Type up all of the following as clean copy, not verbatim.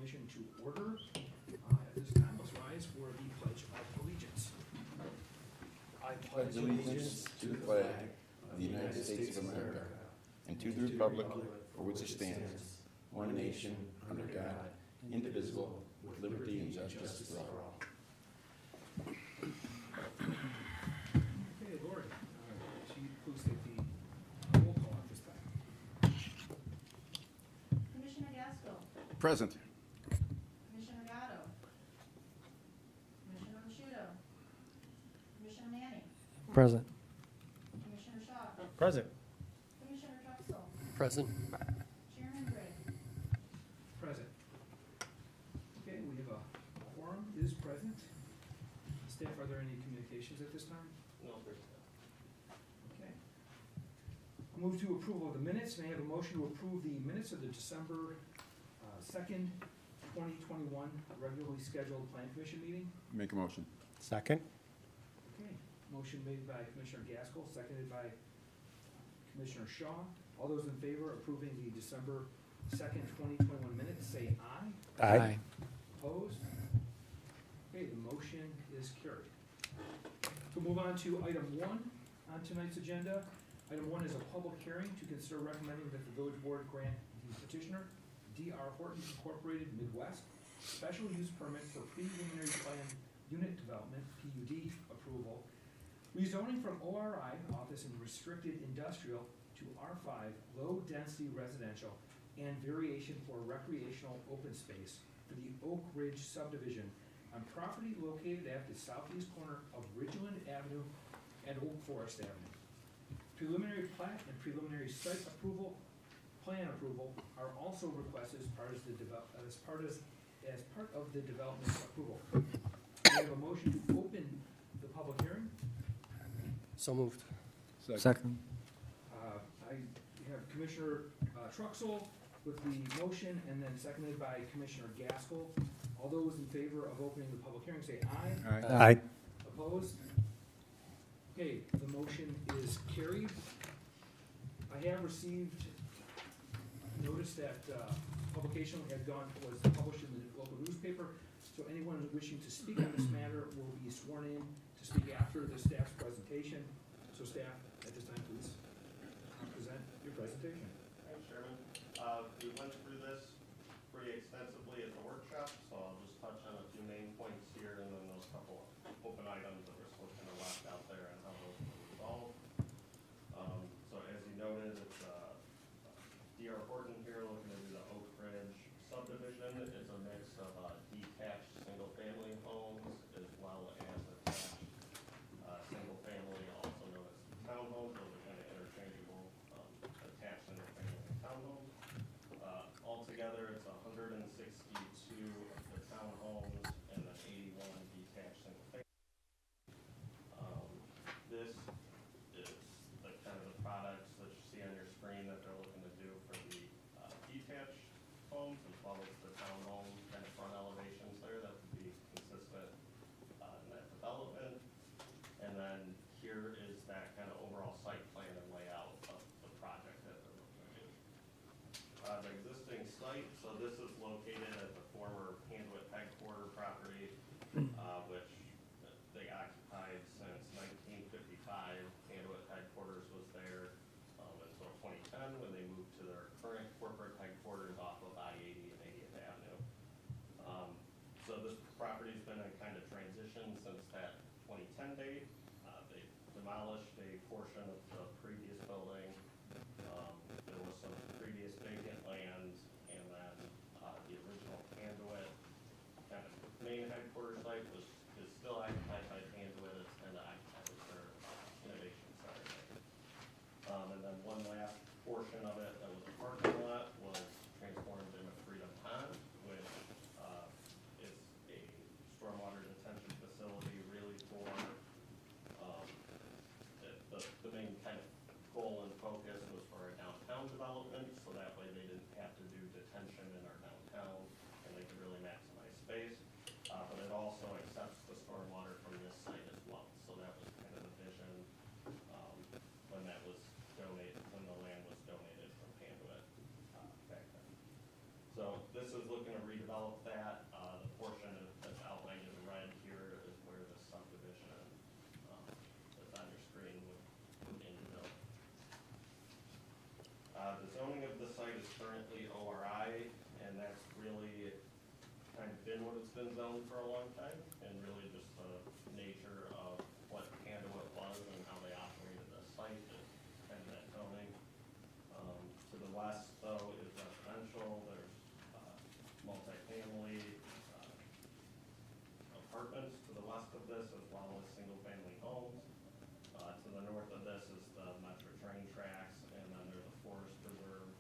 Commission to order. At this time, let's rise for the Pledge of Allegiance. I pledge allegiance to the flag of the United States of America and to the republic for which it stands, one nation, under God, indivisible, with liberty and justice for all. Okay, Lori, will you please take the roll call at this time? Commissioner Gaskell. Present. Commissioner Gatto. Commissioner Rashudo. Commissioner Manning. Present. Commissioner Shaw. Present. Commissioner Drexel. Present. Chairman Gray. Present. Okay, we have a quorum is present. Staff, are there any communications at this time? No, sir. Okay. I'll move to approval of the minutes. May I have a motion to approve the minutes of the December 2nd, 2021 regularly scheduled Plan Commission meeting? Make a motion. Second. Okay, motion made by Commissioner Gaskell, seconded by Commissioner Shaw. All those in favor of approving the December 2nd, 2021 minutes, say aye. Aye. Opposed? Okay, the motion is carried. So move on to item 1 on tonight's agenda. Item 1 is a public hearing to consider recommending that the village board grant the petitioner, Dr. Horton Incorporated Midwest, special use permit for preliminary plan unit development, PUD approval, rezoning from ORI, office and restricted industrial, to R5, low-density residential, and variation for recreational open space for the Oak Ridge subdivision on property located at the southeast corner of Ridgeland Avenue and Oak Forest Avenue. Preliminary plat and preliminary site approval, plan approval are also requested as part of the development approval. We have a motion to open the public hearing. So moved. Second. I have Commissioner Truxell with the motion, and then seconded by Commissioner Gaskell. All those in favor of opening the public hearing say aye. Aye. Opposed? Okay, the motion is carried. I have received notice that publication was published in the local newspaper, so anyone wishing to speak on this matter will be sworn in to speak after the staff's presentation. So staff, at this time, please present your presentation. Thanks, Chairman. We went through this pretty extensively at the workshop, so I'll just touch on a few main points here and then those couple open items that were still kind of left out there and how those were resolved. So as you noted, it's Dr. Horton here looking to do the Oak Ridge subdivision. It's a mix of detached single-family homes as well as attached single-family, also known as townhomes. Those are kind of interchangeable, attached single-family and townhomes. Altogether, it's 162 of the townhomes and then 81 detached single-family. This is the kind of the products that you see on your screen that they're looking to do for the detached homes as well as the townhome kind of front elevations there that would be consistent in that development. And then here is that kind of overall site plan and layout of the project that they're looking to do. The existing site, so this is located at the former Panduit headquarter property, which they occupied since 1955. Panduit headquarters was there until 2010 when they moved to their current corporate headquarters off of I-80 and 80th Avenue. So this property's been in kind of transition since that 2010 date. They demolished a portion of the previous building. There was some previous vacant land, and then the original Panduit kind is looking to redevelop that. The portion that's outlined in red here is where the subdivision that's on your screen would aim to build. The zoning of the site is currently ORI, and that's really kind of been what it's been zoned for a long time, and really just the nature of what Panduit was and how they operated the site is kind of that zoning. To the west, though, is residential. There's multifamily apartments to the west of this, as well as single-family homes. To the north of this is the Metro train tracks, and then there's a forest preserve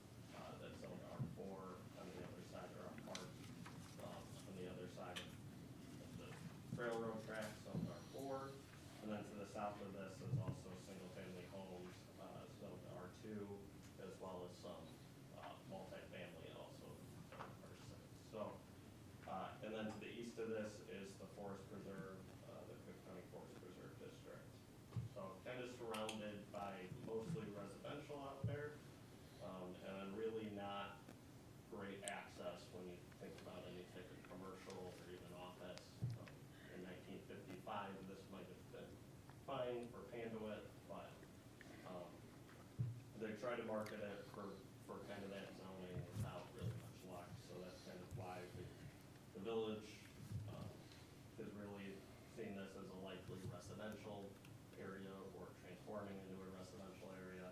that's zoned R4. On the other side, there are parks on the other side of the railroad tracks, zoned R4. And then to the south of this is also single-family homes zoned R2, as well as some multifamily also zoned R6. So, and then to the east of this is the forest preserve, the Cook County Forest Preserve District. So kind of surrounded by mostly residential out there, and then really not great access when you think about any type of commercial or even office. In 1955, this might have been fine for Panduit, but they try to market it for kind of that zoning without really much luck. So that's kind of why the village is really seeing this as a likely residential area or transforming into a residential area.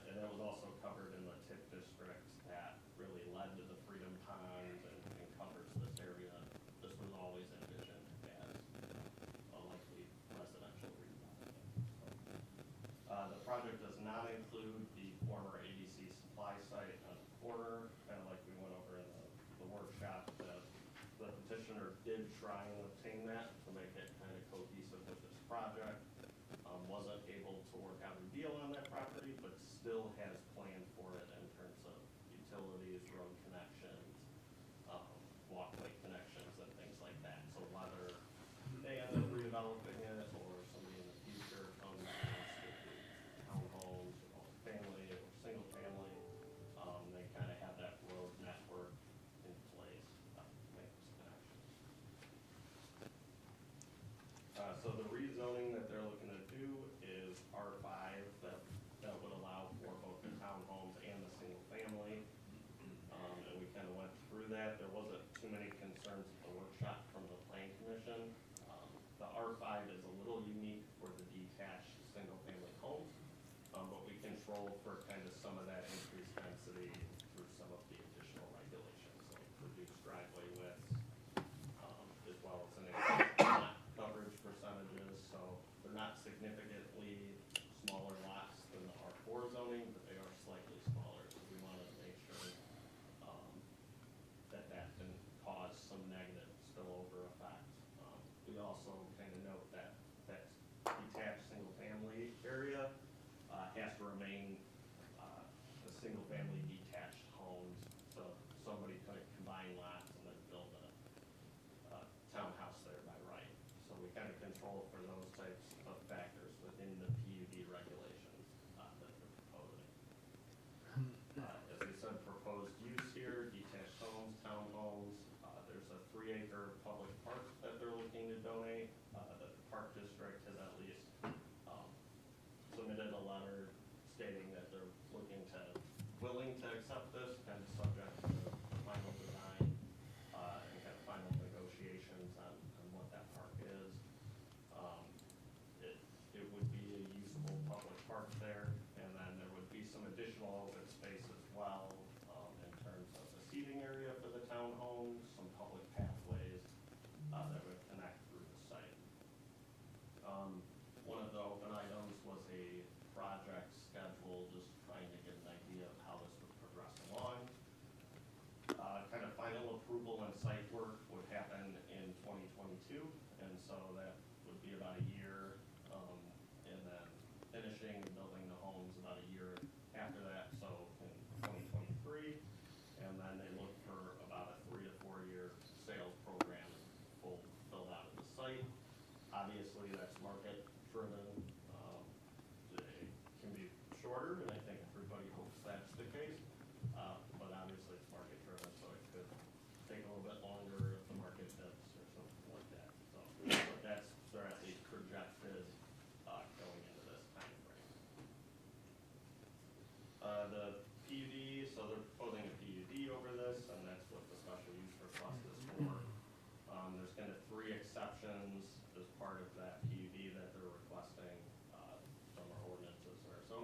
And that was also covered in the TIP district that really led to the Freedom Ponds and covers this area. This was always envisioned as a likely residential redevelopment. The project does not include the former ADC supply site on the corner, kind of like we went over in the workshop. The petitioner did try and obtain that to make it kind of cohesive with this project. Wasn't able to work out a deal on that property, but still has planned for it in terms of utilities, road connections, walkway connections, and things like that. So whether they end up redeveloping it or somebody in the future comes and wants to do townhomes or family or single family, they kind of have that road network in place to make those connections. So the rezoning that they're looking to do is R5, that would allow for both the townhomes and the single family. And we kind of went through that. There wasn't too many concerns at the workshop from the Plan Commission. The R5 is a little unique for the detached single family homes, but we control for kind of some of that increased density through some of the additional regulations, like reduced driveway widths, as well as an increased lot coverage percentages. So they're not significantly smaller lots than the R4 zoning, but they are slightly smaller. So we wanted to make sure that didn't cause some negative spillover effect. We also kind of note that detached single family area has to remain a single family detached homes. So somebody couldn't combine lots and then build a townhouse there by right. So we kind of control for those types of factors within the PUD regulations that they're proposing. As we said, proposed use here, detached homes, townhomes. There's a 3-acre public park that they're looking to donate. The park district has at least submitted a letter stating that they're willing to accept this, kind of subject to final design and kind of final negotiations on what that park is. It would be a usable public park there, and then there would be some additional open space as well in terms of the seating area for the townhomes, some public pathways that would connect through the site. One of the open items was a project schedule, just trying to get an idea of how this would progress along. Kind of final approval and site work would happen in 2022, and so that would be about a year, and then finishing and building the homes about a year after that, so in 2023, and then they look for about a 3 to 4 year sales program full build out of the site. Obviously, that's market driven. It can be shorter, and I think everybody hopes that's the case. But obviously, it's market driven, so it could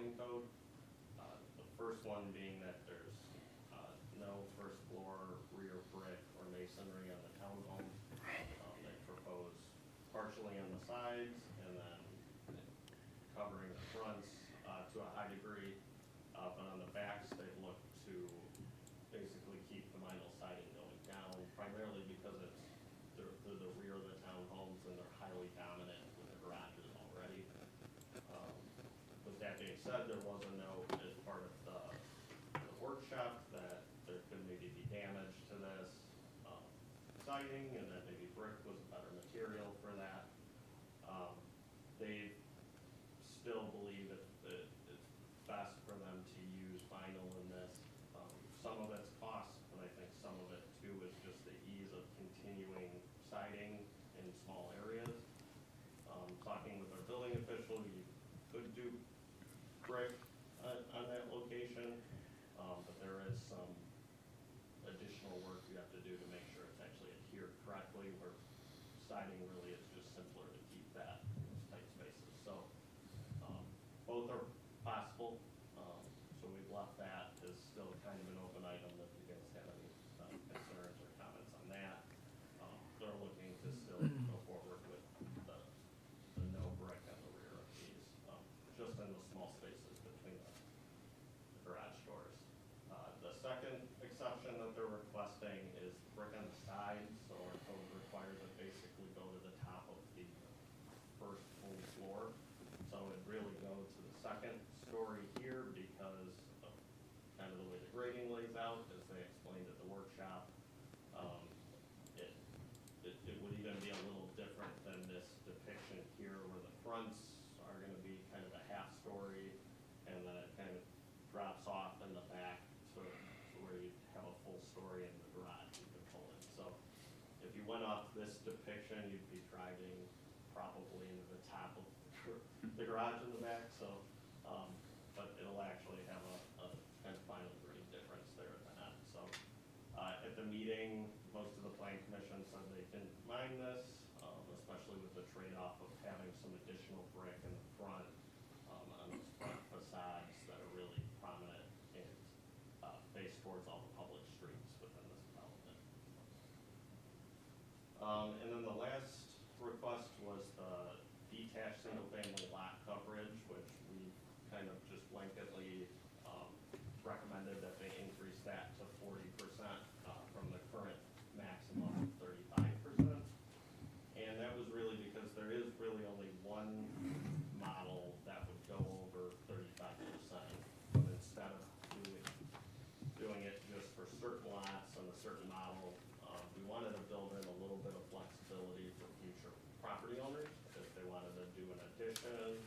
building code. The first one being that there's no first floor rear brick or masonry on the townhome. They propose partially on the sides and then covering the fronts to a high degree, but on the backs they look to basically keep the vinyl siding going down, primarily because they're the rear of the townhomes and they're highly dominant with the garages already. With that being said, there was a note as part of the workshop that there could maybe be damage to this siding and that maybe brick was a better material for that. They still believe that it's best for them to use vinyl in this. Some of it's cost, but I think some of it too is just the ease of continuing siding in small areas. Talking with our building official, you could do brick on that location, but there is some additional work you have to do to make sure it's actually adhered correctly, where siding really is just simpler to keep that in those tight spaces. So both are possible, so we've left that as still kind of an open item if you guys have any concerns or comments on that. They're looking to still go forward with the no brick on the rear of these, just in the small spaces between the garage doors. The second exception that they're requesting is brick on the sides, so our code requires it basically go to the top of the first full floor. So it really go to the second story here because of kind of the way the grading lays out, as they explained at the workshop. It would even be a little different than this depiction here, where the fronts are gonna be kind of a half story, and then it kind of drops off in the back to where you have a full story in the garage you can pull in. So if you went off this depiction, you'd be driving probably into the top of the garage in the back, so, but it'll actually have a kind of final grade difference there at the end. So, at the meeting, most of the plan commission said they didn't mind this, especially with the trade-off of having some additional brick in the front, on those front facades that are really prominent and, face towards all the public streets within this development. And then the last request was the detached single-family lot coverage, which we kind of just blanketly recommended that they increase that to 40% from the current maximum of 35%. And that was really because there is really only one model that would go over 35%. But instead of doing it just for certain lots and a certain model, we wanted to build in a little bit of flexibility for future property owners if they wanted to do an addition,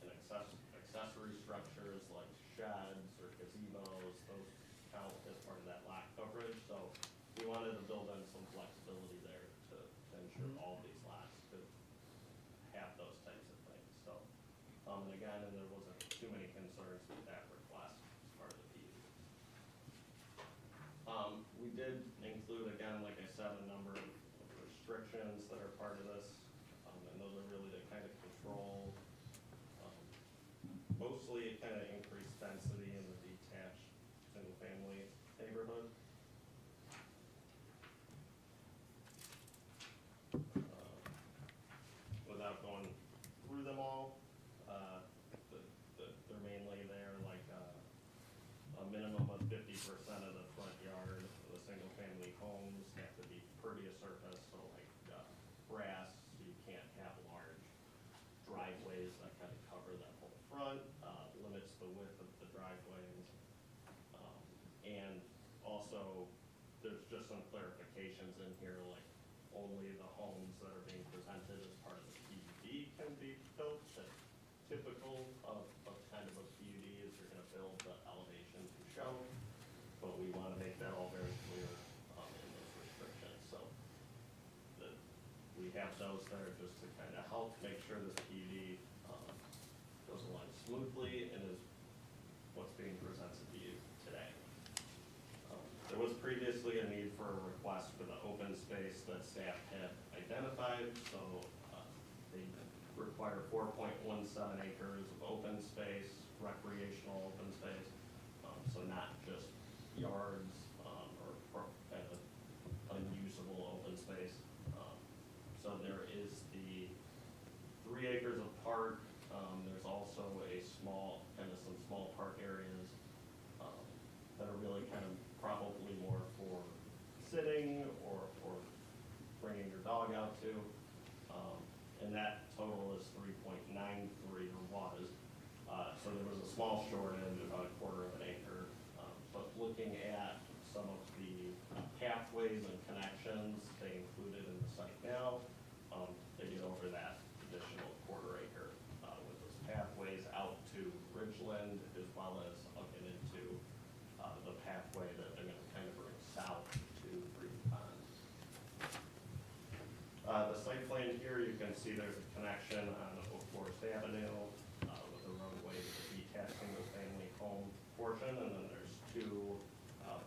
and accessory structures like sheds or gazebos, those count as part of that lot coverage. So we wanted to build in some flexibility there to ensure all these lots could have those types of things. So, and again, and there wasn't too many concerns with that request as part of the PUD. We did include, again, like I said, a number of restrictions that are part of this, and those are really to kind of control, mostly kind of increased density in the detached single-family neighborhood. Without going through them all, they're mainly there, like a minimum of 50% of the front yard of the single-family homes have to be pervious surface, so like grass. You can't have large driveways that kind of cover that whole front. Limits the width of the driveways, and also there's just some clarifications in here, like only the homes that are being presented as part of the PUD can be built. That's typical of kind of a PUD, is you're going to build the elevations you show, but we want to make that all very clear in those restrictions. So we have those there just to kind of help make sure this PUD goes along smoothly and is what's being presented to you today. There was previously a need for a request for the open space that staff had identified, so they require 4.17 acres of open space, recreational open space, so not just yards, or kind of unusable open space. So there is the 3 acres of park. There's also some small park areas that are really kind of probably more for sitting or bringing your dog out to. And that total is 3.93 or was. So there was a small shortage, about 1/4 of an acre. But looking at some of the pathways and connections they included in the site now, they get over that additional 1/4 acre with those pathways out to Ridgeland, as well as up and into the pathway that they're going to kind of bring south to Green Pond. The site plan here, you can see there's a connection on Oak Forest Avenue with a roadway to the detached single-family home portion, and then there's 2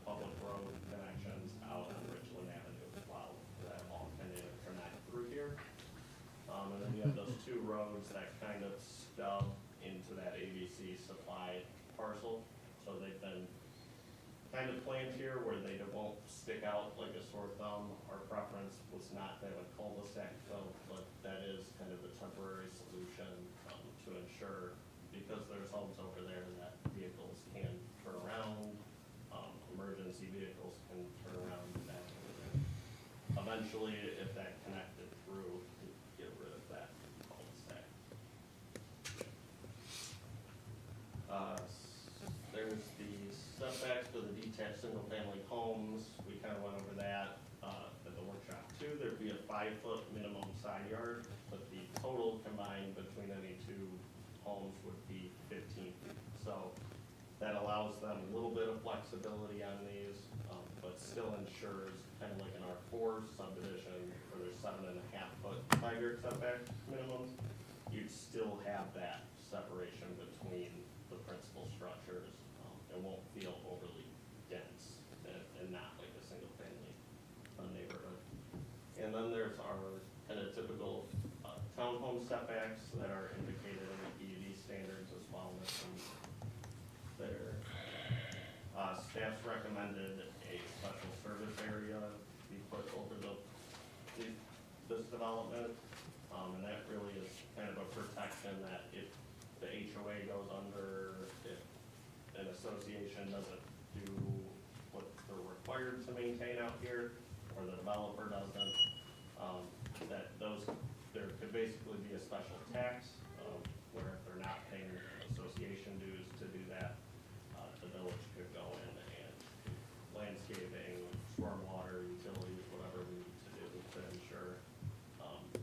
public road connections out on Ridgeland Avenue as well that all kind of connect through here. And then you have those 2 roads that kind of stub into that ABC supply parcel. So they've been kind of planned here where they won't stick out like a sore thumb. Our preference was not to have a cul-de-sac built, but that is kind of the temporary solution to ensure, because there's homes over there that vehicles can turn around, emergency vehicles can turn around and back over there. Eventually, if that connected through, to get rid of that cul-de-sac. There's the setbacks for the detached single-family homes. We kind of went over that at the workshop too. There'd be a 5-foot minimum side yard, but the total combined between any 2 homes would be 15 feet. So that allows them a little bit of flexibility on these, but still ensures, kind of like an R4 subdivision where there's 7.5-foot side yard setback minimums, you'd still have that separation between the principal structures. It won't feel overly dense and not like a single-family neighborhood. And then there's our kind of typical townhome setbacks that are indicated in the PUD standards as well. There, staff's recommended a special service area be put over this development, and that really is kind of a protection that if the HOA goes under, if an association doesn't do what they're required to maintain out here, or the developer doesn't, there could basically be a special tax, where if they're not paying association dues to do that, the village could go in and do landscaping, stormwater, utilities, whatever we need to do to ensure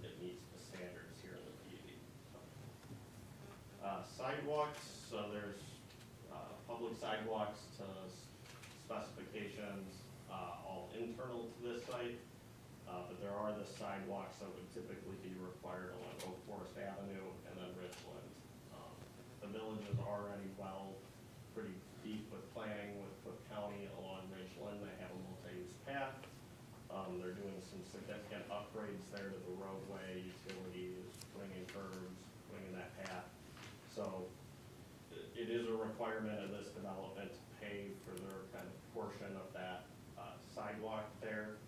it meets the standards here in the PUD. Sidewalks, so there's public sidewalks to specifications, all internal to this site, but there are the sidewalks that would typically be required along Oak Forest Avenue and then Richland. The village is already pretty deep with planning with Cook County along Richland. They have a multi-use path. They're doing some significant upgrades there to the roadway, utilities, putting in curbs, putting in that path. So it is a requirement of this development to pay for their kind of portion of that sidewalk there,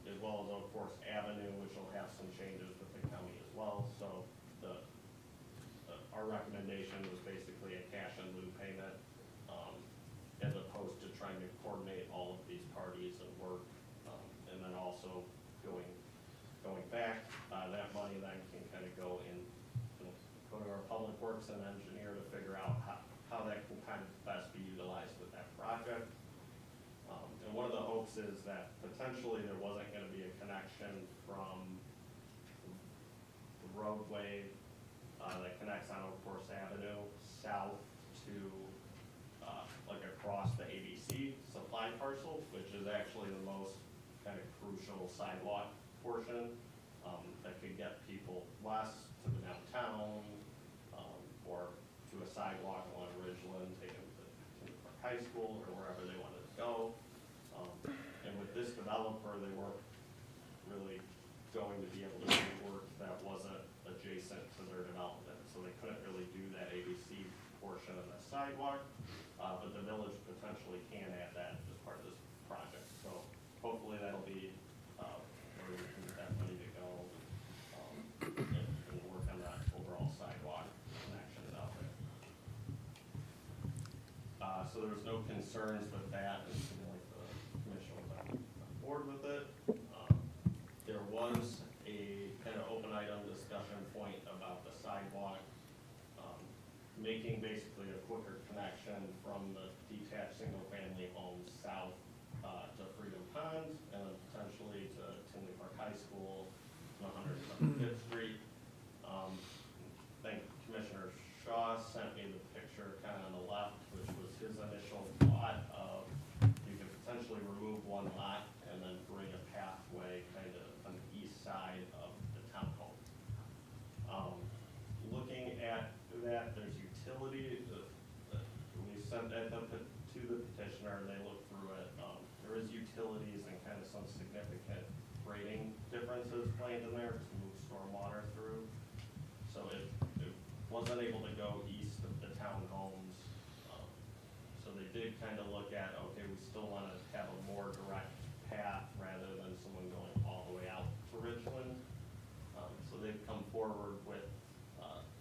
as well as Oak Forest Avenue, which will have some changes with the county as well. So our recommendation was basically a cash in lieu payment, as opposed to trying to coordinate all of these parties and work, and then also going back, that money then can kind of go to our public works and engineer to figure out how that can kind of best be utilized with that project. And one of the hopes is that potentially there wasn't going to be a connection from the roadway that connects on Oak Forest Avenue south to like across the ABC supply parcel, which is actually the most kind of crucial sidewalk portion that could get people west to the downtown, or to a sidewalk along Ridgeland, take them to Tinley Park High School or wherever they wanted to go. And with this developer, they weren't really going to be able to do work that wasn't adjacent adjacent to their development, so they couldn't really do that ABC portion of the sidewalk, but the village potentially can add that as part of this project. So hopefully that'll be where we can get that money to go, and work on that overall sidewalk connections out there. So there was no concerns with that, and it seemed like the commission was on board with it. There was a kind of open item discussion point about the sidewalk, making basically a quicker connection from the detached single-family homes south to Freedom Pond, and then potentially to Tinley Park High School, 175th Street. I think Commissioner Shaw sent me the picture kind of on the left, which was his initial thought of you could potentially remove one lot and then bring a pathway kind of on the east side of the townhome. Looking at that, there's utility, we sent that up to the petitioner and they looked through it. There is utilities and kind of some significant grading differences planned in there to move stormwater through. So it wasn't able to go east of the townhomes. So they did kind of look at, okay, we still want to have a more direct path rather than someone going all the way out to Richland. So they've come forward with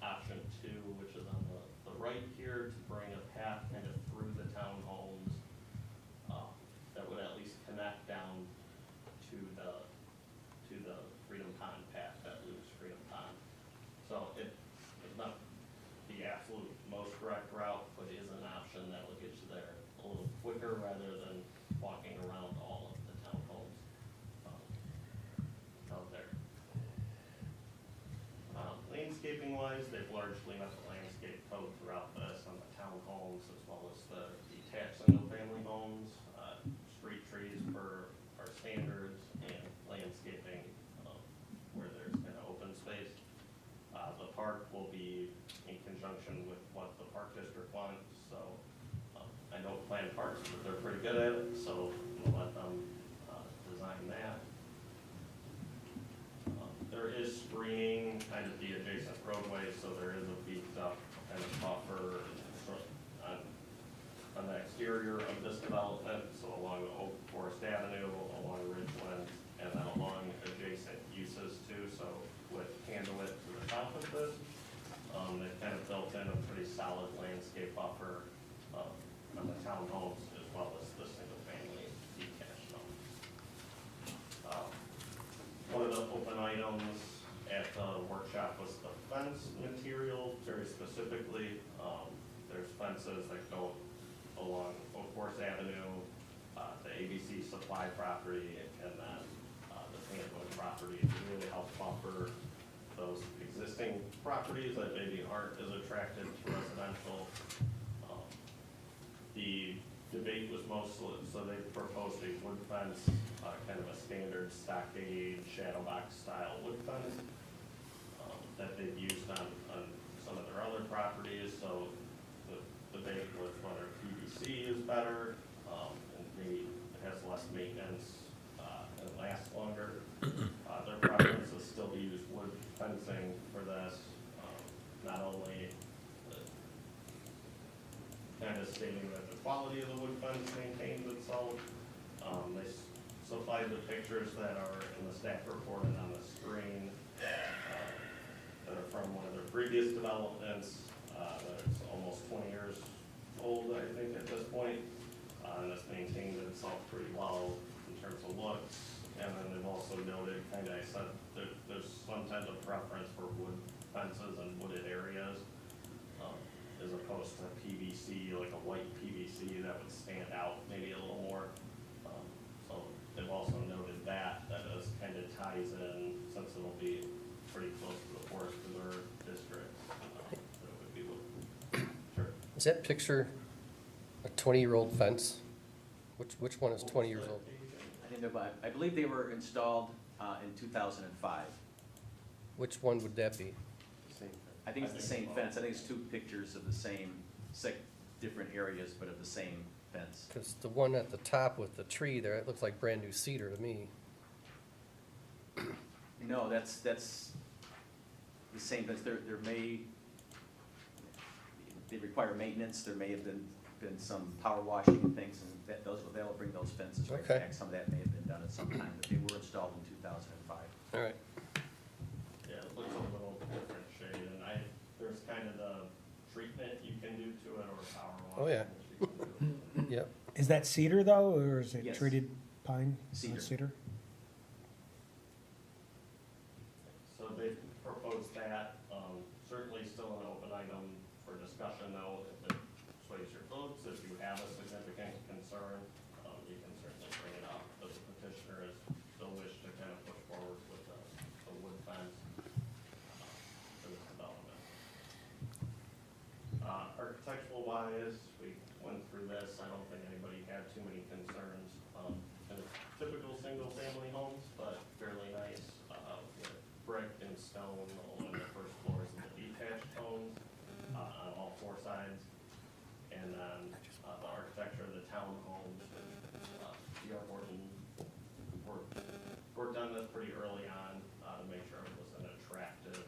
option 2, which is on the right here, to bring a path kind of through the townhomes that would at least connect down to the Freedom Pond path that leaves Freedom Pond. So it's not the absolute most direct route, but is an option that will get you there a little quicker rather than walking around all of the townhomes out there. Landscaping wise, they've largely met the landscape code throughout this on the townhomes as well as the detached single-family homes. Street trees per our standards and landscaping where there's kind of open space. The park will be in conjunction with what the park district wants. So I don't plan parks, but they're pretty good at it. So we'll let them design that. There is screening kind of the adjacent roadway, so there is a beefed up kind of buffer on the exterior of this development, so along Oak Forest Avenue, along Ridgeland, and then along adjacent uses too. So with Conduit to the south of this, they've kind of built in a pretty solid landscape buffer on the townhomes as well as the single family detached homes. One of the open items at the workshop was the fence material, very specifically. There's fences that go along Oak Forest Avenue, the ABC Supply property, and then the Sandwood property to really help buffer those existing properties that maybe aren't as attractive to residential. The debate was mostly, so they proposed a wood fence, kind of a standard stockade shadow box style wood fence that they've used on some of their other properties. So the debate was whether PVC is better, and maybe it has less maintenance and lasts longer. Their preference is still to use wood fencing for this, not only kind of stating that the quality of the wood fence maintains itself. They supplied the pictures that are in the staff report and on the screen that are from one of their previous developments. That's almost 20 years old, I think, at this point, and it's maintained itself pretty well in terms of looks. And then they've also noted, kind of, I said, there's some type of preference for wood fences and wooded areas, as opposed to PVC, like a white PVC that would stand out maybe a little more. So they've also noted that as kind of ties in, since it'll be pretty close to the forest preserve district, that it would be wood. Sure. Is that picture a 20-year-old fence? Which one is 20 years old? I didn't know, but I believe they were installed in 2005. Which one would that be? I think it's the same fence. I think it's 2 pictures of the same, different areas, but of the same fence. Because the one at the top with the tree there, it looks like brand new cedar to me. No, that's the same fence. They require maintenance. There may have been some power washing and things, and they'll bring those fences right Okay. back. Some of that may have been done at some time, but they were installed in 2005. All right. Yeah, it looks a little different shade, and there's kind of the treatment you can do to it, or power wash. Oh, yeah. that you can do. Yep. Is that cedar though, or is it Yes. treated pine? Cedar. Cedar? So they proposed that, certainly still an open item for discussion though, if it sways your votes, if you have a significant concern, you can certainly bring it up, but the petitioner is still wish to kind of push forward with the wood fence for this development. Architectural wise, we went through this, I don't think anybody had too many concerns. And it's typical single-family homes, but fairly nice, with brick and stone along the first floors of the detached homes, on all four sides. And then, the architecture of the townhomes, Dr. Horton worked on this pretty early on, to make sure it was an attractive,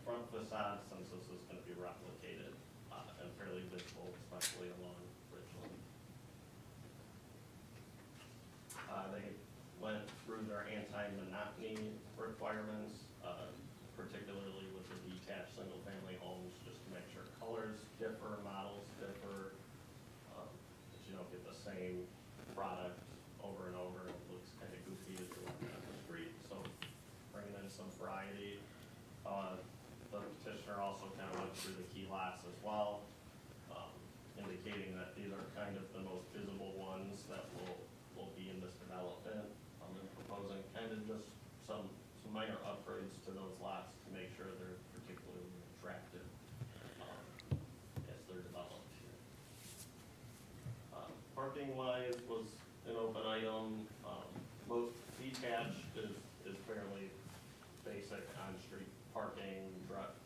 front facade, since this is gonna be replicated, and fairly visible, especially along Richland. They went through their anti-monotony requirements, particularly with the detached single-family homes, just to make sure colors differ, models differ, that you don't get the same product over and over, and it looks kind of goofy as you're walking down the street, so bringing in some variety. The petitioner also kind of went through the key lots as well, indicating that these are kind of the most visible ones that will be in this development. And proposing kind of just some minor upgrades to those lots to make sure they're particularly attractive, as they're developed here. Parking wise was an open item. Most detached is fairly basic on-street parking,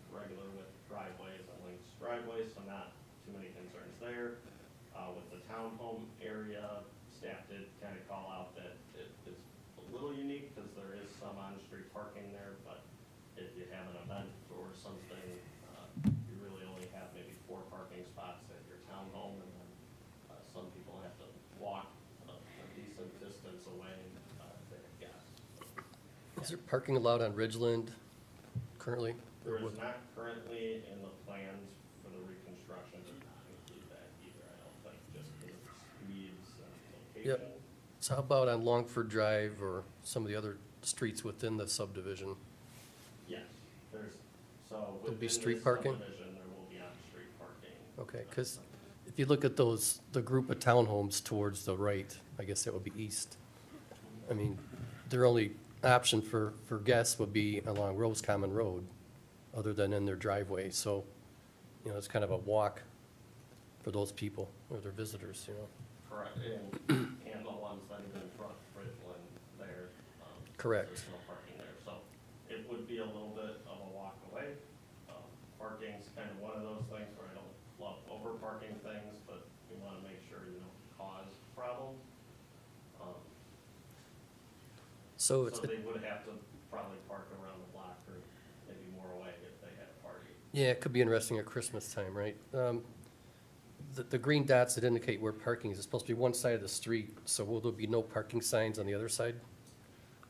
regular with driveways and linked driveways, so not too many concerns there. With the townhome area, staff did kind of call out that it's a little unique because there is some on-street parking there, but if you have an event or something, you really only have maybe 4 parking spots at your townhome, and then some people have to walk a decent distance away to get gas. Is there parking allowed on Ridgeland currently? There is not currently in the plans for the reconstruction, did not include that either, I don't think, just because of needs and location. Yep. So how about on Longford Drive or some of the other streets within the subdivision? Yes, There'll be within street this parking? subdivision, there will be on-street parking. Okay, because if you look at the group of townhomes towards the right, I guess that would be east. I mean, their only option for guests would be along Rose Common Road, other than in their driveway. So, it's kind of a walk for those people or their visitors, Correct, and the ones that are in front of Richland there. Correct. There's no parking there, so it would be a little bit of a walk away. Parking's kind of one of those things where I don't love over parking things, but we want to make sure you don't cause problems. So So they would have to probably park around the block or maybe more away if they had a party. yeah, it could be interesting at Christmas time, right? The green dots that indicate where parking is supposed to be one side of the street, so will there be no parking signs on the other side?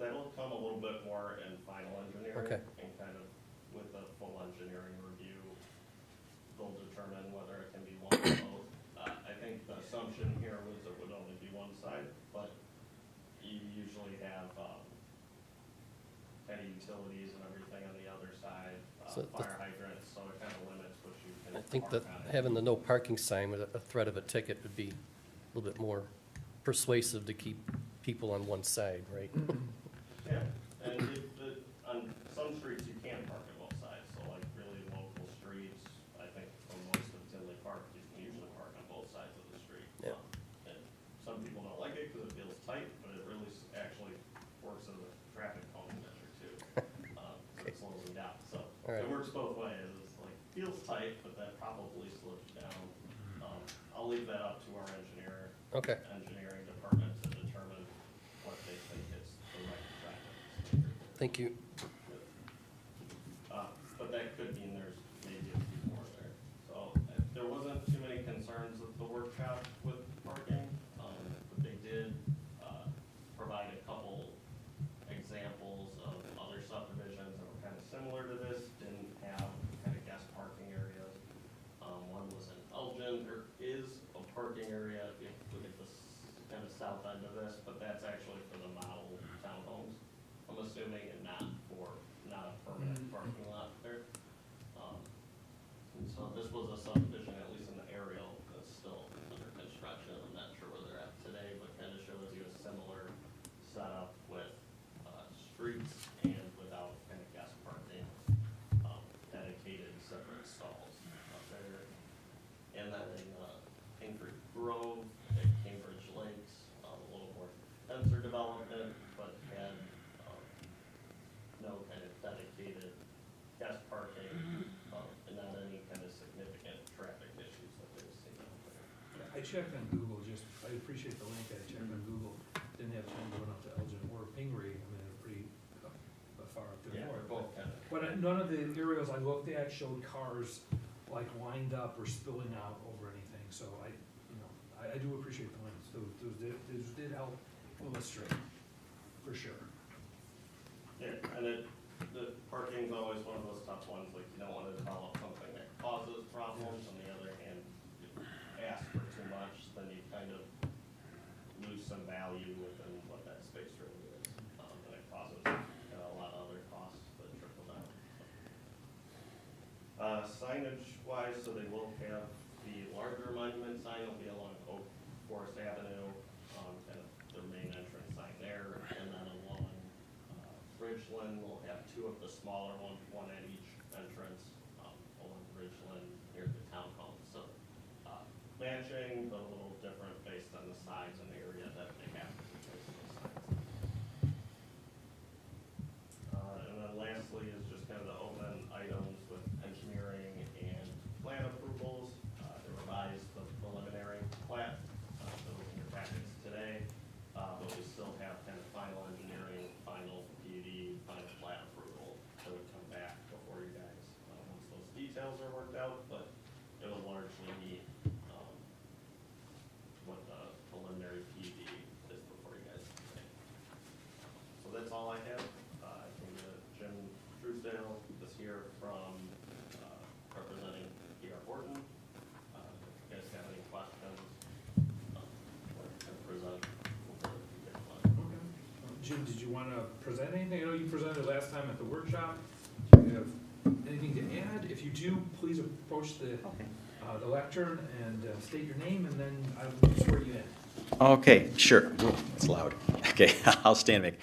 That'll come a little bit more in final engineering. Okay. And kind of with the full engineering review, they'll determine whether it can be one or both. I think the assumption here was it would only be one side, but you usually have, kind of utilities and everything on the other side, So fire hydrants, so it kind of limits what you can I think that park on it. having the no parking sign with a threat of a ticket would be a little bit more persuasive to keep people on one side, right? Yeah, and on some streets you can park on both sides, so like really local streets, I think for most of Tinley Park, you can usually park on both sides of the street. Yeah. And some people don't like it because it feels tight, but it really actually works as a traffic calming measure too. So it slows them down, so All right. it works both ways, it's like, feels tight, but that probably slows you down. I'll leave that up to our Okay. engineering department to determine what they think is the right traffic standard. Thank you. have with parking, but they did provide a couple examples of other subdivisions that were kind of similar to this, didn't have kind of guest parking areas. One was in Elgin, there is a parking area, if you look at this kind of south end of this, but that's actually for the model townhomes, I'm assuming, and not a permanent parking lot there. And so this was a subdivision, at least in the aerial, that's still under construction. I'm not sure where they're at today, but kind of shows you a similar setup with streets and without kind of guest parking, dedicated separate stalls up there. And then in Cambridge Grove, at Cambridge Lakes, a little more denser development, but had no kind of dedicated guest parking, and not any kind of significant traffic issues that they've seen out there. I checked on Google, I appreciate the link, I checked on Google, didn't have time going up to Elgin or Pingree, I mean, they're pretty far up there Yeah, north. they're both kind of. But none of the areas I looked at showed cars like lined up or spilling out over anything, so I do appreciate the links, those did help illustrate, for sure. Yeah, and the parking's always one of those tough ones, like you don't want to develop something that causes problems. On the other hand, if you ask for too much, then you kind of lose some value within what that space really is. And it causes a lot of other costs that trickle down. Signage wise, so they will have the larger monument sign will be along Oak Forest Avenue, kind of their main entrance sign there, and then along Ridgeland, we'll have two of the smaller ones, one at each entrance, along Ridgeland near the townhome. So matching, but a little different based on the size and the area that they have to place those signs. And then lastly is just kind of the open items with engineering and plan approvals. They revised the preliminary plat, that was in your packets today, but we still have kind of final engineering, final PUD, final plat approval that would come back before you guys, once those details are worked out, but it will largely meet, what the preliminary PUD is before you guys today. So that's all I have. I think Jim Truesdale is here from, representing Dr. Horton. If you guys have any questions, or can present. Jim, did you want to present anything? I know you presented last time at the workshop. Do you have anything to add? If you do, please approach the lectern and state your name, and then I will swear you in. Okay, sure. It's loud. Okay, I'll stand back.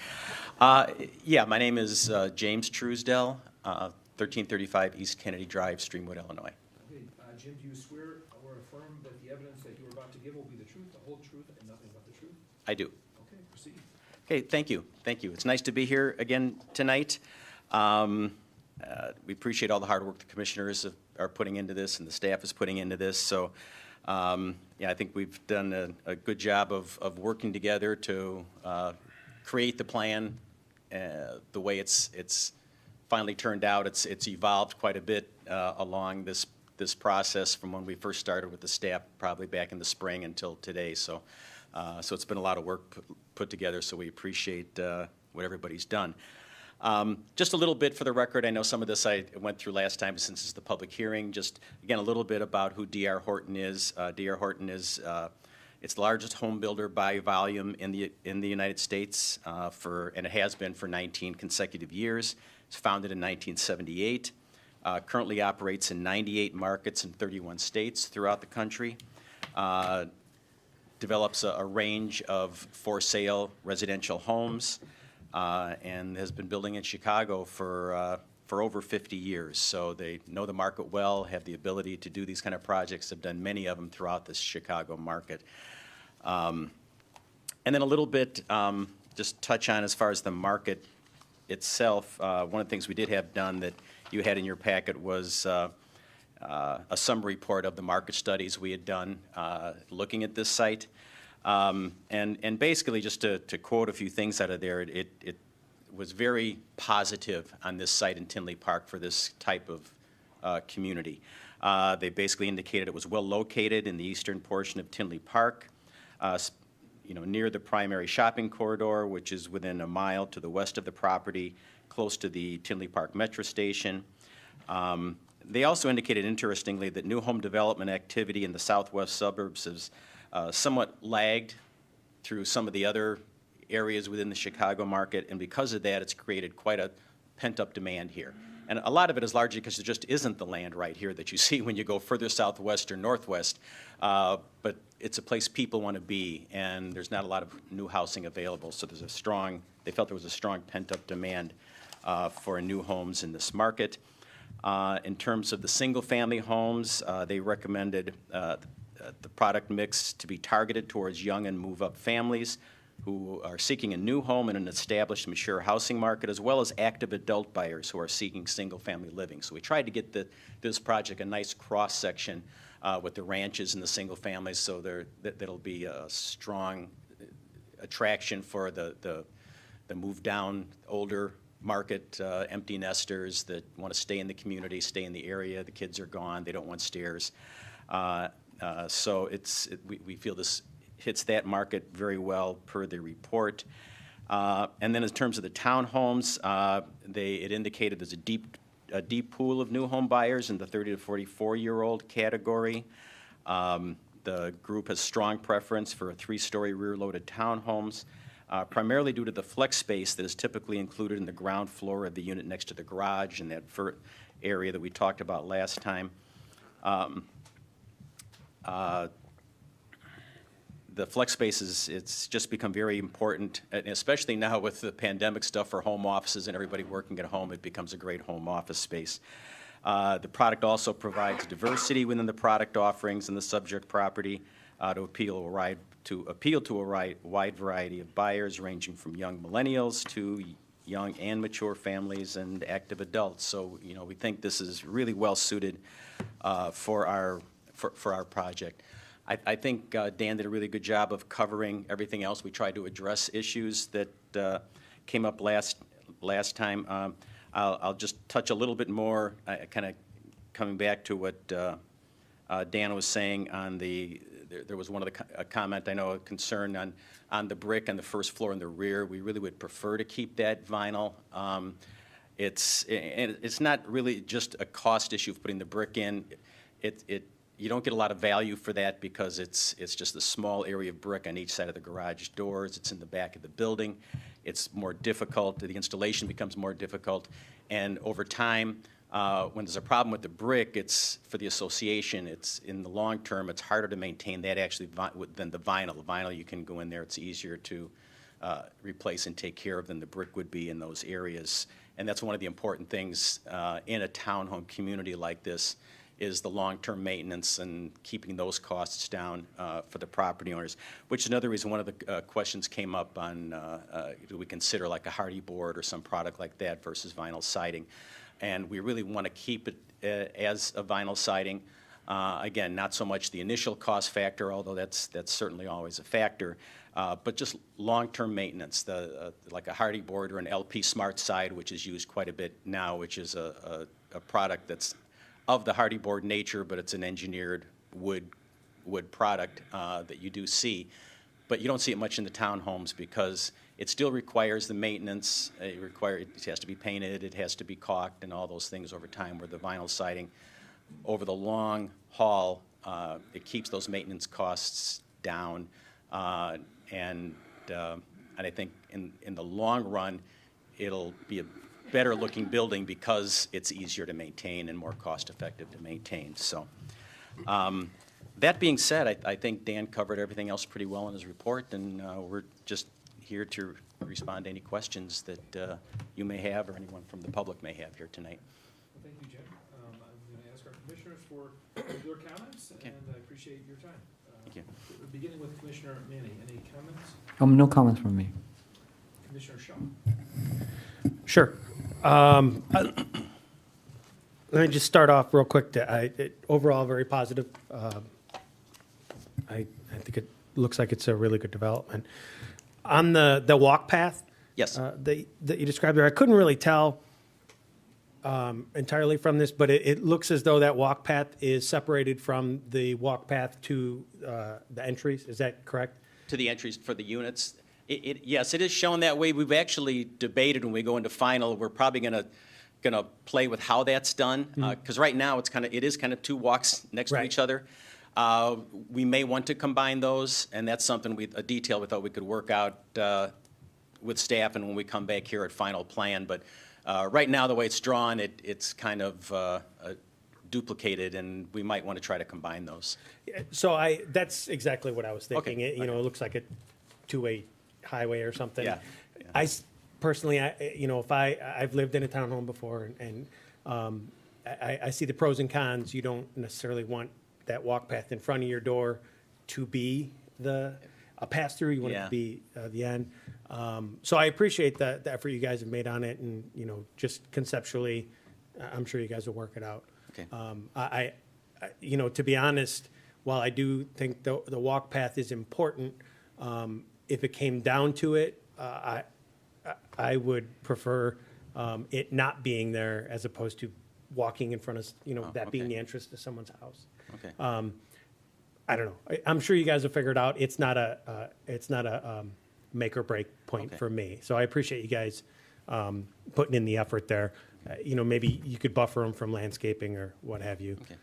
Yeah, my name is James Truesdell, 1335 East Kennedy Drive, Streamwood, Illinois. Okay, Jim, do you swear or affirm that the evidence that you are about to give will be the truth, the whole truth, and nothing but the truth? I do. Okay, proceed. Okay, thank you. Thank you. It's nice to be here again tonight. We appreciate all the hard work the commissioners are putting into this and the staff is putting into this. So, yeah, I think we've done a good job of working together to create the plan the way it's finally turned out. It's evolved quite a bit along this process from when we first started with the staff, probably back in the spring until today. So it's been a lot of work put together, so we appreciate what everybody's done. Just a little bit for the record, I know some of this I went through last time since it's the public hearing. Just, again, a little bit about who Dr. Horton is. Dr. Horton is it's the largest home builder by volume in the United States, and it has been for 19 consecutive years. It's founded in 1978. Currently operates in 98 markets in 31 states throughout the country. Develops a range of for-sale residential homes, and has been building in Chicago for over 50 years. So they know the market well, have the ability to do these kind of projects, have done many of them throughout the Chicago market. And then a little bit, just touch on as far as the market itself. One of the things we did have done that you had in your packet was a summary report of the market studies we had done looking at this site. And basically, just to quote a few things out of there, it was very positive on this site in Tinley Park for this type of community. They basically indicated it was well located in the eastern portion of Tinley Park, near the primary shopping corridor, which is within a mile to the west of the property, close to the Tinley Park Metro Station. They also indicated, interestingly, that new home development activity in the southwest suburbs has somewhat lagged through some of the other areas within the Chicago market, and because of that, it's created quite a pent-up demand here. And a lot of it is largely because there just isn't the land right here that you see when you go further southwest or northwest. But it's a place people want to be, and there's not a lot of new housing available. So they felt there was a strong pent-up demand for new homes in this market. In terms of the single-family homes, they recommended the product mix to be targeted towards young and move-up families who are seeking a new home in an established, mature housing market, as well as active adult buyers who are seeking single-family living. So we tried to get this project a nice cross-section with the ranches and the single families, so that'll be a strong attraction for the move-down, older market, empty nesters that want to stay in the community, stay in the area. The kids are gone. They don't want stairs. So we feel this hits that market very well per the report. And then in terms of the townhomes, it indicated there's a deep pool of new home buyers in the 30 to 44-year-old category. The group has strong preference for a 3-story rear-loaded townhomes, primarily due to the flex space that is typically included in the ground floor of the unit next to the garage in that area that we talked about last time. The flex space it's just become very important, and especially now with the pandemic stuff for home offices and everybody working at home, it becomes a great home office space. The product also provides diversity within the product offerings in the subject property to appeal to a wide variety of buyers, ranging from young millennials to young and mature families and active adults. So, we think this is really well suited for our project. I think Dan did a really good job of covering everything else. We tried to address issues that came up last time. I'll just touch a little bit more, kind of coming back to what Dan was saying on there was one of the comment, I know, a concern on the brick on the first floor in the rear. We really would prefer to keep that vinyl. It's not really just a cost issue of putting the brick in. You don't get a lot of value for that because it's just a small area of brick on each side of the garage doors. It's in the back of the building. It's more difficult. The installation becomes more difficult. And over time, when there's a problem with the brick, it's for the association. It's in the long term, it's harder to maintain that actually than the vinyl. The vinyl, you can go in there. It's easier to replace and take care of than the brick would be in those areas. And that's one of the important things in a townhome community like this, is the long-term maintenance and keeping those costs down for the property owners, which is another reason one of the questions came up on do we consider like a hardy board or some product like that versus vinyl siding. And we really want to keep it as a vinyl siding. Again, not so much the initial cost factor, although that's certainly always a factor, but just long-term maintenance, like a hardy board or an LP Smart Side, which is used quite a bit now, which is a product that's of the hardy board nature, but it's an engineered wood product that you do see. But you don't see it much in the townhomes because it still requires the maintenance. It has to be painted, it has to be caulked, and all those things over time, where the vinyl siding, over the long haul, it keeps those maintenance costs down. And I think in the long run, it'll be a better looking building because it's easier to maintain and more cost effective to maintain. So that being said, I think Dan covered everything else pretty well in his report, and we're just here to respond to any questions that you may have or anyone from the public may have here tonight. Thank you, Jim. I'm going to ask our commissioners for their comments, Okay. and I appreciate your time. Thank you. We're beginning with Commissioner Manning. Any comments? No comments from me. Commissioner Shaw? Sure. Let me just start off real quick. Overall, very positive. I think it looks like it's a really good development. On the walk path, Yes. that you described there, I couldn't really tell entirely from this, but it looks as though that walk path is separated from the walk path to the entries. Is that correct? To the entries for the units. Yes, it is shown that way. We've actually debated when we go into final, we're probably gonna play with how that's done. Because right now, it is kind of two walks next to Right. each other. We may want to combine those, and that's something a detail we thought we could work out with staff and when we come back here at final plan. But right now, the way it's drawn, it's kind of duplicated, and we might want to try to combine those. So that's exactly what I was thinking. Okay, It loooks like a two-way highway or something. Yeah. Personally, if I've lived in a townhome before, and I see the pros and cons. You don't necessarily want that walk path in front of your door to be a pass-through. You want it Yeah. to be the end. So I appreciate the effort you guys have made on it, and, just conceptually, I'm sure you guys will work it out. Okay. To be honest, while I do think the walk path is important, if it came down to it, I would prefer it not being there as opposed to walking in front of, that being okay. the entrance to someone's house. Okay. I don't know. I'm sure you guys will figure it out. It's not a make or break point Okay. for me. So I appreciate you guys putting in the effort there. Maybe you could buffer them from landscaping or what have you. Okay.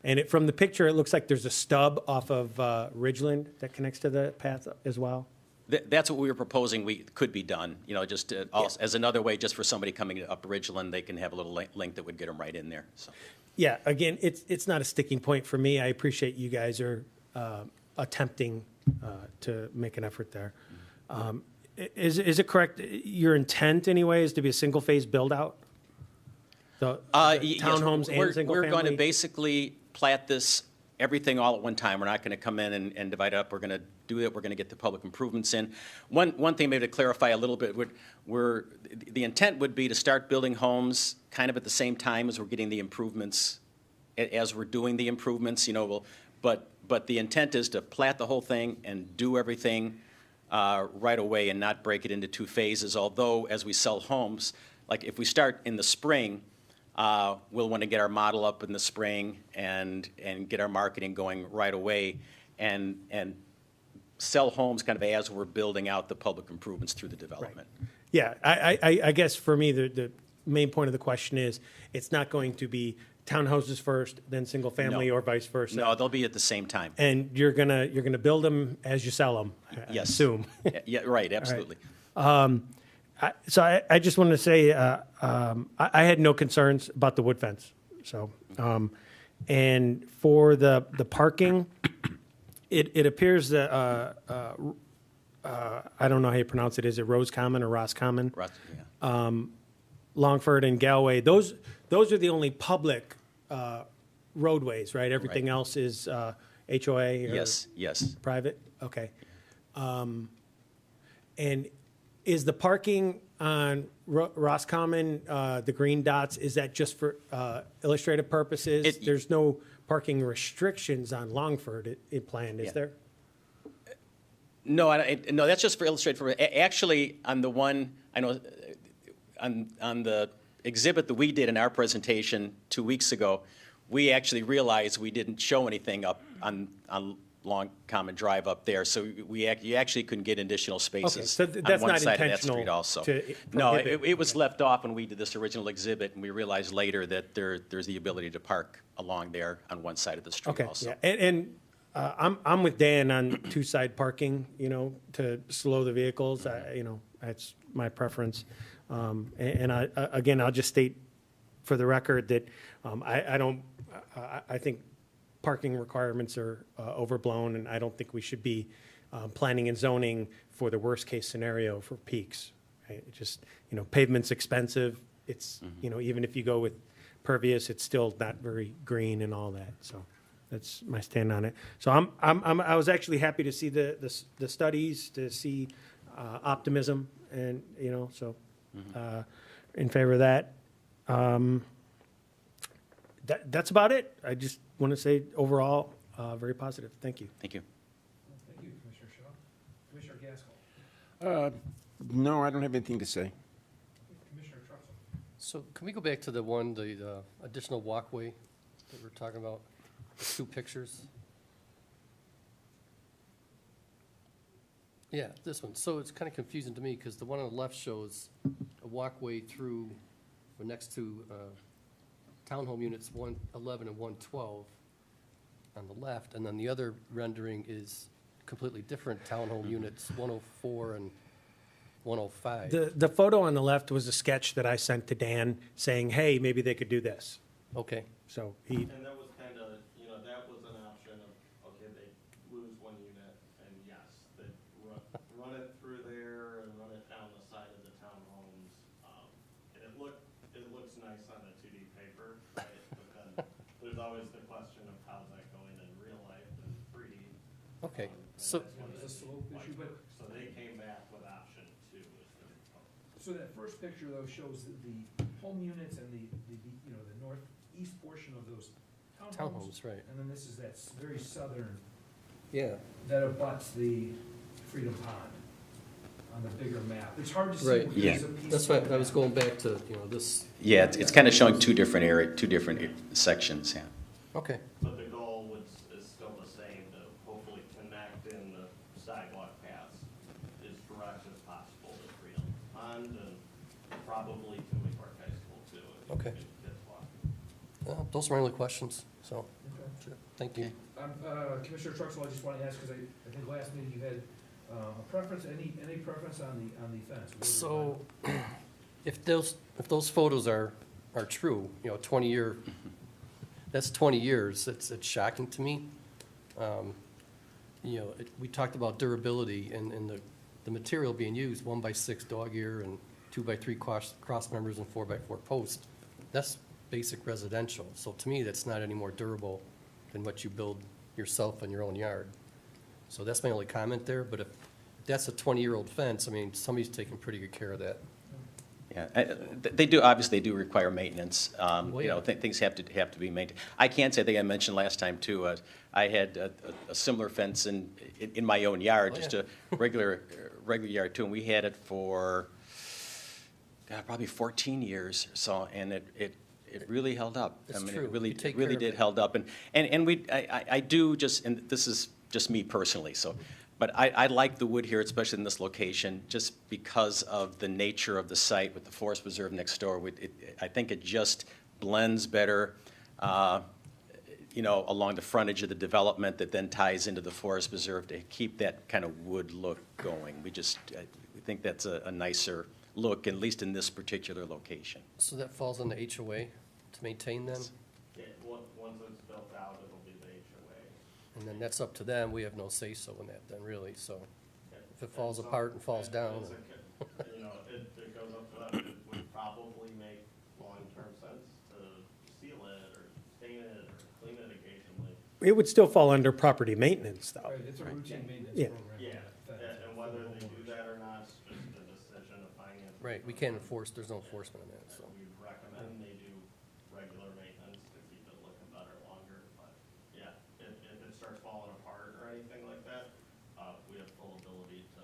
And from the picture, it looks like there's a stub off of Ridgeland that connects to the path as well. That's what we were proposing could be done, just also, as another way, just for somebody coming up Ridgeland, they can have a little link that would get them right in there, so. Yeah, again, it's not a sticking point for me. I appreciate you guys are attempting to make an effort there. Is it correct, your intent anyway is to be a single-phase build-out? The Yes, townhomes and single-family? We're going to basically plat this, everything all at one time. We're not going to come in and divide it up. We're going to do that. We're going to get the public improvements in. One thing maybe to clarify a little bit, the intent would be to start building homes kind of at the same time as we're getting the improvements, as we're doing the improvements, but the intent is to plat the whole thing and do everything right away and not break it into two phases, although as we sell homes, like if we start in the spring, we'll want to get our model up in the spring and get our marketing going right away and sell homes kind of as we're building out the public improvements through the development. Yeah, I guess for me, the main point of the question is, it's not going to be townhouses first, then single-family, No. or vice versa. No, they'll be at the same time. And you're gonna build them as you sell them, I Yes. assume. Yeah, right, absolutely. So I just wanted to say, I had no concerns about the wood fence. So, and for the parking, it appears that, I don't know how you pronounce it. Is it Rose Common or Ross Common? Yeah. Longford and Galway, those are the only public roadways, right? Everything Right. else is HOA or Yes. private? Okay. And is the parking on Ross Common, the green dots, is that just for illustrative purposes? There's no parking restrictions on Longford planned, is Yeah. there? No, no, that's just for illustrative. Actually, on the one, I know, on the exhibit that we did in our presentation 2 weeks ago, we actually realized we didn't show anything up on Long Common Drive up there, so you actually couldn't get additional spaces so on that's one not side of that intentional street also. to No, prohibit. it was left off when we did this original exhibit, and we realized later that there's the ability to park along there on one side of the street Okay, also. yeah, and I'm with Dan on two-side parking, to slow the vehicles, that's my preference. And again, I'll just state for the record that I think parking requirements are overblown, and I don't think we should be planning and zoning for the worst-case scenario for peaks. Right? It just, pavement's expensive. It's, even if you go with pervious, it's still not very green and all that. So that's my stand on it. So I was actually happy to see the studies, to see optimism, and so in favor of that. That's about it. I just want to say overall, very positive. Thank you. Thank you. Thank you, Commissioner Shaw. Commissioner Gaskell. No, I don't have anything to say. Commissioner Truxell. So can we go back to the one, the additional walkway that we're talking about? The two pictures? Yeah, this one. So it's kind of confusing to me because the one on the left shows a walkway through, or next to townhome units 111 and 112 on the left, and then the other rendering is completely different townhome units 104 and 105. The photo on the left was a sketch that I sent to Dan saying, hey, maybe they could do this. Okay, So he, And that was kind of, that was an option of, okay, they lose one unit, and yes, they run it through there and run it down the side of the townhomes. And it looks nice on a 2D paper, right? But then there's always the question of how's that going in real life and 3D. okay. And So, that's one There's a that slope might issue, but, work. So they came back with option 2 as the proposal. so that first picture though shows the home units and the northeast portion of those townhomes. townhomes, right. And then this is that very southern, Yeah, that abuts the Freedom Pond on the bigger map. It's hard to see. Right. because Yeah. there's a piece that's of right. the I was map. going back to, this. Yeah, it's kind of showing two different sections, yeah. Okay, But the goal is still the same, to hopefully connect in the sidewalk paths as direct as possible to Freedom Pond and probably Tinley Park High School too. if Okay. kids walk. those are my only questions, so, Okay. sure. Thank you. Commissioner Truxell, I just want to ask, because I think last meeting you had a preference, any preference on the fence? What was So, if those photos are true, 20-year, that's 20 years, it's shocking to me. We talked about durability and the material being used, 1x6 dog ear and 2x3 cross members and 4x4 posts. That's basic residential, so to me, that's not any more durable than what you build yourself in your own yard. So that's my only comment there, but if that's a 20-year-old fence, I mean, somebody's taking pretty good care of that. Yeah, they do, obviously, they do require maintenance. Well, yeah. Things have to be maintained. I can say, I think I mentioned last time, too, I had a similar fence in my own yard, Oh, just yeah. a regular yard, too, and we had it for, probably 14 years or so, and it really held up. It's I mean, true. it really, You take it really care of did it. held up. And I do just, and this is just me personally, so, but I like the wood here, especially in this location, just because of the nature of the site with the forest preserve next door. I think it just blends better, along the frontage of the development that then ties into the forest preserve to keep that kind of wood look going. We think that's a nicer look, at least in this particular location. So that falls on the HOA to maintain them, Yeah, once it's built out, it'll be the HOA. and then that's up to them. We have no say-so in that then, really, so. Yeah. If it falls And so- apart and falls down. It goes up to them. It would probably make long-term sense to seal it or stain it or clean it occasionally. it would still fall under property maintenance, though. Right, it's a routine maintenance Yeah. program. Yeah, that fence. and whether they do that or not is just a decision of finance. Right, we can't enforce, there's no enforcement on that, so. We recommend they do regular maintenance to keep it looking better longer, but yeah, if it starts falling apart or anything like that, we have full ability to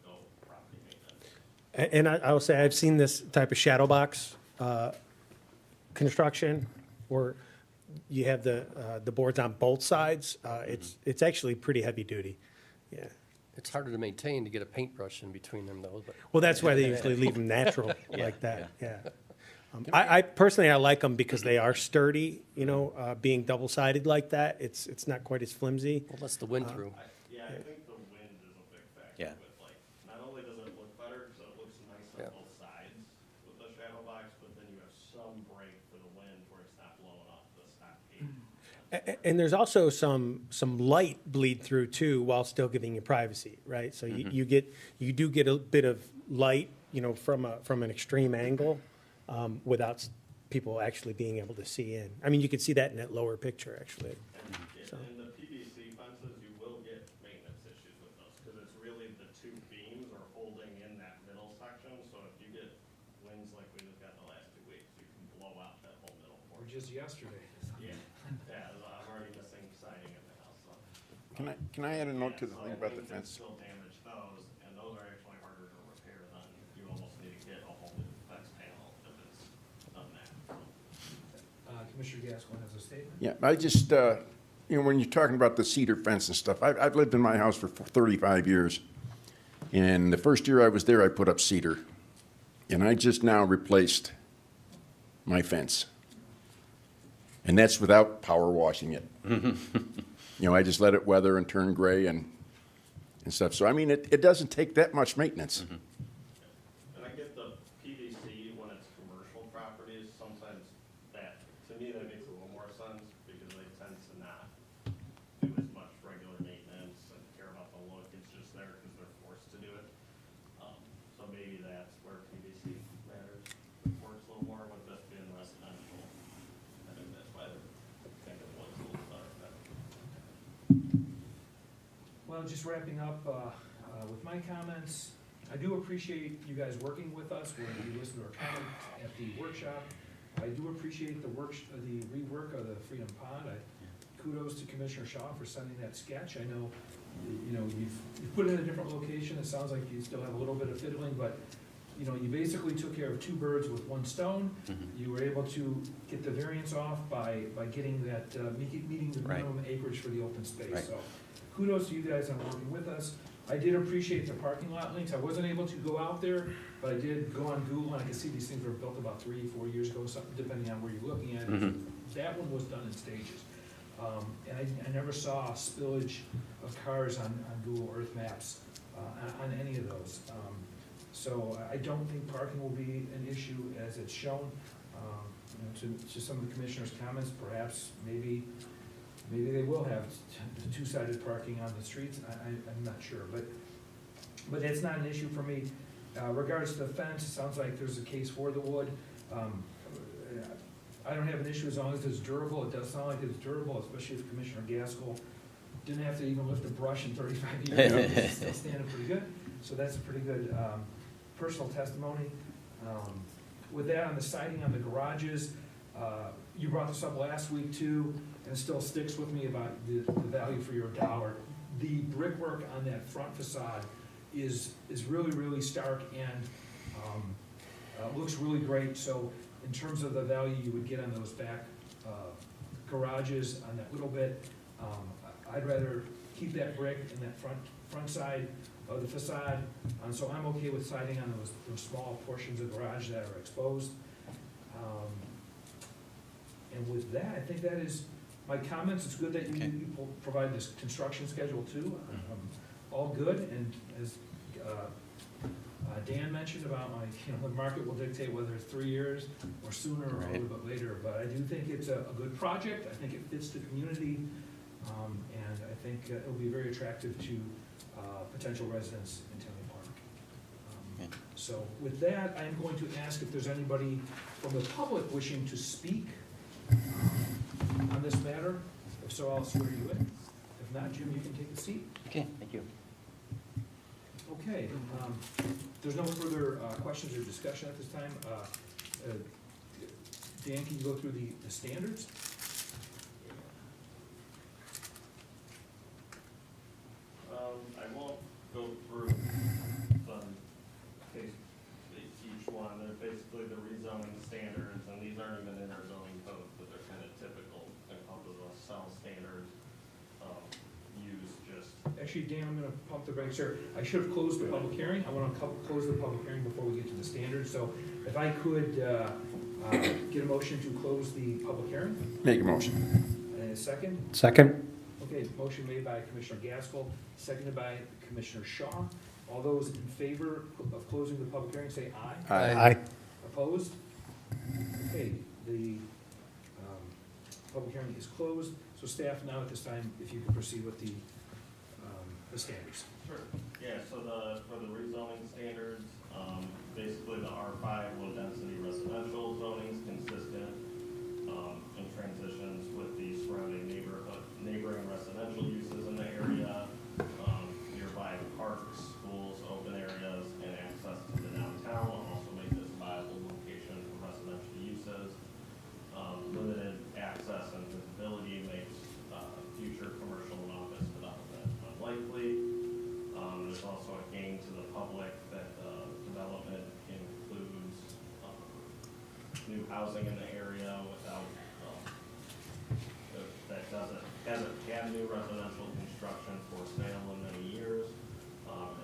go property maintenance. And I will say, I've seen this type of shadow box construction, where you have the boards on both sides. It's actually pretty heavy duty, yeah. It's harder to maintain to get a paintbrush in between them though, but. Well, that's why they usually leave them natural like that, yeah. I personally, I like them because they are sturdy, being double-sided like that, it's not quite as flimsy. Well, lets the wind through. I think the wind is a big factor Yeah. with, not only does it look better, so it looks nice Yeah. on both sides with the shadow box, but then you have some break for the wind where it's not blowing off the stockade. And there's also some light bleed through too, while still giving you privacy, right? So you do get a bit of light, from an extreme angle, without people actually being able to see in. I mean, you can see that in that lower picture, actually. So. In the PVC fences, you will get maintenance issues with those, because it's really the two beams are holding in that middle section, so if you get winds like we just got the last 2 weeks, you can blow out that whole middle Or portion. just yesterday. Yeah, I'm already missing siding in the house, so. Can I add a note to the So thing about the winds can fence? still damage those, and those are actually harder to repair than, you almost need to get a whole new fence panel if it's statement? Yeah, I just, when you're talking about the cedar fence and stuff, I've lived in my house for 35 years. And the first year I was there, I put up cedar. And I just now replaced my fence. And that's without power washing it. I just let it weather and turn gray and stuff. So, I mean, it doesn't take that much maintenance. And I get the PVC when it's commercial properties, sometimes that, to me, that makes a little more sense because they tend to not do as much regular maintenance and care about the look. It's just there because they're forced to do it. So maybe that's where PVC matters, works a little more with this being residential. I think that's why they're thinking it was a little better. Well, just wrapping up with my comments, I do appreciate you guys working with us when you listen to our comments at the workshop. I do appreciate the rework of the Freedom Pond. Kudos to Commissioner Shaw for sending that sketch. I know, you've put it in a different location. It sounds like you still have a little bit of fiddling, but, you basically took care of two birds with one stone. You were able to get the variance off by getting that, meeting the minimum acreage for the open space. Right. So kudos to you guys on working with us. I did appreciate the parking lot links. I wasn't able to go out there, but I did go on Google, and I could see these things were built about 3-4 years ago, something, depending on where you're looking at it. That one was done in stages. And I never saw spillage of cars on Google Earth Maps on any of those. So I don't think parking will be an issue as it's shown. To some of the commissioners' comments, perhaps maybe they will have two-sided parking on the streets. I'm not sure, but it's not an issue for me. Regards to the fence, it sounds like there's a case for the wood. I don't have an issue as long as it's durable. It does sound like it's durable, especially if Commissioner Gaskell didn't have to even lift a brush in 35 years. It's still standing pretty good. So that's a pretty good personal testimony. With that, on the siding on the garages, you brought this up last week too, and it still sticks with me about the value for your dollar. The brickwork on that front facade is really, really stark and looks really great. So in terms of the value you would get on those back garages on that little bit, I'd rather keep that brick in that front side of the facade. So I'm okay with siding on those small portions of garage that are exposed. And with that, I think that is my comments. It's good that you provide this construction schedule too. All good, and as Dan mentioned about the market will dictate whether it's 3 years or sooner or a little bit later. But I do think it's a good project. I think it fits the community, and I think it will be very attractive to potential residents in Tinley Park. So with that, I am going to ask if there's anybody from the public wishing to speak on this matter. If so, I'll swear you in. If not, Jim, you can take a seat. Okay, thank you. Okay, there's no further questions or discussion at this time. Dan, can you go through the standards? I won't go through each one. They're basically the rezoning standards, and these aren't even in our zoning code, but they're kind of typical of the cell standards used just. Actually, Dan, I'm gonna pump the brakes here. I should have closed the public hearing. I wanna close the public hearing before we get to the standards. So if I could get a motion to close the public hearing. Make a motion. And a second? Second? Okay, motion made by Commissioner Gaskell, seconded by Commissioner Shaw. All those in favor of closing the public hearing, say aye. Aye. Opposed? Okay, the public hearing is closed. So staff, now at this time, if you could proceed with the standards. Sure. Yeah, so for the rezoning standards, basically the R5 low density residential zoning is consistent in transitions with the surrounding neighboring residential uses in the area, nearby parks, schools, open areas, and access to the downtown will also make this a viable location for residential uses. Limited access and visibility makes future commercial and office development unlikely. There's also a gain to the public that development includes new housing in the area without hasn't had new residential construction for sale in many years,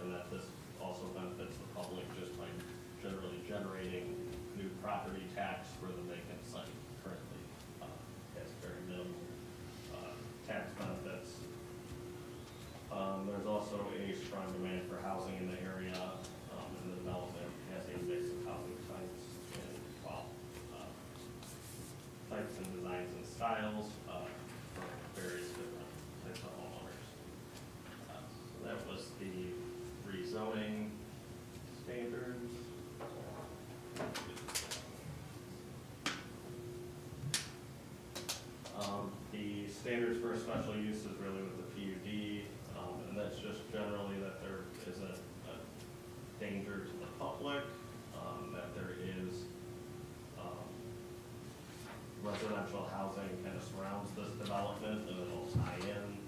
and that this also benefits the public just by generally generating new property tax for the vacant site currently. Has very minimal tax benefits. There's also a strong demand for housing in the area, and the development has a mix of housing types and, types and designs and styles for various different types of homeowners. So that was the rezoning standards. The standards for a special use is really with the PUD, and that's just generally that there is a danger to the public, that there is residential housing kind of surrounds this development, and it'll tie in,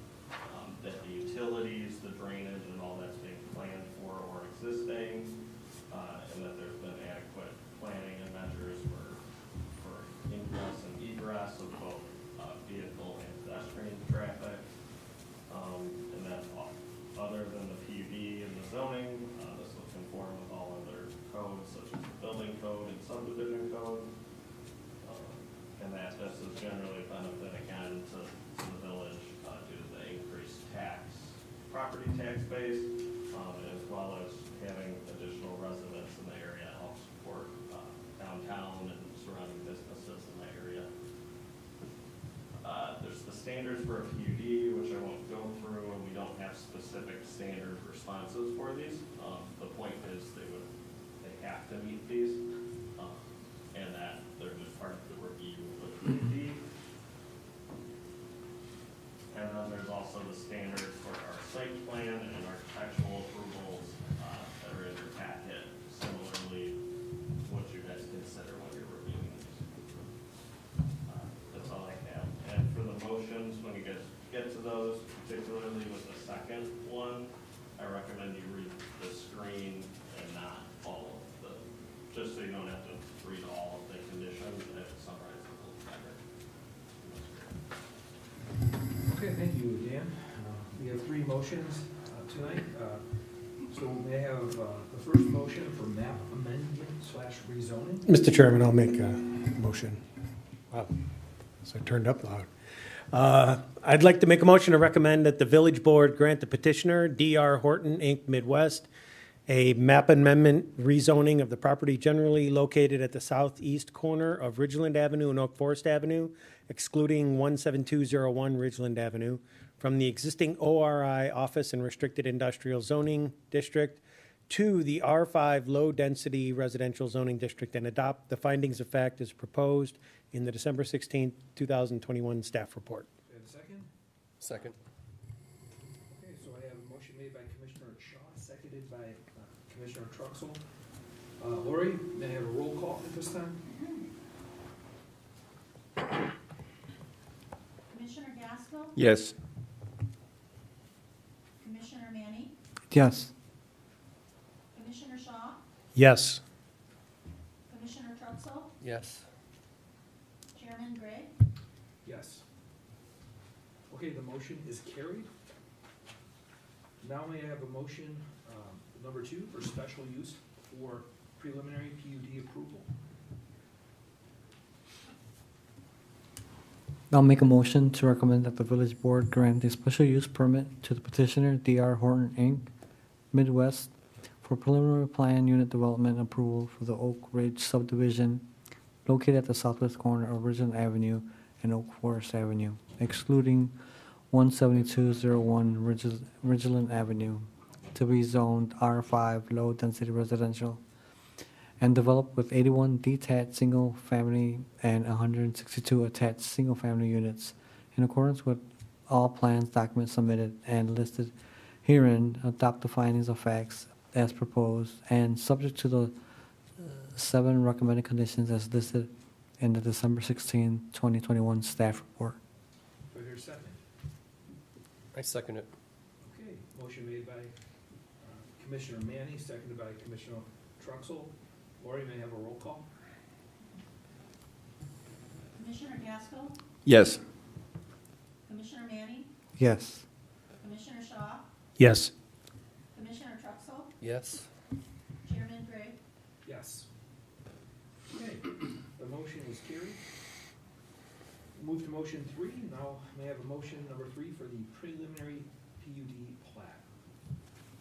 that the utilities, the drainage, and all that's being planned for or existing, and that there's been adequate planning and measures for ingress and egress of both vehicle and pedestrian traffic, and that other than the PUD and the zoning, this will conform with all other codes such as the building code and subdivision code. And that this is generally a benefit again to the village due to the increased property tax base, as well as having additional residents in the area help support downtown and surrounding businesses in the area. There's the standards for a PUD, which I won't go through, and we don't have specific standard responses for these. The point is they have to meet these, and that they're just part of the review of the PUD. And then there's also the standards for our site plan and architectural approvals that are in your packet. Similarly, what you guys consider when you're reviewing these. That's all I have. And for the motions, when you guys get to those, particularly with the second one, I recommend you read the screen and not all of the, just so you don't have to read all of the conditions, and it summarizes a little better. Okay, thank you, Dan. We have three motions tonight. So may I have the first motion for map amendment / rezoning? Mr. Chairman, I'll make a motion. Wow, so I turned up loud. I'd like to make a motion to recommend that the village board grant the petitioner, Dr. Horton, Inc., Midwest, a map amendment rezoning of the property generally located at the southeast corner of Ridgeland Avenue and Oak Forest Avenue, excluding 17201 Ridgeland Avenue, from the existing ORI Office and Restricted Industrial Zoning District to the R5 Low-Density Residential Zoning District, and adopt the findings of fact as proposed in the December 16, 2021 staff report. Do I have a second? Second. Okay, so I have a motion made by Commissioner Shaw, seconded by Commissioner Truxell. Lori, may I have a roll call at this time? Commissioner Gaskell? Yes. Commissioner Manny? Yes. Commissioner Shaw? Yes. Commissioner Truxell? Yes. Chairman Gray? Yes. Okay, the motion is carried. Now may I have a motion, number 2, for special use for preliminary PUD approval? I'll make a motion to recommend that the village board grant a special use permit to the petitioner, Dr. Horton, Inc., Midwest, for preliminary plan unit development approval for the Oak Ridge subdivision located at the southwest corner of Ridgeland Avenue and Oak Forest Avenue, excluding 17201 Ridgeland Avenue, to be zoned R5 low-density residential and developed with 81 detached single-family and 162 attached single-family units in accordance with all plans documents submitted and listed herein, adopt the findings of facts as proposed and subject to the 7 recommended conditions as listed in the December 16, 2021 staff report. Do I hear a second? I second it. Okay, motion made by Commissioner Manny, seconded by Commissioner Truxell. Lori, may I have a roll call? Commissioner Gaskell? Yes. Commissioner Manning, Yes. Commissioner Shaw, Yes. Commissioner Truxell, Yes. Chairman Gray. Yes. Okay, the motion is carried. Move to motion 3. Now may I have a motion number 3 for the preliminary PUD plat?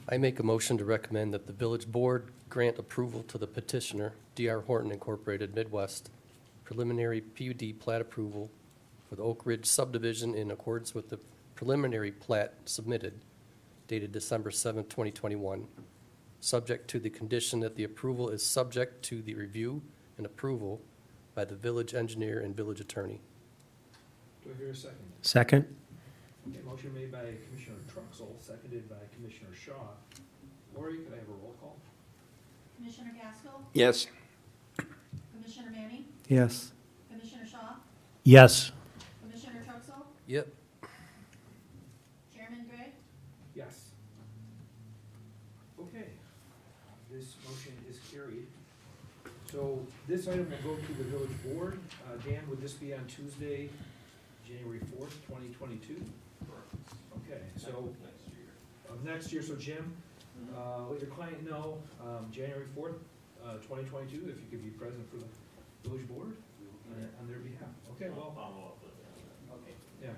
I make a motion to recommend that the village board grant approval to the petitioner, Dr. Horton Incorporated Midwest, preliminary PUD plat approval for the Oak Ridge subdivision in accordance with the preliminary plat submitted, dated December 7th, 2021, subject to the condition that the approval is subject to the review and approval by the village engineer and village attorney. Do I hear a second? Second? Okay, motion made by Commissioner Truxell, seconded by Commissioner Shaw. Lori, could I have a roll call? Commissioner Gaskell, Yes. Commissioner Manning, Yes. Commissioner Shaw, Yes. Commissioner Truxell, Yep. Chairman Gray. Yes. Okay, this motion is carried. So this item will go to the village board. Dan, would this be on Tuesday, January 4th, 2022? Okay, so Next year. of next year, so Jim, let your client know, January 4th, 2022, if you could be present for the village board on their behalf. Okay, I'll well, follow up with you on that. Okay, yeah.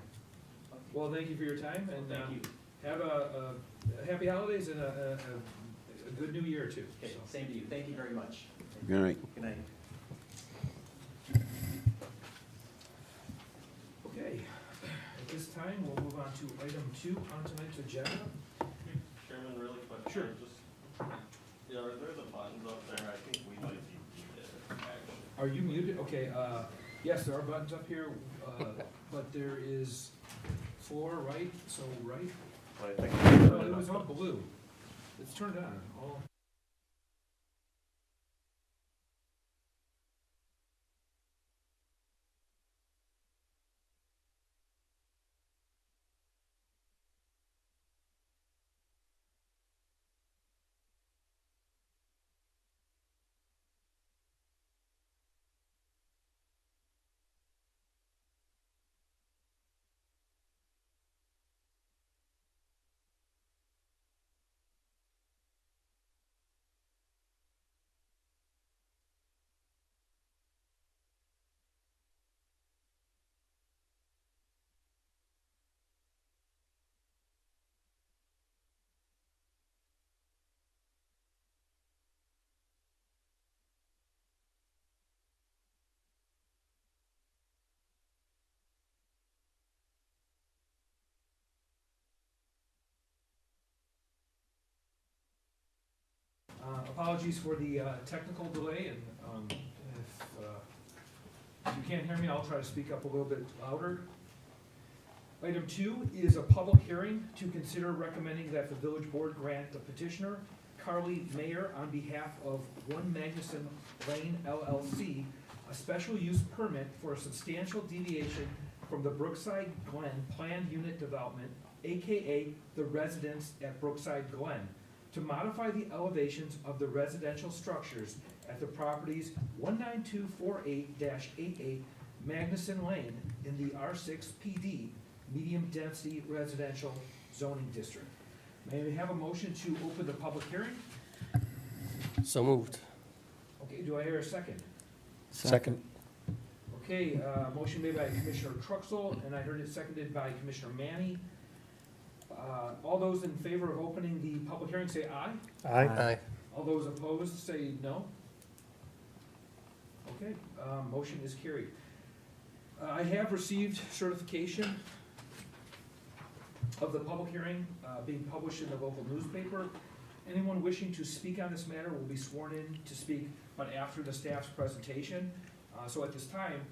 Well, thank you for your time, and thank you. have a happy holidays and a good new year, too. Okay, So. same to you. Thank you very much. Good night. Good night. Okay, at this time, we'll move on to item 2 on tonight's agenda. Chairman, really quick. Sure. Yeah, are there the buttons up there? I think we might be muted, actually. Are you muted? Okay, yes, there are buttons up here, but there is 4, right? So, right? But I think. No, it was all blue. It's turned on. All. Apologies for the technical delay, and if you can't hear me, I'll try to speak up a little bit louder. Item 2 is a public hearing to consider recommending that the village board grant the petitioner, Carly Mayer, on behalf of 1 Magnuson Lane LLC, a special use permit for a substantial deviation from the Brookside Glen planned unit development, AKA the residence at Brookside Glen, to modify the elevations of the residential structures at the property's 19248-88 Magnuson Lane in the R6 PD Medium Density Residential Zoning District. May we have a motion to open the public hearing? So moved. Okay, do I hear a second? Second. Okay, motion made by Commissioner Truxell, and I heard it seconded by Commissioner Manny. All those in favor of opening the public hearing say aye. Aye. Aye. All those opposed say no. Okay, motion is carried. I have received certification of the public hearing being published in the local newspaper. Anyone wishing to speak on this matter will be sworn in to speak, but after the staff's presentation. So at this time,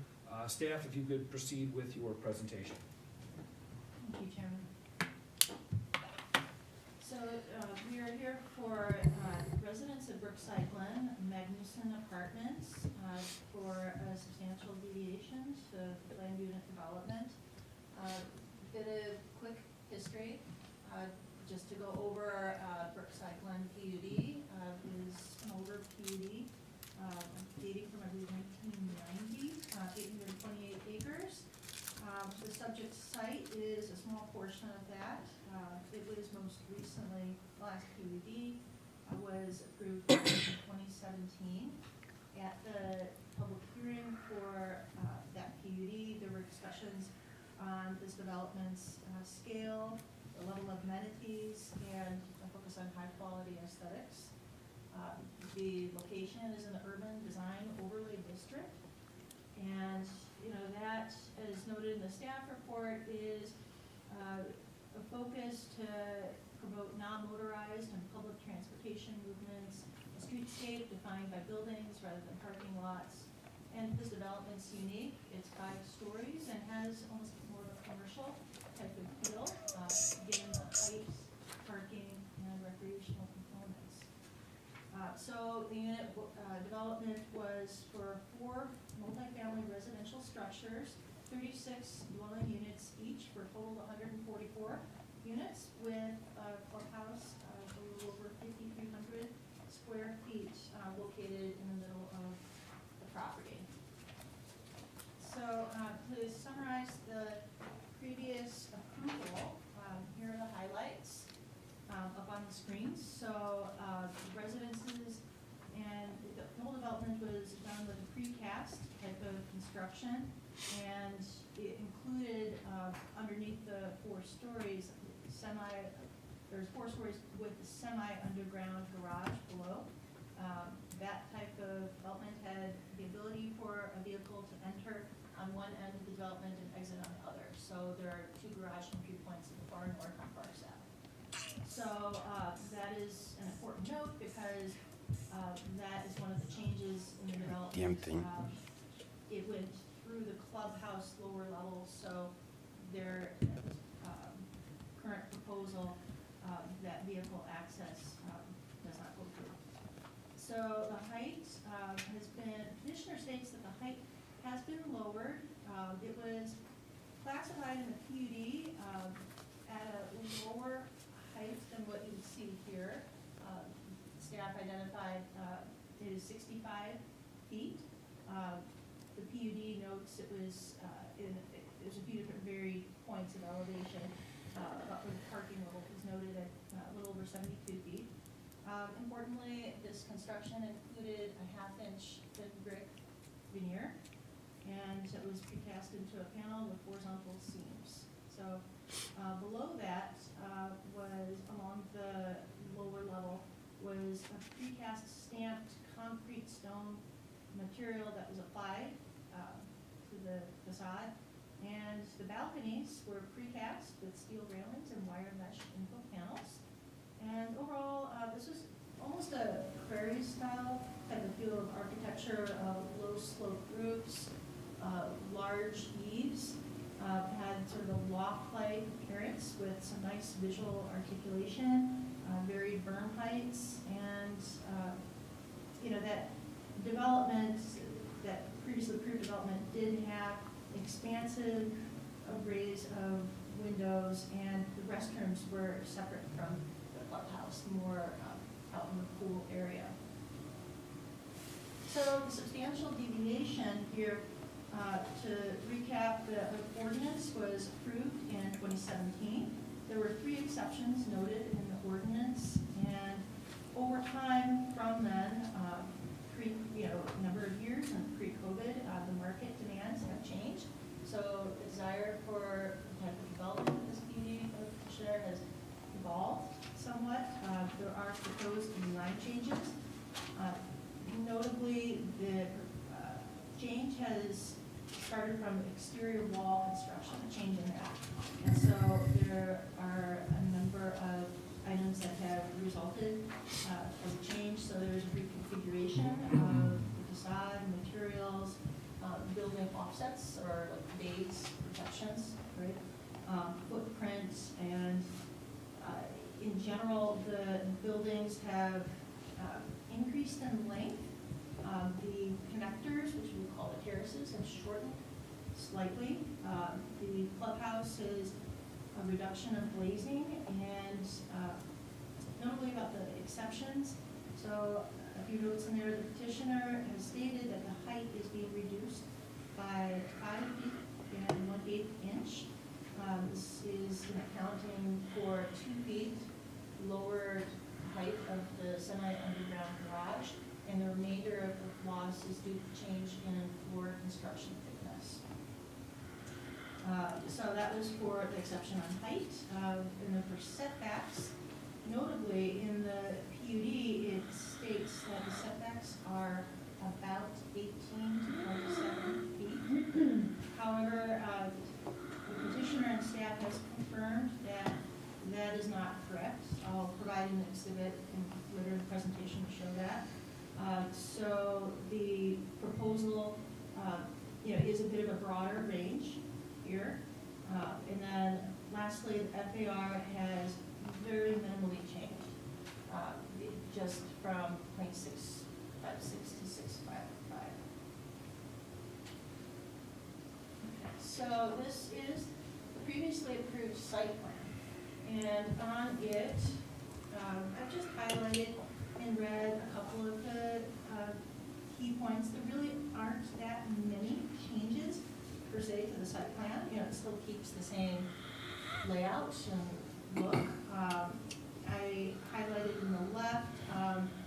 staff, if you could proceed with your presentation. Thank you, Chairman. So, we are here for residents of Brookside Glen, Magnuson Apartments, for a substantial deviation to land unit development. Bit of quick history, just to go over, Brookside Glen PUD, is an older PUD, dating from, I believe, 1990, 828 acres. The subject site is last PUD was approved in 2017. At the public hearing for that PUD, there were discussions on this development's scale, the level of amenities, and a focus on high-quality aesthetics. The location is in the urban design overlay district, and that, as noted in the staff report, is a focus to promote non-motorized and public transportation movements, a streetscape defined by buildings rather than parking lots. And this development's unique. It's 5 stories and has almost more of a commercial type of feel, given the height, parking, and recreational components. So the unit development was for 4 multifamily residential structures, 36 dwelling units each for a total of 144 units with a clubhouse of a little over 5,300 square feet located in the middle of the property. So to summarize the previous approval, here are the highlights up on the screens. So residences and the whole development was done with a precast type of construction, and it included underneath the 4 stories, there's 4 stories with the semi-underground garage below. That type of development had the ability for a vehicle to enter on one end of the development and exit on the other. So there are 2 garage entry points in the far north on Park Ave. So that is an important note because that is one of the changes in the development. Damn thing. It went through the clubhouse lower level, so their current proposal, that vehicle access does not go through. So the height has been, petitioner states that the height has been lowered. It was classified in the PUD at a lower height than what you see here. Staff identified it is 65 feet. The PUD notes it was there's a few different varied points of elevation, but the parking level was noted at a little over 72 feet. Importantly, this construction included a 1/2-inch thin brick veneer, and it was precast into a panel with horizontal seams. So below that was, along the lower level, was a precast stamped concrete stone material that was applied to the facade. And the balconies were precast with steel railings and wire mesh info panels. And overall, this was almost a prairie style type of feel of architecture, low slope roofs, large eaves, had sort of a loft-like appearance with some nice visual articulation, varied berm heights, and that development, that previously approved development, did have expansive arrays of windows, and the restrooms were separate from the clubhouse, more out in the pool area. So the substantial deviation here, to recap, the ordinance was approved in 2017. There were 3 exceptions noted in the ordinance, and over time from then, a number of years and pre-COVID, the market demands have changed. So the desire for the type of development of this community petitioner has evolved somewhat. There are proposed design changes. Notably, the change has started from exterior wall construction, a change in that. And so there are a number of items that have resulted as a change. So there's a reconfiguration of the facade, materials, building offsets or like base protections, right? Footprint, and in general, the buildings have increased in length. The connectors, which we call the terraces, have shortened slightly. The clubhouse is a reduction of glazing, and notably about the exceptions. So a few notes in there. The petitioner has stated that the height is being reduced by 5 feet and 1/8 inch. This is accounting for 2 feet lowered height of the semi-underground garage, and the remainder of the loss is due to change in floor construction thickness. So that was for the exception on height. And then for setbacks, notably in the PUD, it states that the setbacks are about 18 to 27 feet. However, the petitioner and staff has confirmed that that is not correct. I'll provide an exhibit later in the presentation to show that. So the proposal, is a bit of a broader range here. And then lastly, the FAR has very minimally changed, just from 0.656 to 655. Okay, so this is the previously approved site plan. And on it, I've just highlighted in red a couple of the key points. There really aren't that many changes per se to the site plan. It still keeps the same layout and look. I highlighted in the left,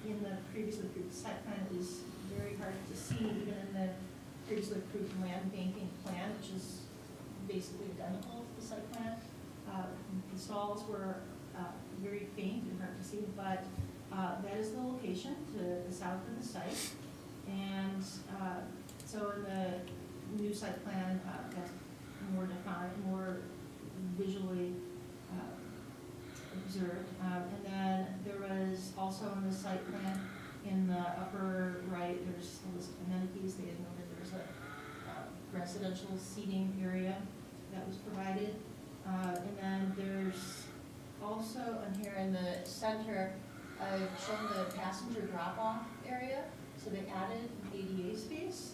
in the previously approved site plan, it was very hard to see even in the previously approved land banking plan, which is basically identical to the site plan. The stalls were very faint and hard to see, but that is the location to the south of the site. And so in the new site plan, that's more defined, more visually observed. And then there was also in the site plan, in the upper right, there's a list of amenities. They had noted there's a residential seating area that was provided. And then there's also in here in the center, I've shown the passenger drop-off area. So they added an ADA space.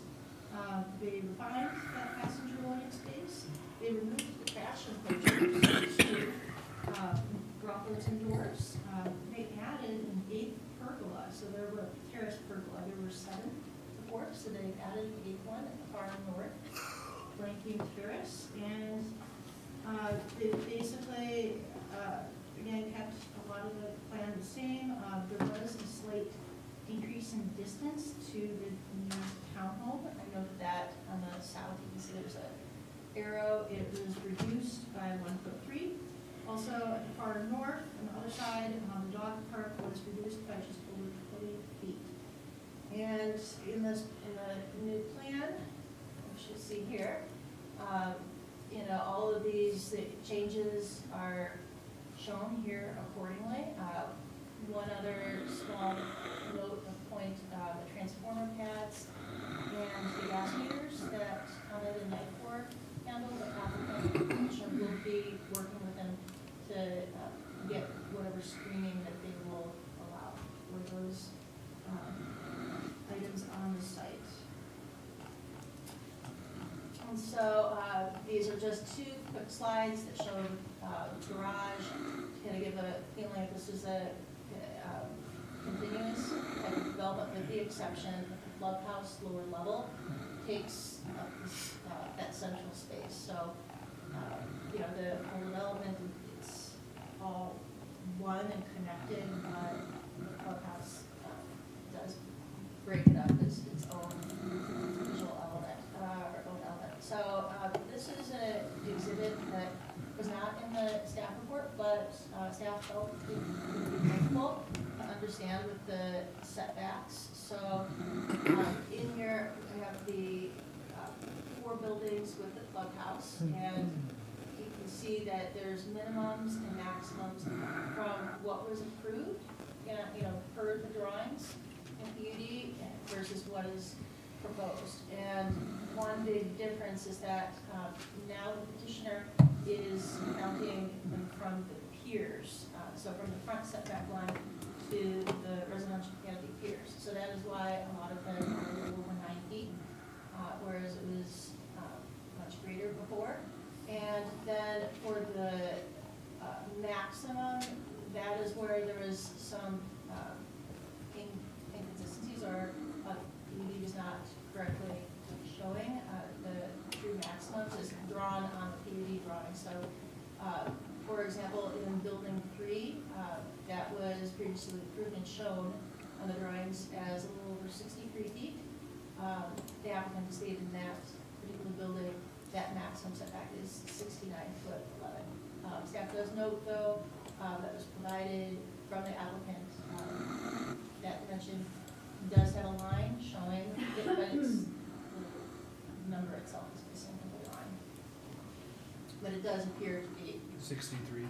They refined that passenger loading space. They removed the trash enclosures to brought those indoors. They added an 8th pergola. So there were terrace pergola. There were 7 before, so they added an 8th one at the far north, flanking terrace. And they basically, again, kept a lot of the plan the same. There was a slight increase in distance to the new townhome. I noted that on the south, you can see there's an arrow. It was reduced by 1'3". Also at the far north, on the other side, the dog park was reduced by just over 20 feet. And in the new plan, you should see here, all of these changes are shown here accordingly. One other small note of point, the transformer pads and the gas meters that counted in night core handle the applicant, which will be working with them to get whatever screening that they will allow for those items on the site. And so these are just 2 quick slides that show garage, to kind of give a feeling like this is a continuous type of development, with the exception that the clubhouse lower level takes up that central space. So, the whole development, it's all one and connected, but the clubhouse does break it up as its own visual element, or own element. So this is an exhibit that was not in the staff report, but staff felt it would be helpful to understand with the setbacks. So in here, we have the 4 buildings with the clubhouse, and you can see that there's minimums and maximums from what was approved, per the drawings in PUD versus what is proposed. And one big difference is that now the petitioner is counting them from the piers, so from the front setback line to the residential canopy piers. So that is why a lot of them are over 9 feet, whereas it was much greater before. And then for the maximum, that is where there is some inconsistencies, or PUD is not correctly showing the true maximums is drawn on the PUD drawing. So, for example, in building 3, previously approved and shown on the drawings as a little over 63 feet. The applicant stated in that particular building, that maximum setback is 69'11". Staff does note, though, that was provided from the applicant, that dimension does have a line showing it, but it's, the number itself is missing from the line. But it does appear to be, 63.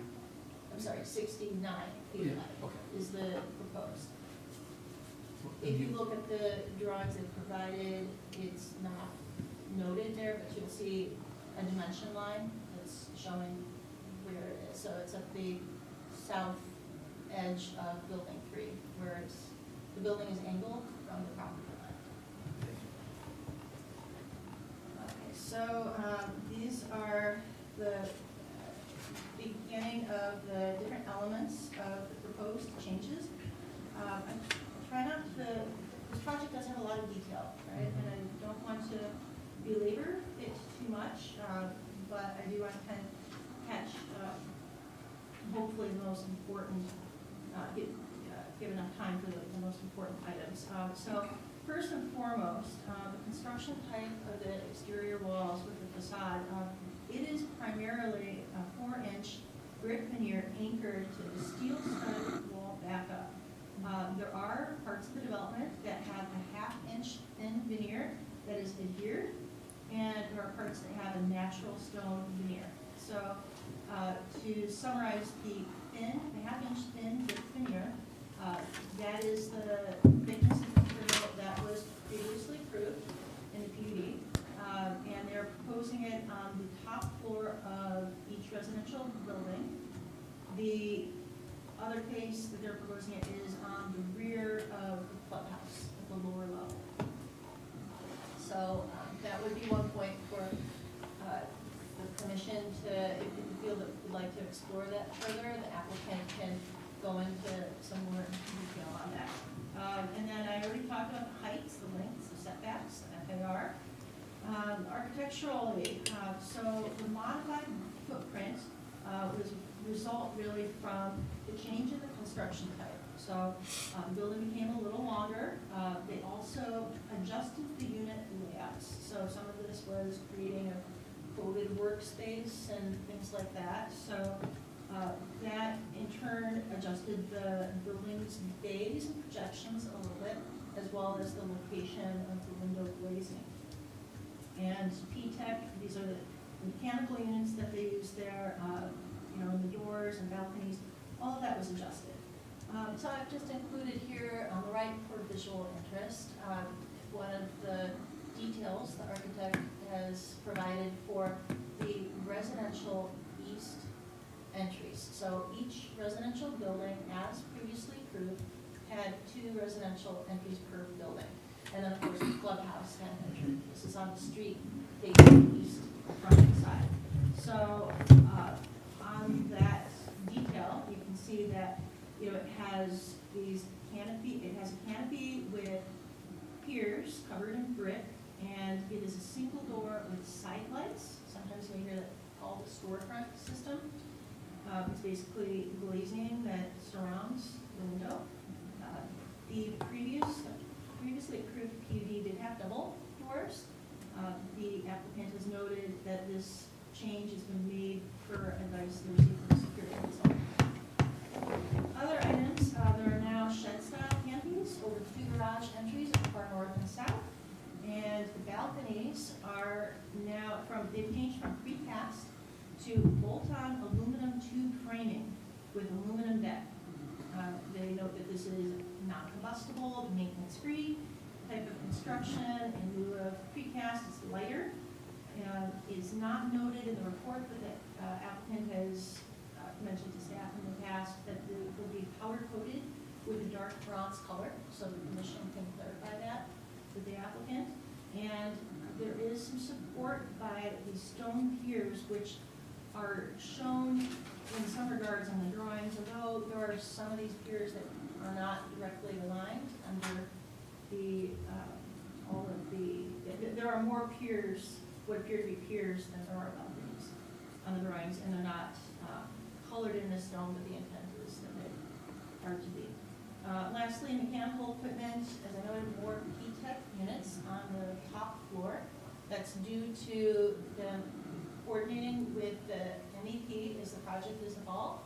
I'm sorry, 69 feet 11 Okay. is the proposed. If you look at the drawings they provided, it's not noted there, but you'll see a dimension line that's showing where it is. So it's at the south edge of building 3, where the building is angled from the property line. Okay, so these are the beginning of the different elements of the proposed changes. I try not to, this project does have a lot of detail, right? And I don't want to belabor it too much, but I do want to kind of catch, hopefully the most important, give enough time for the most important items. So first and foremost, the construction type of the exterior walls with the facade, it is primarily a 4-inch brick veneer anchored to the steel studded wall backup. There are parts of the development that have a 1/2-inch thin veneer that is adhered, and there are parts that have a natural stone veneer. So to summarize, the 1/2-inch thin brick veneer, that is the thickness of the material that was previously approved in the PUD, and they're proposing it on the top floor of each residential building. The other case that they're proposing it is on the rear of the clubhouse at the lower level. So that would be one point for the commission to, if you feel that you'd like to explore that further, the applicant can go into some more detail on that. And then I already talked about the heights, the lengths, the setbacks, the FAR. Architecturally, so the modified footprint was a result really from the change in the construction type. So the building became a little longer. They also adjusted the unit layouts. So some of this was creating a folded workspace and things like that. So that in turn adjusted the building's bays and projections a little bit, as well as the location of the window glazing. And P-Tech, these are the mechanical units that they use there, the doors and balconies, all of that was adjusted. So I've just included here on the right for visual interest, one of the details the architect has provided for the residential east entries. So each residential building, as previously approved, had 2 residential entries per building. And then, of course, the clubhouse had an entry. This is on the street facing east front side. So on that detail, you can see that it has these canopy. It has a canopy with piers covered in brick, and it is a single door with side lights. Sometimes you hear that called the storefront system. It's basically glazing that surrounds the window. The previously approved PUD did have double doors. The applicant has noted that this change has been made per advice they received from the security consultant. Other items, there are now shed-style canopies over 2 garage entries at the far north and south. And the balconies are now they've changed from precast to bolt-on aluminum tube framing with aluminum deck. They note that this is non-combustible, maintenance-free type of construction. In lieu of precast, it's lighter. It's not noted in the report, but the applicant has mentioned to staff in the past that it will be powder-coated with a dark bronze color, so the commission can clarify that with the applicant. And there is some support by the stone piers, which are shown in some regards on the drawings, although there are some of these piers that are not directly aligned under the, there are more piers, what appear to be piers, than there are balconies on the drawings, and they're not colored in the stone, but the intent is that they are to be. Lastly, mechanical equipment, as I noted, more P-Tech units on the top floor. That's due to them coordinating with the MEP as the project is evolved.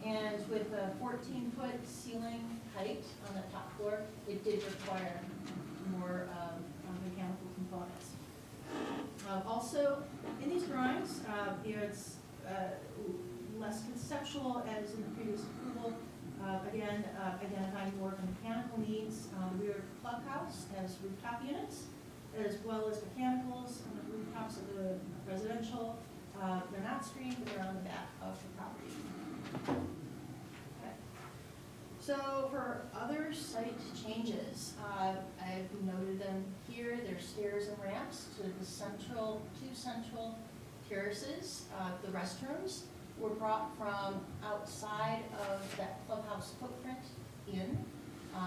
And with a 14-foot ceiling height on the top floor, it did require more mechanical components. Also, in these drawings, it's less conceptual as in the previous approval. Again, identifying more of the mechanical needs. Rear clubhouse has rooftop units, as well as mechanicals on the rooftops of the residential. They're not screened, but they're on the back of the property. Okay. So for other site changes, I've noted them here. There's stairs and ramps to the two central terraces. The restrooms were brought from outside of that clubhouse footprint in.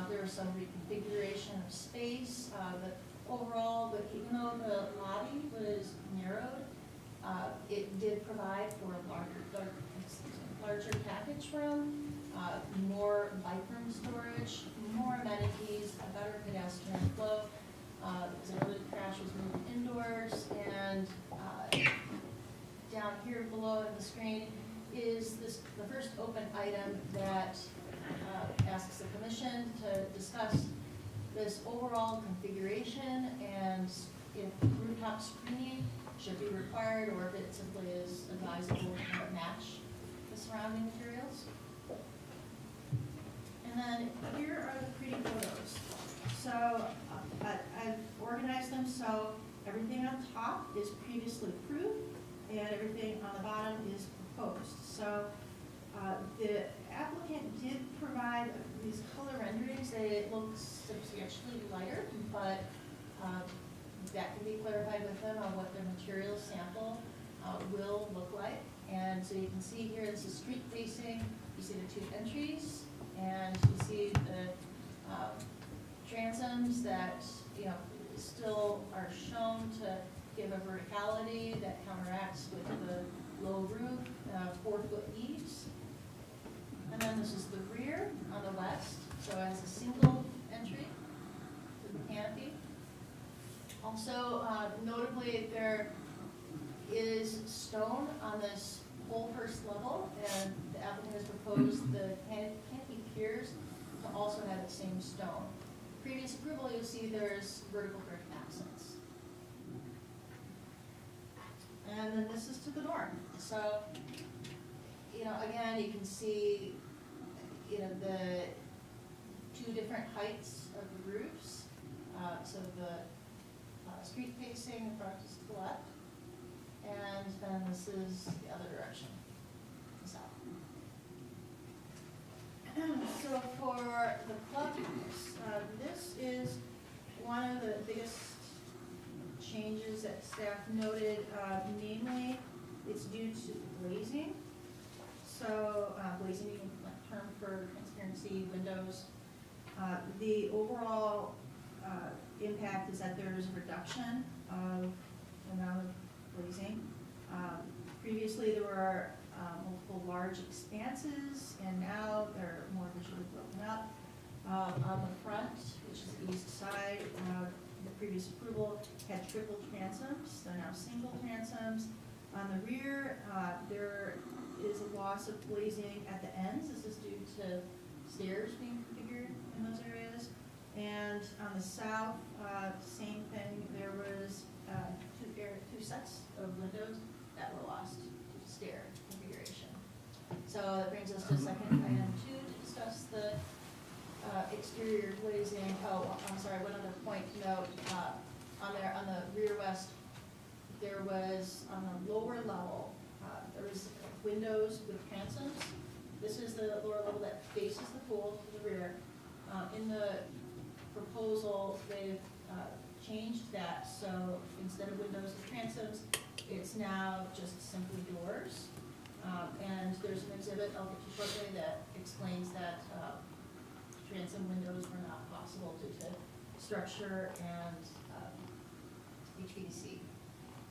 There was some reconfiguration of space, but overall, even though the lobby was narrowed, it did provide for a larger package room, more bike room storage, more amenities, a better pedestrian flow. As I noted, trash was moved indoors, and down here below on the screen is the first open item that asks the commission to discuss this overall configuration and if rooftop screening should be required or if it simply is advisable to match the surrounding materials. And then here are the pretty photos. So I've organized them so everything on top is previously approved and everything on the bottom is proposed. So the applicant did provide these color renderings. They look substantially lighter, but that can be clarified with them on what their material sample will look like. And so you can see here, this is street facing. You see the two entries, and you see the transoms that still are shown to give a verticality that counteracts with the low roof, 4-foot eaves. And then this is the rear on the west, so it has a single entry with the canopy. Also, notably, there is stone on this whole first level, and the applicant has proposed the canopy piers to also have the same stone. Previous approval, you'll see there's vertical brick accents. And then this is to the north. So, again, you can see, the two different heights of the roofs. So the street facing in front is to the left, and then this is the other direction, the south. So for the clubhouse, this is one of the biggest changes that staff noted, namely it's due to glazing. So glazing being a term for transparency windows. The overall impact is that there's a reduction of the amount of glazing. Previously there were multiple large expanses, and now they're more visually broken up. On the front, which is the east side, the previous approval had triple transoms, they're now single transoms. On the rear, there is a loss of glazing at the ends. This is due to stairs being configured in those areas. And on the south, same thing. There was two sets of windows that were lost due to stair configuration. So that brings us to second item 2 to discuss the exterior glazing. Oh, I'm sorry, one other point to note. On the rear west, there was on the lower level, there was windows with transoms. This is the lower level that faces the pool to the rear. In the proposal, they've changed that, so instead of windows with transoms, it's now just simply doors. And there's an exhibit I'll get to shortly that explains that transom windows were not possible due to structure and HVAC.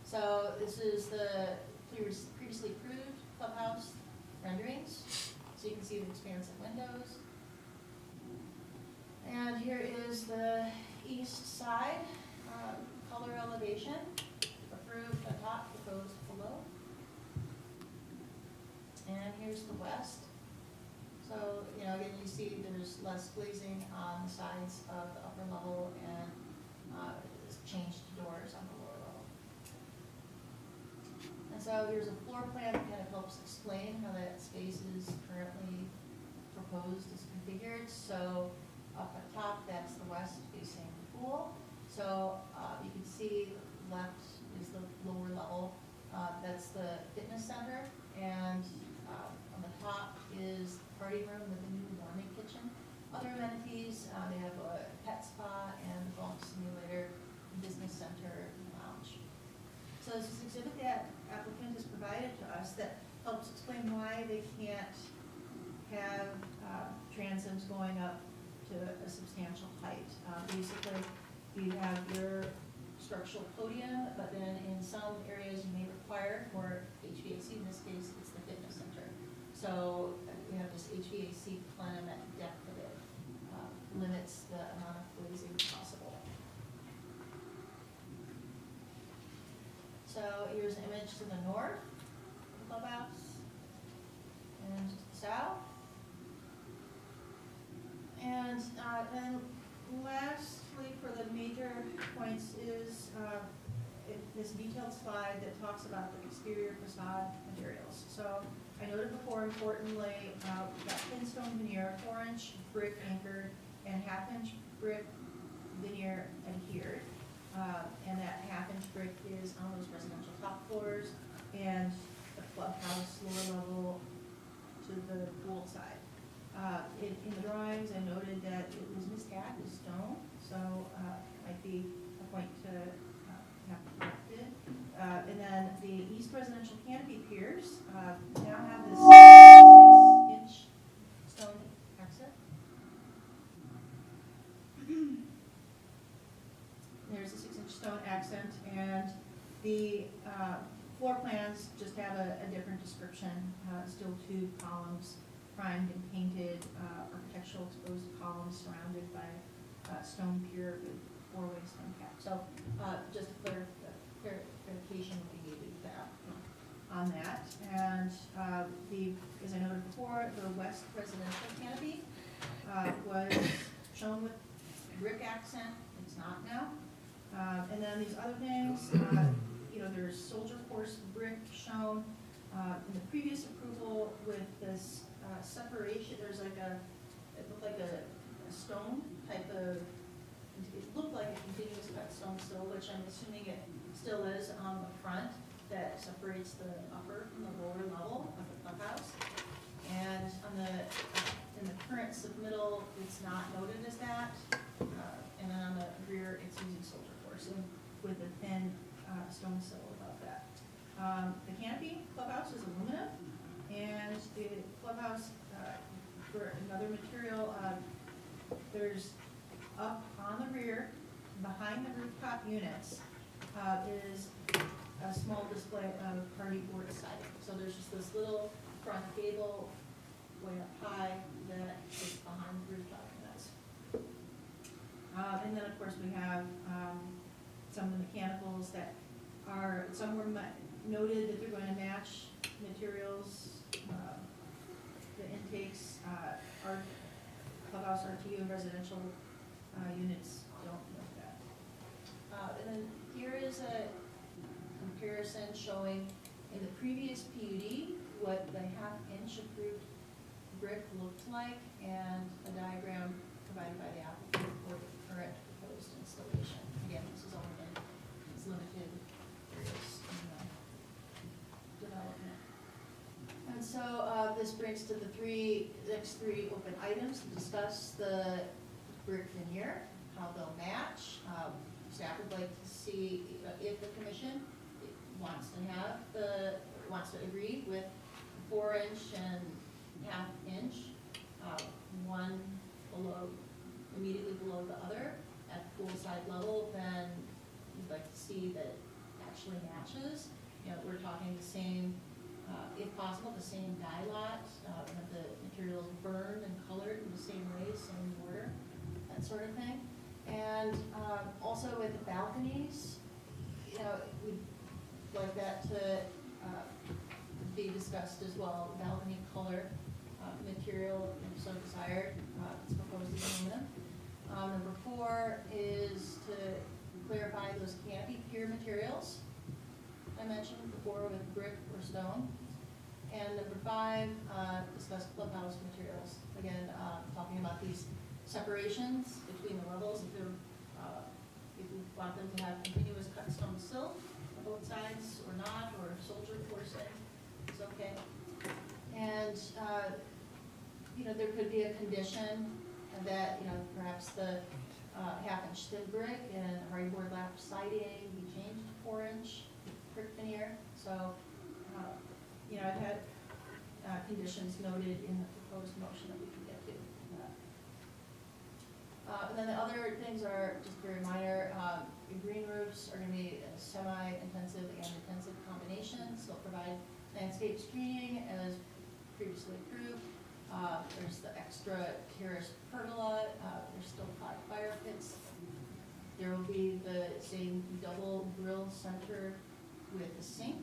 So this is the previously approved clubhouse renderings. So you can see the expansive windows. And here is the east side, color elevation, approved at top, proposed below. And here's the west. So, again, you see there's less glazing on the sides of the upper level and it's changed doors on the lower level. And so here's a floor plan that kind of helps explain how that space is currently proposed, is configured. So up at top, that's the west facing the pool. So you can see left is the lower level. That's the fitness center. And on the top is the party room with a new warming kitchen. Other amenities, they have a pet spa and a golf simulator, business center, and lounge. So this is exhibit that applicant has provided to us that helps explain why they can't have transoms going up to a substantial height. Basically, you have your structural podium, but then in some areas you may require for HVAC, in this case it's the fitness center. So you have this HVAC plenum at depth of it, limits the amount of glazing possible. So here's an image to the north, the clubhouse, and to the south. And then lastly, for the major points is this detailed slide that talks about the exterior facade materials. So I noted before, importantly, we've got thin stone veneer, 4-inch brick anchored, and 1/2-inch brick veneer adhered. And that 1/2-inch brick is on those residential top floors and the clubhouse lower level to the pool side. In the drawings, I noted that it was mistagged as stone, so it might be a point to have corrected. And then the east residential canopy piers now have this 6-inch stone exit. There's a 6-inch stone accent, and the floor plans just have a different description. Steel tube columns, primed and painted, architectural exposed columns surrounded by stone pier with 4-way stone cap. So just a clarification would be needed on that. And as I noted before, the west residential canopy was shown with brick accent. It's not now. And then these other things, there's soldier course brick shown. In the previous approval with this separation, there's like it looked like a stone type of, it looked like a continuous cut stone still, which I'm assuming it still is on the front, that separates the upper from the lower level of the clubhouse. And in the current submittal, it's not noted as that. And then on the rear, it's using soldier course with a thin stone sill above that. The canopy clubhouse is aluminum, and the clubhouse, for another material, there's up on the rear, behind the rooftop units, is a small display of party board siding. So there's just this little front gable way up high that is behind the rooftop units. And then of course we have some of the mechanicals that are, some were noted that they're going to match materials. The intakes, our clubhouse RTU and residential units don't note that. And then here is a comparison showing in the previous PUD what the 1/2-inch approved brick looked like, and a diagram provided by the applicant for the current proposed installation. Again, this is only in its limited areas in the development. And so this brings to the next three open items to discuss the brick veneer, how they'll match. Staff would like to see if the commission wants to agree with 4-inch and 1/2-inch, one immediately below the other at the poolside level, then we'd like to see that it actually matches. We're talking the same, if possible, the same dye lot, have the materials burned and colored in the same way, same order. that sort of thing. And also with the balconies, you know, we'd like that to be discussed as well. Balcony color, material, if so desired, it's proposed as aluminum. Number 4 is to clarify those canopy pier materials I mentioned before with brick or stone. And number 5, discuss clubhouse materials. Again, talking about these separations between the levels, if we want them to have continuous cut stone sill on both sides or not, or soldier forcing, is okay. And, you know, there could be a condition that, you know, perhaps the half-inch thin brick and hardboard lap siding be changed to 4-inch brick veneer. So, you know, I've had conditions noted in the proposed motion that we can get to. And then the other things are just very minor. Green roofs are going to be a semi-intensive and intensive combination, so they'll provide landscape screening as previously approved. There's the extra terrace pergola. There's still 5 fire pits. There will be the same double grill center with a sink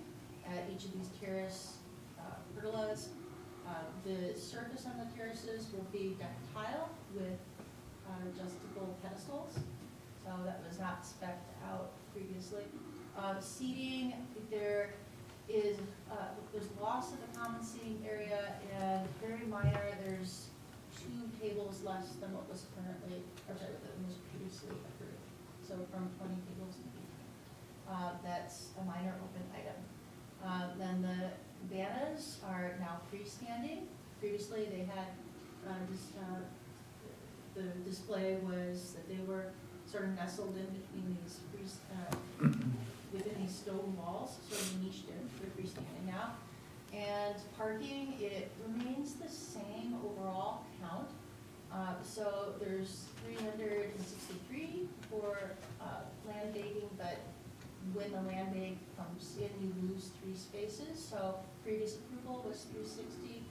at each of these terrace pergolas. The surface on the terraces will be deck tile with adjustable pedestals. So that was not spec'd out previously. Seating, there is there's loss of the common seating area, and very minor. There's 2 tables less than what was currently, or sorry, that was previously approved. So from 20 tables to 8. That's a minor open item. Then the banners are now freestanding. Previously, they had the display was that they were sort of nestled in between these within these stone walls, sort of niched in. They're freestanding now. And parking, it remains the same overall count. So there's 363 for land banking, but when the land bank comes in, you lose 3 spaces. So previous approval was 360.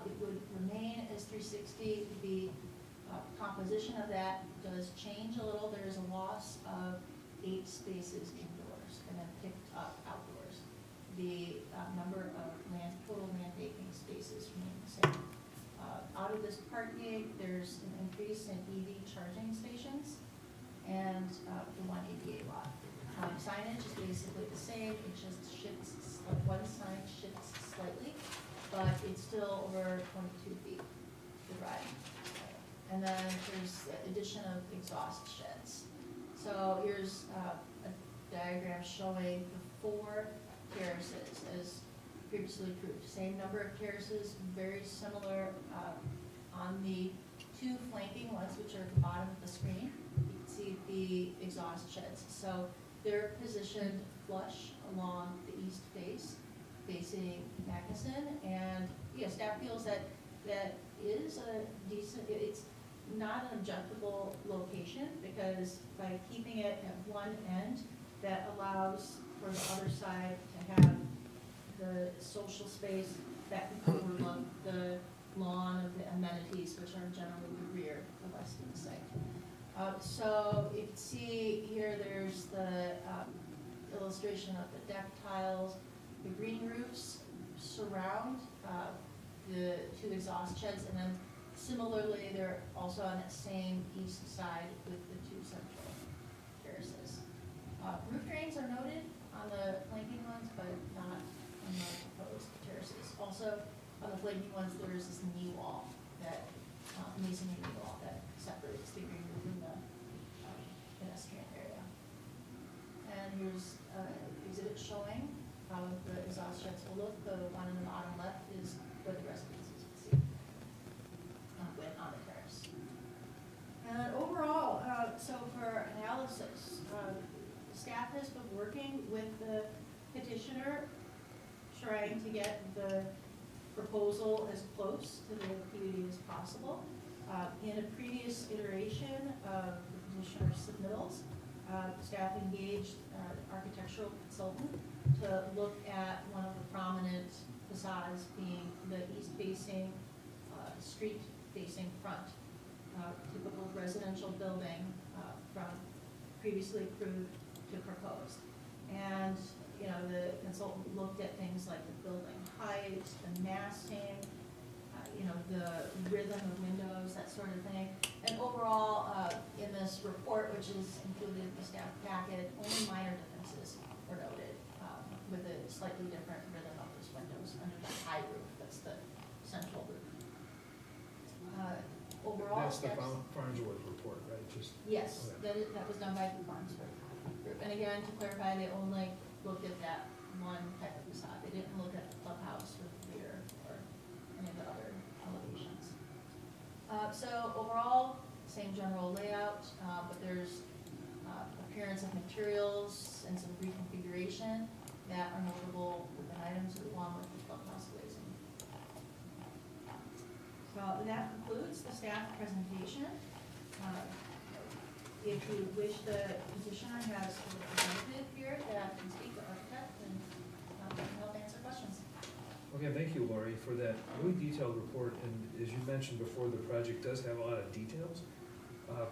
It would remain as 360. The composition of that does change a little. There is a loss of 8 spaces indoors and then picked up outdoors. The number of total land banking spaces remain the same. Out of this parking, there's an increase in EV charging stations and the 188 lot. Signage is basically the same. It just shifts, one sign shifts slightly, but it's still over 22 feet to ride. And then there's the addition of exhaust sheds. So here's a diagram showing the 4 terraces as previously approved. Same number of terraces, very similar on the 2 flanking ones, which are at the bottom of the screen. You can see the exhaust sheds. So they're positioned flush along the east face, facing Magnuson. And yeah, staff feels that that is a decent, it's not an objectable location, because by keeping it at one end, that allows for the other side to have the social space that can overlook the lawn of the amenities, which are generally the rear, the west of the site. So you can see here, there's the illustration of the deck tiles. The green roofs surround the 2 exhaust sheds, and then similarly, they're also on that same east side with the 2 central terraces. Roof drains are noted on the flanking ones, but not on the proposed terraces. Also, on the flanking ones, there is this knee wall, that masonry knee wall that separates the green roof from the pedestrian area. And here's an exhibit showing how the exhaust sheds will look. The one in the bottom left is what the residences will see on the terrace. And overall, so for analysis, staff has been working with the petitioner, trying to get the proposal as close to the PUD as possible. In a previous iteration of the petitioner's submittals, staff engaged an architectural consultant to look at one of the prominent facades, being the east-facing, street-facing front typical residential building from previously approved to proposed. And, you know, the consultant looked at things like the building height, the massing, you know, the rhythm of windows, that sort of thing. And overall, in this report, which is included in the staff packet, only minor differences were noted, with a slightly different rhythm of those windows under the high roof, that's the central roof. Overall, That's the steps- Farnsworth report, right? Just, Yes, okay. that was done by the Farnsworth group. And again, to clarify, they only looked at that one type of facade. They didn't look at the clubhouse with the rear or any of the other elevations. So overall, same general layout, but there's appearance of materials and some reconfiguration that are notable within items along with the clubhouse glazing. So that concludes the staff presentation. If you wish, the petitioner has a representative here that can speak, the architect, and can help answer questions. Okay, thank you, Lori, for that really detailed report, and as you mentioned before, the project does have a lot of details.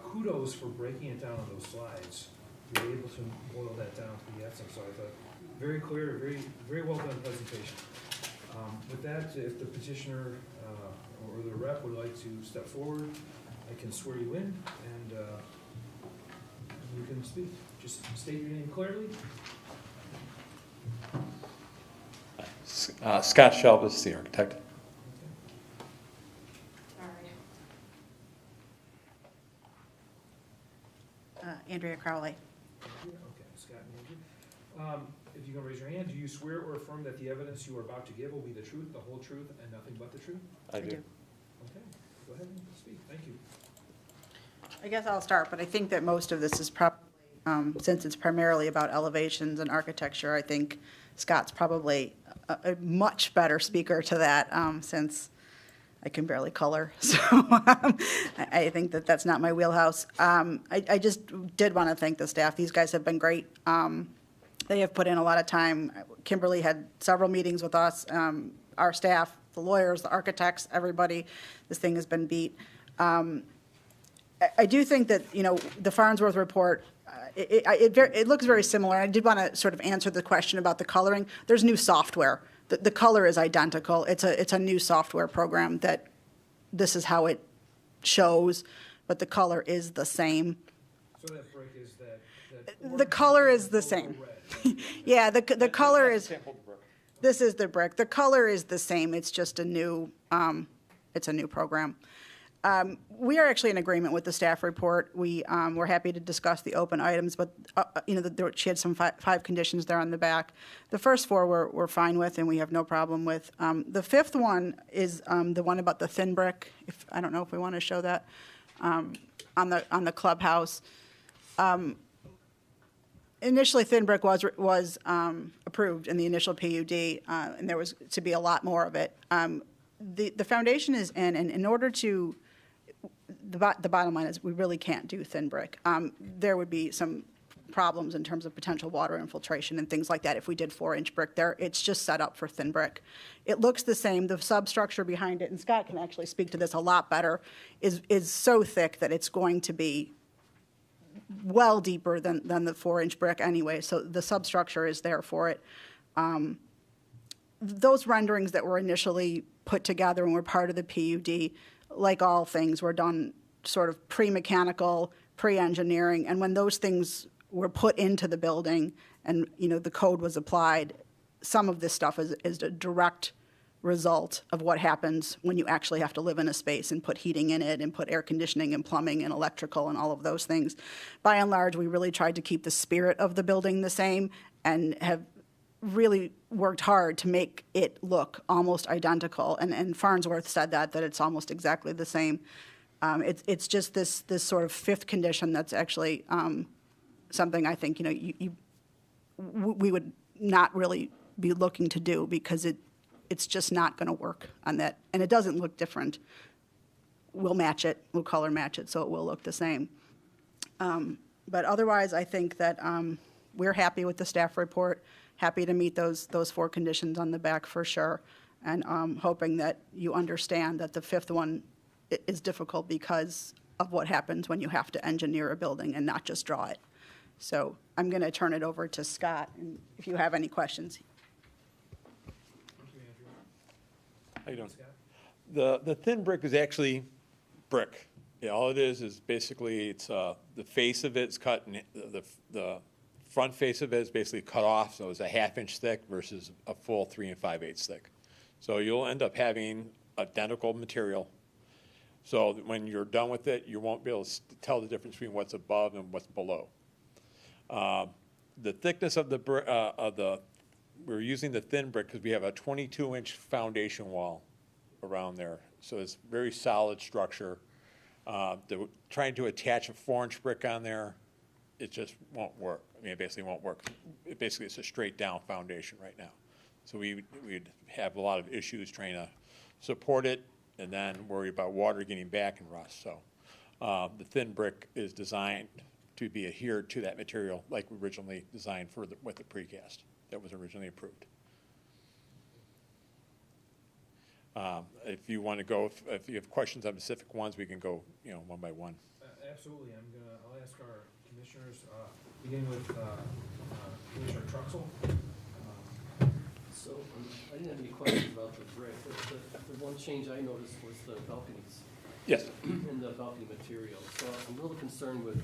Kudos for breaking it down on those slides. You were able to boil that down to the essence, so I thought, very clear, very well done presentation. With that, if the petitioner or the rep would like to step forward, I can swear you in, and you can speak. Just state your name clearly. Scott Shelvis, the architect. Andrea Crowley. Okay, Scott and Andrew. If you can raise your hand, do you swear or affirm that the evidence you are about to give will be the truth, the whole truth, and nothing but the truth? I do. Okay, go ahead and speak. Thank you. I guess I'll start, but I think that most of this is probably, since it's primarily about elevations and architecture, I think Scott's probably a much better speaker to that, since I can barely color. So I think that that's not my wheelhouse. I just did want to thank the staff. These guys have been great. They have put in a lot of time. Kimberly had several meetings with us, our staff, the lawyers, the architects, everybody. This thing has been beat. I do think that, you know, the Farnsworth report, it looks very similar. I did want to sort of answer the question about the coloring. There's new software. The color is identical. It's a new software program that this is how it shows, but the color is the same. So that brick is that The color is the same. Yeah, the color is, this is the brick. The color is the same. It's just a new program. We are actually in agreement with the staff report. We're happy to discuss the open items, but, you know, she had some five conditions there on the back. The first four we're fine with and we have no problem with. The fifth one is the one about the thin brick. I don't know if we want to show that on the clubhouse. Initially, thin brick was approved in the initial PUD, and there was to be a lot more of it. The foundation is in, and in order to, the bottom line is we really can't do thin brick. There would be some problems in terms of potential water infiltration and things like that if we did 4-inch brick there. It's just set up for thin brick. It looks the same. The substructure behind it, and Scott can actually speak to this a lot better, is so thick that it's going to be well deeper than the 4-inch brick anyway, so the substructure is there for it. Those renderings that were initially put together and were part of the PUD, like all things, were done sort of pre-mechanical, pre-engineering, and when those things were put into the building and, you know, the code was applied, some of this stuff is a direct result of what happens when you actually have to live in a space and put heating in it and put air conditioning and plumbing and electrical and all of those things. By and large, we really tried to keep the spirit of the building the same and have really worked hard to make it look almost identical. And Farnsworth said that it's almost exactly the same. It's just this sort of fifth condition that's actually something I think, you know, we would not really be looking to do because it's just not going to work on that. And it doesn't look different. We'll match it. We'll color match it so it will look the same. But otherwise, I think that we're happy with the staff report, happy to meet those 4 conditions on the back for sure, and hoping that you understand that the fifth one is difficult because of what happens when you have to engineer a building and not just draw it. So I'm going to turn it over to Scott, and if you have any questions. How you doing? The thin brick is actually brick. Yeah, all it is basically it's the face of it's cut, and the front face of it is basically cut off, so it's a 1/2 inch thick versus a full 3 5/8 thick. So you'll end up having identical material. So that when you're done with it, you won't be able to tell the difference between what's above and what's below. The thickness of we're using the thin brick because we have a 22-inch foundation wall around there. So it's very solid structure. Trying to attach a 4-inch brick on there, it just won't work. I mean, it basically won't work. Basically, it's a straight down foundation right now. So we'd have a lot of issues trying to support it and then worry about water getting back and rust. So the thin brick is designed to be adhered to that material like we originally designed with the precast that was originally approved. If you want to go, if you have questions on specific ones, we can go, one by one. Absolutely, I'll ask our commissioners, beginning with Commissioner Truxell. So, I didn't have any questions about the brick. The one change I noticed was the balconies. Yes. And the balcony material. So I'm really concerned with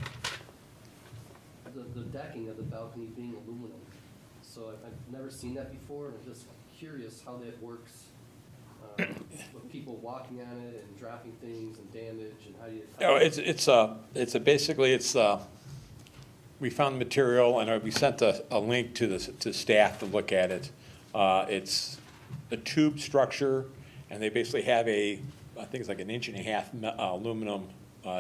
the decking of the balcony being aluminum. So I've never seen that before, and I'm just curious how that works with people walking on it and dropping things and damage, and how do you... we found the material, and we sent a link to staff to look at it. It's a tube structure, and they basically have I think it's like 1.5 inch aluminum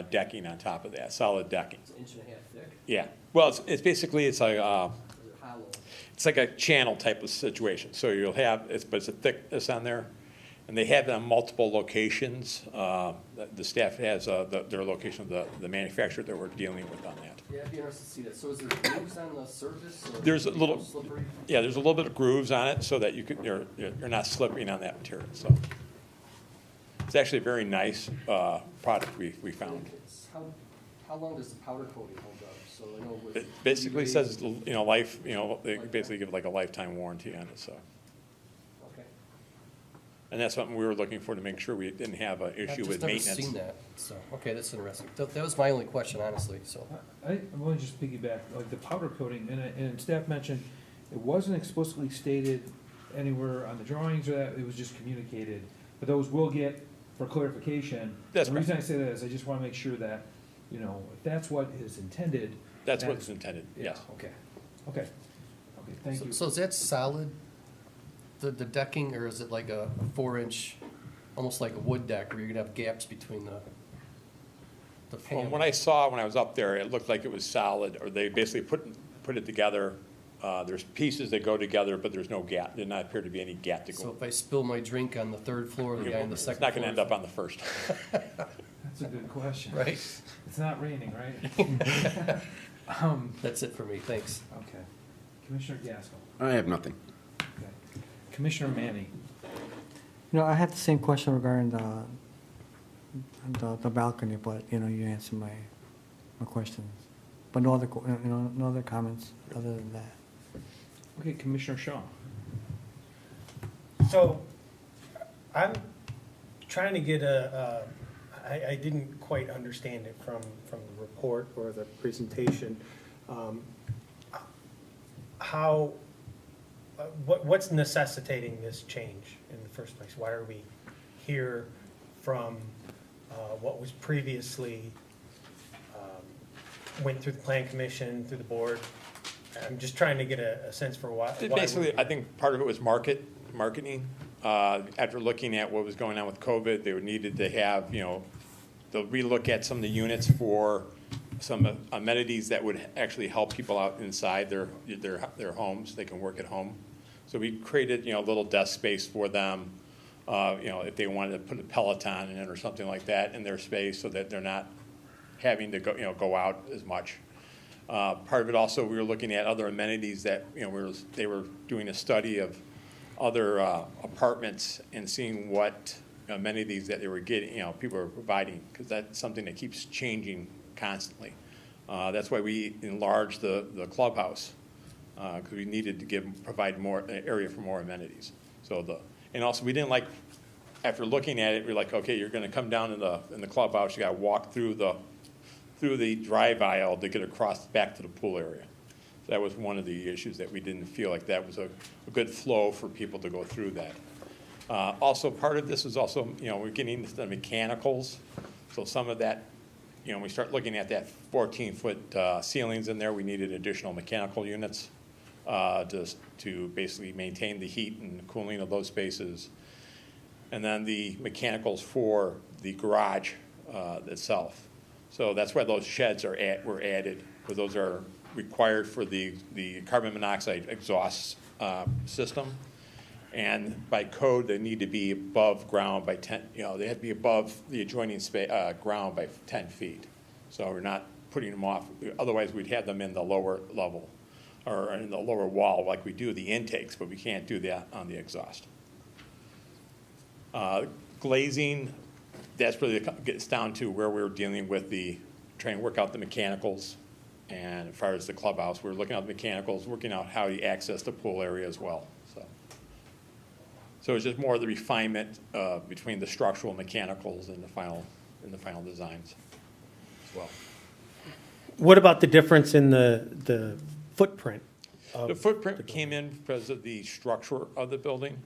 decking on top of that, solid decking. It's 1.5 inches thick? Yeah. Well, it's basically it's like Hollow. it's like a channel type of situation. So you'll have but it's a thickness on there, and they have it on multiple locations. The staff has their location of the manufacturer that we're dealing with on that. Yeah, I'd be interested to see that. So is there grooves on the surface? Or There's a little slippery? Yeah, there's a little bit of grooves on it so that you're not slipping on that material. So it's actually a very nice product we found. How long does the powder coating hold up? So I know with It basically says life. They basically give like a lifetime warranty on it. So. Okay. And that's something we were looking for to make sure we didn't have an issue with maintenance. I've just never seen that, so, okay, that's interesting. That was my only question, honestly, so. I'm going to just piggyback, like the powder coating, and staff mentioned, it wasn't explicitly stated anywhere on the drawings or that, it was just communicated, but those will get for clarification. That's The reason I say that is I just want to make sure that, if that's what is intended. That's what's intended, yes. Okay, thank you. So is that solid, the decking, or is it like a 4-inch, almost like a wood deck, where you're gonna have gaps between the panels? From what I saw when I was up there, it looked like it was solid, or they basically put it together. There's pieces that go together, but there's no gap. There did not appear to be any gap to go. So if I spill my drink on the 3rd floor, the guy on the 2nd floor? It's not gonna end up on the 1st. That's a good question. Right? It's not raining, right? That's it for me, thanks. Okay. Commissioner Gaskell. I have nothing. Okay. Commissioner Manny. I had the same question regarding the balcony, but, you answered my questions. But no other comments other than that. Okay, Commissioner Shaw. So, I'm trying to get I didn't quite understand it from the report or the presentation. What's necessitating this change in the first place? Why are we here from what was previously went through the Plan Commission, through the board? I'm just trying to get a sense for why. Basically, I think part of it was marketing. After looking at what was going on with COVID, they needed to have, they'll relook at some of the units for some amenities that would actually help people out inside their homes. They can work at home. So we created, a little desk space for them, if they wanted to put a Peloton in it or something like that in their space so that they're not having to go out as much. Part of it also, we were looking at other amenities that, they were doing a study of other apartments and seeing what amenities that they were getting, people were providing, because that's something that keeps changing constantly. That's why we enlarged the clubhouse, because we needed to provide more area for more amenities. And also we didn't like, after looking at it, we're like, okay, you're going to come down in the clubhouse, you got to walk through the drive aisle to get across back to the pool area. So that was one of the issues that we didn't feel like that was a good flow for people to go through that. Also, part of this is also, we're getting into the mechanicals. So some of that, we start looking at that 14-foot ceilings in there, we needed additional mechanical units to basically maintain the heat and cooling of those spaces. And then the mechanicals for the garage itself. So that's why those sheds were added, because those are required for the carbon monoxide exhaust system. And by code, they need to be above ground by 10, they have to be above the adjoining ground by 10 feet. So we're not putting them off. Otherwise, we'd have them in the lower level or in the lower wall like we do the intakes, but we can't do that on the exhaust. Glazing, that's really gets down to where we're dealing with trying to work out the mechanicals. And as far as the clubhouse, we're looking at the mechanicals, working out how you access the pool area as well. So it's just more of the refinement between the structural mechanicals and the final designs as well. What about the difference in the footprint? The footprint came in because of the structure of the building.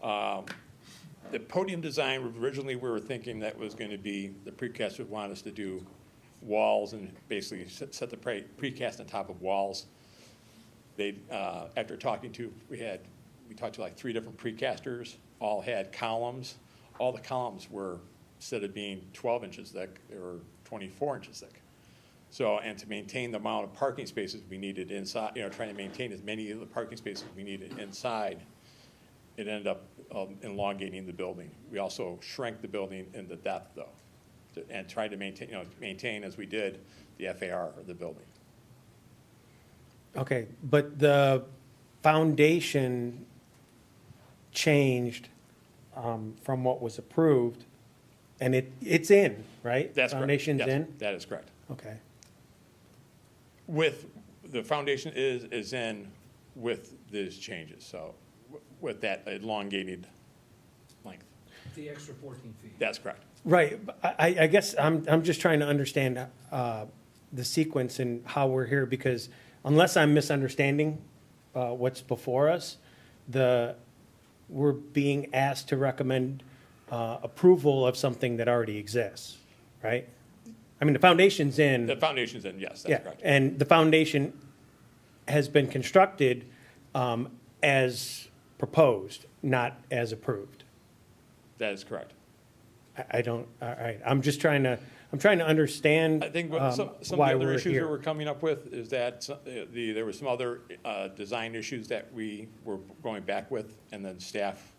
The podium design, originally we were thinking that was going to be, the precast would want us to do walls and basically set the precast on top of walls. After talking to, we talked to like 3 different precasters, all had columns. All the columns were, instead of being 12 inches thick, they were 24 inches thick. So, and to maintain the amount of parking spaces we needed inside, trying to maintain as many of the parking spaces we needed inside, it ended up elongating the building. We also shrank the building in the depth, though, and tried to maintain as we did the FAR of the building. Okay, but the foundation changed from what was approved, and it's in, right? That's Foundation's correct. Yes, in? that is correct. Okay. With the foundation is in with these changes, so with that elongated length. The extra 14 feet. That's correct. Right, but I guess I'm just trying to understand the sequence and how we're here, because unless I'm misunderstanding what's before us, we're being asked to recommend approval of something that already exists, right? I mean, the foundation's in. The foundation's in, yes, that's correct. And the foundation has been constructed as proposed, not as approved. That is correct. I don't, all right, I'm trying to understand I think some of the why other we're issues here. that we're coming up with is that there were some other design issues that we were going back with, and then staff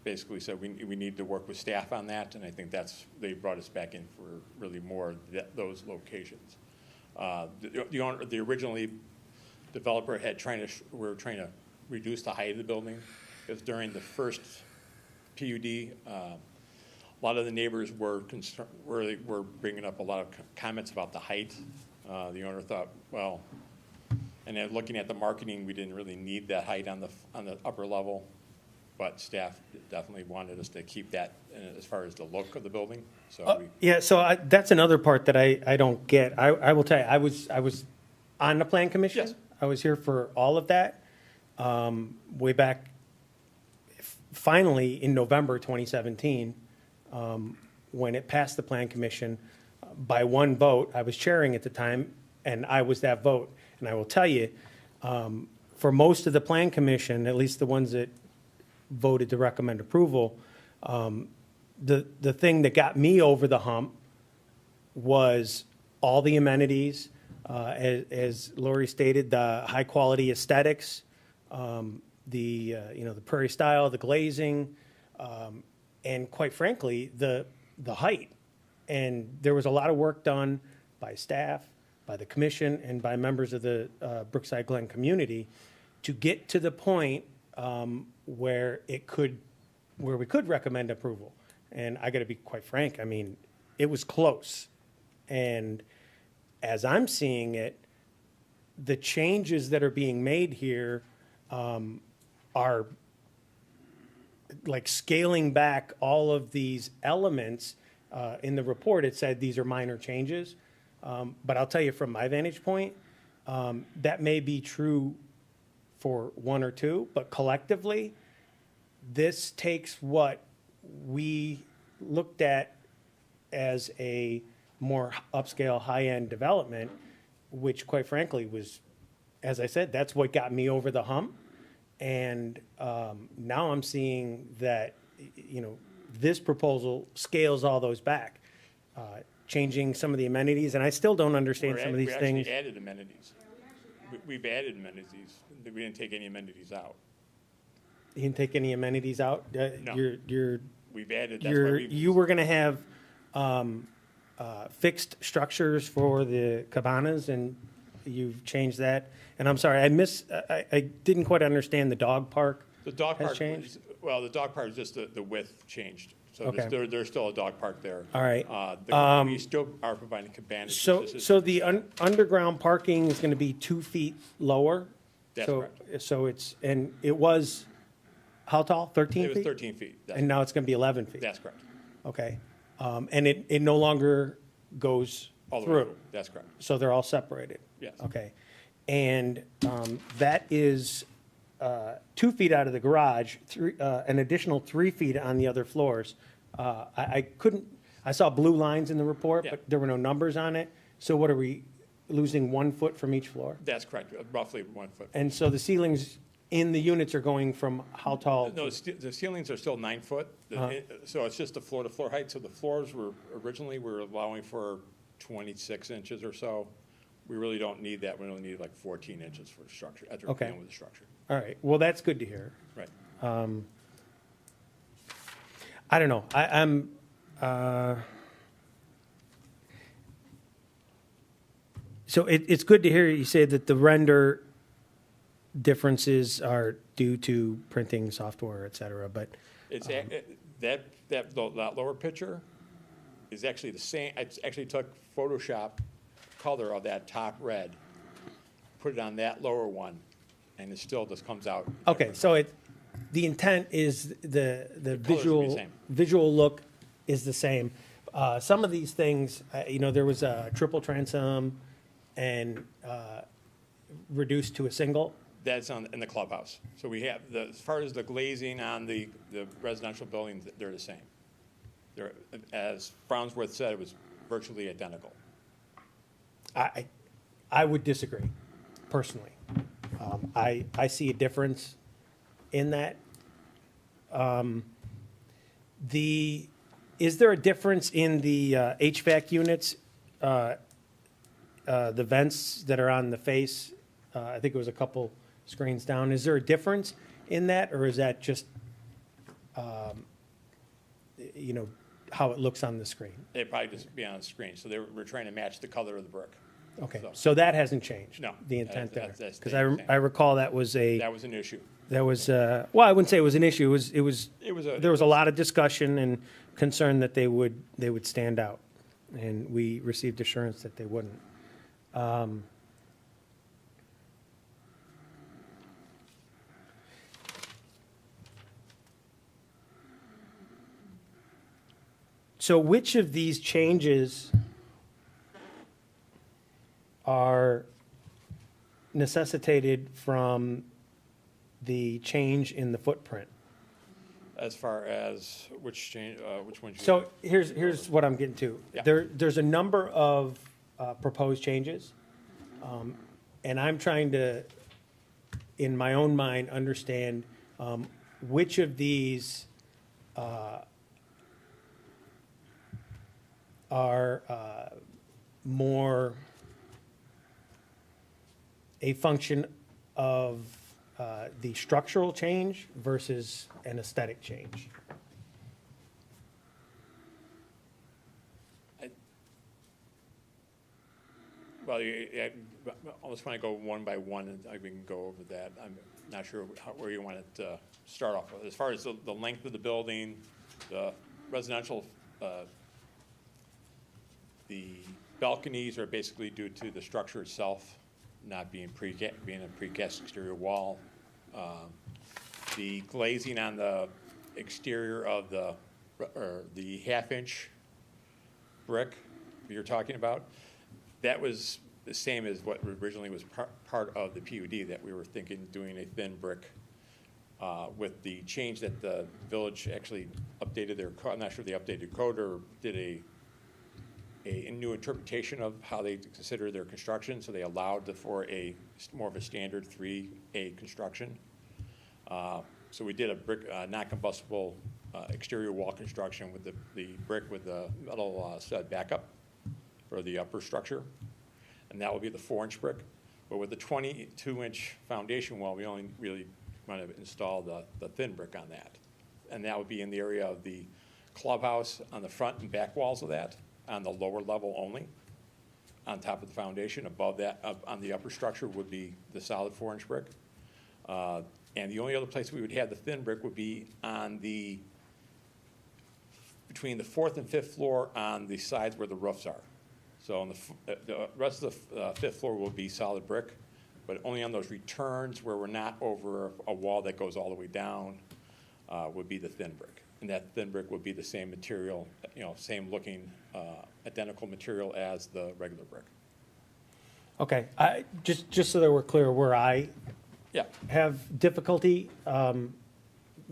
basically said we need to work with staff on that, and I think they brought us back in for really more those locations. The originally developer we were trying to reduce the height of the building, because during the first PUD, a lot of the neighbors were bringing up a lot of comments about the height. The owner thought, well, and then looking at the marketing, we didn't really need that height on the upper level, but staff definitely wanted us to keep that as far as the look of the building. So that's another part that I don't get. I will tell you, I was on the plan commission. Yes. I was here for all of that, way back, finally in November 2017, when it passed the plan commission by one vote. I was chairing at the time, and I was that vote. And I will tell you, for most of the plan commission, at least the ones that voted to recommend approval, the thing that got me over the hump was all the amenities, as Lori stated, the high quality aesthetics, the prairie style, the glazing, and quite frankly, the height. And there was a lot of work done by staff, by the commission, and by members of the Brookside Glen community to get to the point where we could recommend approval. And I got to be quite frank, I mean, it was close. And as I'm seeing it, the changes that are being made here are like scaling back all of these elements. In the report, it said these are minor changes. But I'll tell you from my vantage point, that may be true for one or two, but collectively, this takes what we looked at as a more upscale, high-end development, which quite frankly was, as I said, that's what got me over the hump. And now I'm seeing that, you know, this proposal scales all those back, changing some of the amenities, and I still don't understand some of these things. We actually added amenities. We've added amenities. We didn't take any amenities out. You didn't take any amenities out? No. We've added, that's why You were gonna have fixed structures for the cabanas, and you've changed that. And I'm sorry, I didn't quite understand the dog park. The dog has park, changed? well, the dog park is just the width changed. So Okay. there's still a dog park there. All right. We still are providing cabanas. So the underground parking is gonna be 2 feet lower? That's So- correct. So and it was, how tall, 13 It was feet? 13 feet. And now it's gonna be 11 feet? That's correct. Okay. And it no longer goes All the way through? That's correct. So they're all separated? Yes. Okay. And that is 2 feet out of the garage, an additional 3 feet on the other floors. I saw blue lines in the report, Yeah. but there were no numbers on it. So what are we, losing 1 foot from each floor? That's correct, roughly 1 foot. And so the ceilings in the units are going from how tall? No, the ceilings are still 9 foot, so it's just the floor-to-floor height. So the floors were, originally, we were allowing for 26 inches or so. We really don't need that. We only need like 14 inches for structure, after Okay. dealing with the structure. All right, well, that's good to hear. Right. I don't know, so it's good to hear you say that the render differences are due to printing software, et cetera, but, It's, that lower picture is actually the same, I actually took Photoshop color of that top red, put it on that lower one, and it still just comes out. okay, so the intent is the colors will be the same. visual look is the same. Some of these things, you know, there was a triple transom and reduced to a single. That's in the clubhouse. So we have, as far as the glazing on the residential buildings, they're the same. They're, as Farnsworth said, it was virtually identical. I would disagree, personally. I see a difference in that. Is there a difference in the HVAC units, the vents that are on the face? I think it was a couple screens down. Is there a difference in that, or is that just, you know, how it looks on the screen? They'd probably just be on the screen. So we're trying to match the color of the brick. Okay, So- so that hasn't changed? No. The intent there? That's Because staying the same. I recall that was That was an issue. well, I wouldn't say it was an issue. It was there was a lot of discussion and concern that they would stand out, and we received assurance that they wouldn't. So which of these changes are necessitated from the change in the footprint? As far as which ones? So here's what I'm getting to. Yeah. There's a number of proposed changes, and I'm trying to, in my own mind, understand which of these are more a function of the structural change versus an aesthetic change. Well, I almost want to go one by one, and we can go over that. I'm not sure where you want to start off with. As far as the length of the building, the residential, the balconies are basically due to the structure itself not being being a precast exterior wall. The glazing on the exterior of the half-inch brick you're talking about, that was the same as what originally was part of the PUD, that we were thinking doing a thin brick. With the change that the village actually updated their code, I'm not sure they updated code or did a new interpretation of how they consider their construction, so they allowed for more of a standard 3A construction. So we did a brick, non-combustible exterior wall construction with the brick with the metal stud backup for the upper structure, and that will be the 4-inch brick. But with the 22-inch foundation wall, we only really want to install the thin brick on that, and that would be in the area of the clubhouse on the front and back walls of that, on the lower level only, on top of the foundation. Above that, on the upper structure, would be the solid 4-inch brick. And the only other place we would have the thin brick would be on between the 4th and 5th floor on the sides where the roofs are. So on the rest of the 5th floor will be solid brick, but only on those returns where we're not over a wall that goes all the way down would be the thin brick. And that thin brick would be the same material, same looking, identical material as the regular brick. Okay, just so that we're clear, where I Yeah. have difficulty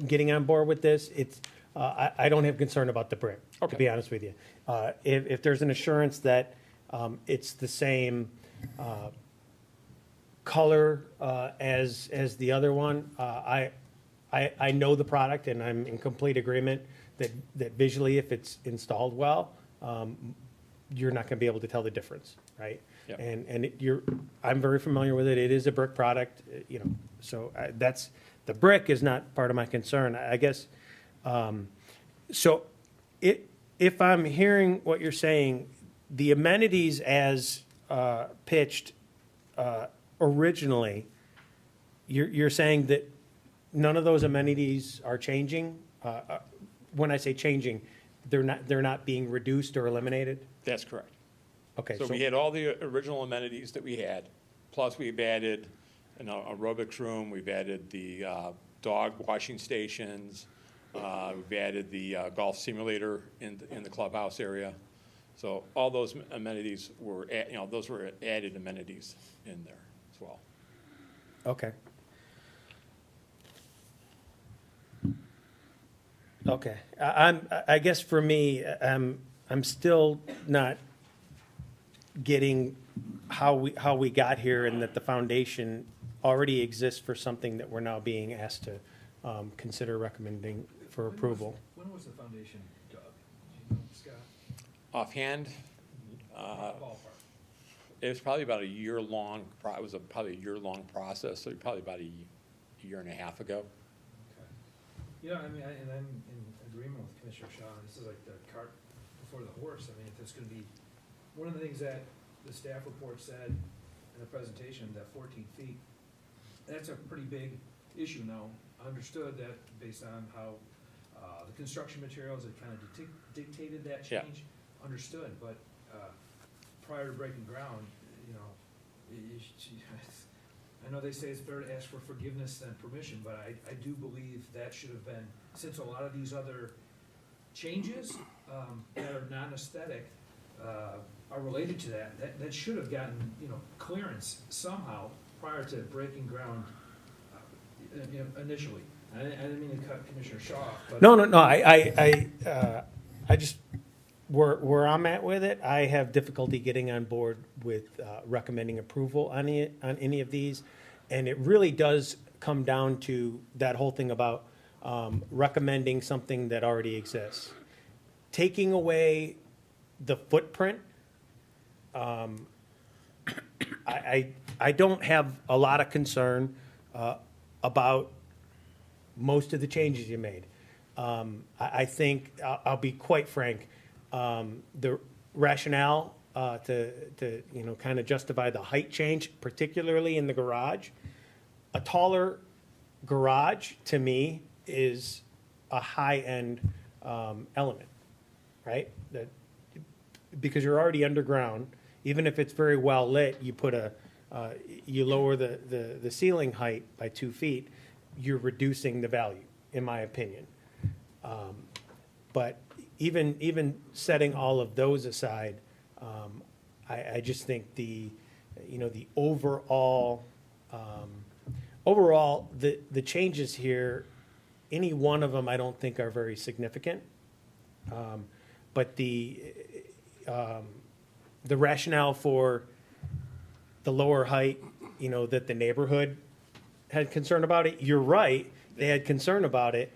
getting on board with this, I don't have concern about the brick, to Okay. be honest with you. If there's an assurance that it's the same color as the other one, I know the product, and I'm in complete agreement that visually, if it's installed well, you're not going to be able to tell the difference, right? Yep. And I'm very familiar with it. It is a brick product, so that's, the brick is not part of my concern, I guess. So if I'm hearing what you're saying, the amenities as pitched originally, you're saying that none of those amenities are changing? When I say changing, they're not being reduced or eliminated? That's correct. Okay. So we had all the original amenities that we had, plus we've added an aerobics room, we've added the dog washing stations, we've added the golf simulator in the clubhouse area. So all those amenities were, those were added amenities in there as well. Okay. Okay. I guess for me, I'm still not getting how we got here, and that the foundation already exists for something that we're now being asked to consider recommending for approval. When was the foundation dug? Do you know, Scott? Offhand, Ballpark. it was probably about a year-long, probably a year-long process, so probably about a year and a half ago. Okay. Yeah, I mean, and I'm in agreement with Commissioner Shaw. This is like the cart before the horse. I mean, if it's gonna be, one of the things that the staff report said in the presentation, that 14 feet, that's a pretty big issue now. Understood that based on how the construction materials had kind of dictated that Yeah. change. Understood, but prior to breaking ground, I know they say it's better to ask for forgiveness than permission, but I do believe that should have been, since a lot of these other changes that are non-aesthetic are related to that should have gotten, clearance somehow prior to breaking ground initially. I didn't mean to cut Commissioner Shaw off, but. No. I just, where I'm at with it, I have difficulty getting on board with recommending approval on any of these. And it really does come down to that whole thing about recommending something that already exists. Taking away the footprint, I don't have a lot of concern about most of the changes you made. I think, I'll be quite frank, the rationale to kind of justify the height change, particularly in the garage. A taller garage, to me, is a high-end element, right? That, because you're already underground, even if it's very well lit, you put you lower the ceiling height by 2 feet, you're reducing the value, in my opinion. But even setting all of those aside, I just think the overall the changes here, any one of them I don't think are very significant. But the rationale for the lower height, that the neighborhood had concern about it, you're right, they had concern about it.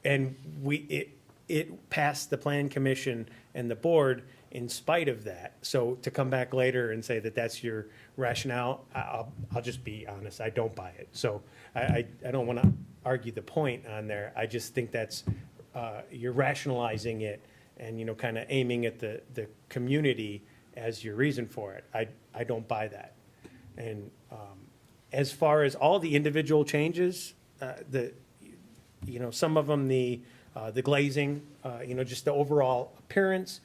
And it passed the plan commission and the board in spite of that. So to come back later and say that that's your rationale, I'll just be honest, I don't buy it. So I don't want to argue the point on there. I just think that's, you're rationalizing it and, kind of aiming at the community as your reason for it. I don't buy that. And as far as all the individual changes, some of them, the glazing, just the overall appearance.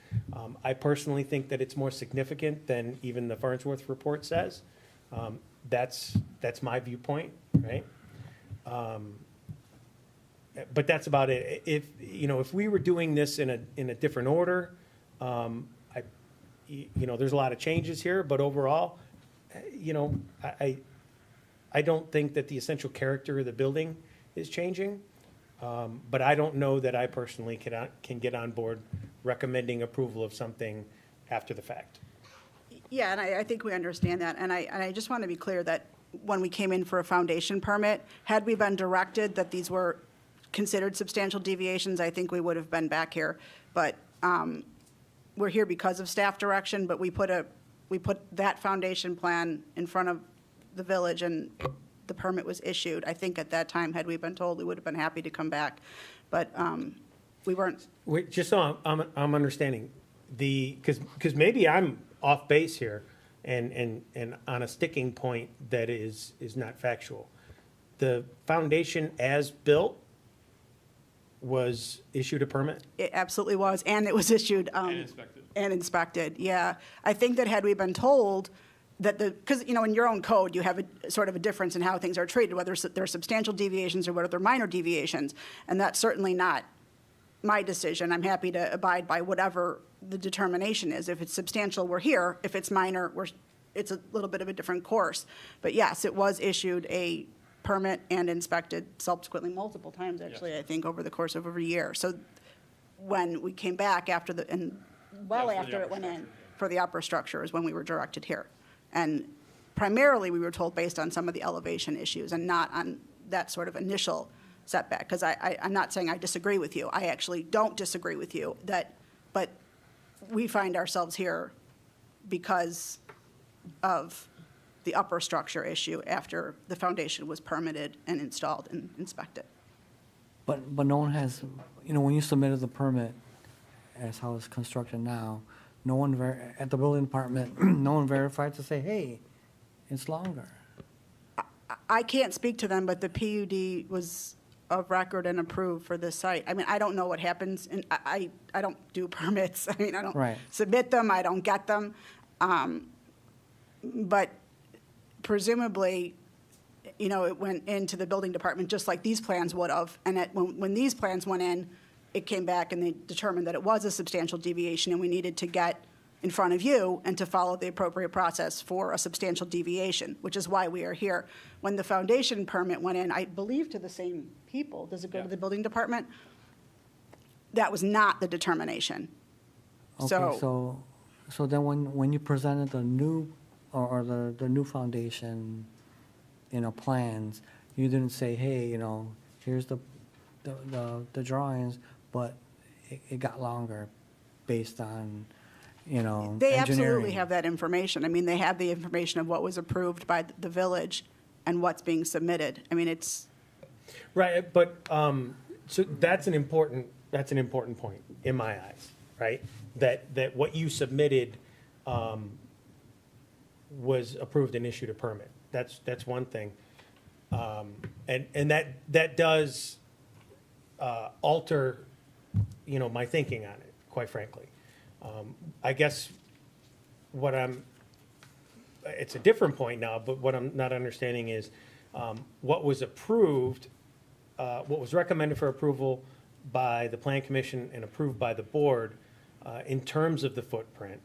I personally think that it's more significant than even the Farnsworth report says. That's my viewpoint, right? But that's about it. If we were doing this in a different order, there's a lot of changes here, but overall, I don't think that the essential character of the building is changing. But I don't know that I personally can get on board recommending approval of something after the fact. Yeah, and I think we understand that, and I just want to be clear that when we came in for a foundation permit, had we been directed that these were considered substantial deviations, I think we would have been back here. But we're here because of staff direction, but we put that foundation plan in front of the village, and the permit was issued. I think at that time, had we been told, we would have been happy to come back, but we weren't. Wait, just so I'm understanding, because maybe I'm off base here and on a sticking point that is not factual. The foundation as built was issued a permit? It absolutely was, and it was issued. And inspected, yeah. I think that had we been told that because, in your own code, you have a sort of a difference in how things are treated, whether they're substantial deviations or whether they're minor deviations. And that's certainly not my decision. I'm happy to abide by whatever the determination is. If it's substantial, we're here. If it's minor, it's a little bit of a different course. But yes, it was issued a permit and inspected subsequently multiple times, actually, yes. I think, over the course of every year. So when we came back after after it went in for the upper structure is when we were directed here. And primarily, we were told based on some of the elevation issues and not on that sort of initial setback. Because I'm not saying I disagree with you. I actually don't disagree with you. But we find ourselves here because of the upper structure issue after the foundation was permitted and installed and inspected. But no one has, when you submitted the permit, as how it's constructed now, no one at the building department, no one verified to say, hey, it's longer. I can't speak to them, but the PUD was of record and approved for this site. I mean, I don't know what happens, and I don't do permits. I mean, I don't submit them, I don't get them. But presumably, it went into the building department just like these plans would have. And when these plans went in, it came back and they determined that it was a substantial deviation and we needed to get in front of you and to follow the appropriate process for a substantial deviation, which is why we are here. When the foundation permit went in, I believe to the same people, does it go to the building department? That was not the determination. Okay, so then when you presented the new, or the new foundation, plans, you didn't say, hey, here's the drawings, but it got longer based on, They engineering. absolutely have that information. I mean, they have the information of what was approved by the village and what's being submitted. I mean, it's. Right, but, so that's an important point in my eyes, right? That what you submitted, was approved and issued a permit. That's one thing. And that does alter my thinking on it, quite frankly. I guess it's a different point now, but what I'm not understanding is what was approved, what was recommended for approval by the Plan Commission and approved by the board in terms of the footprint,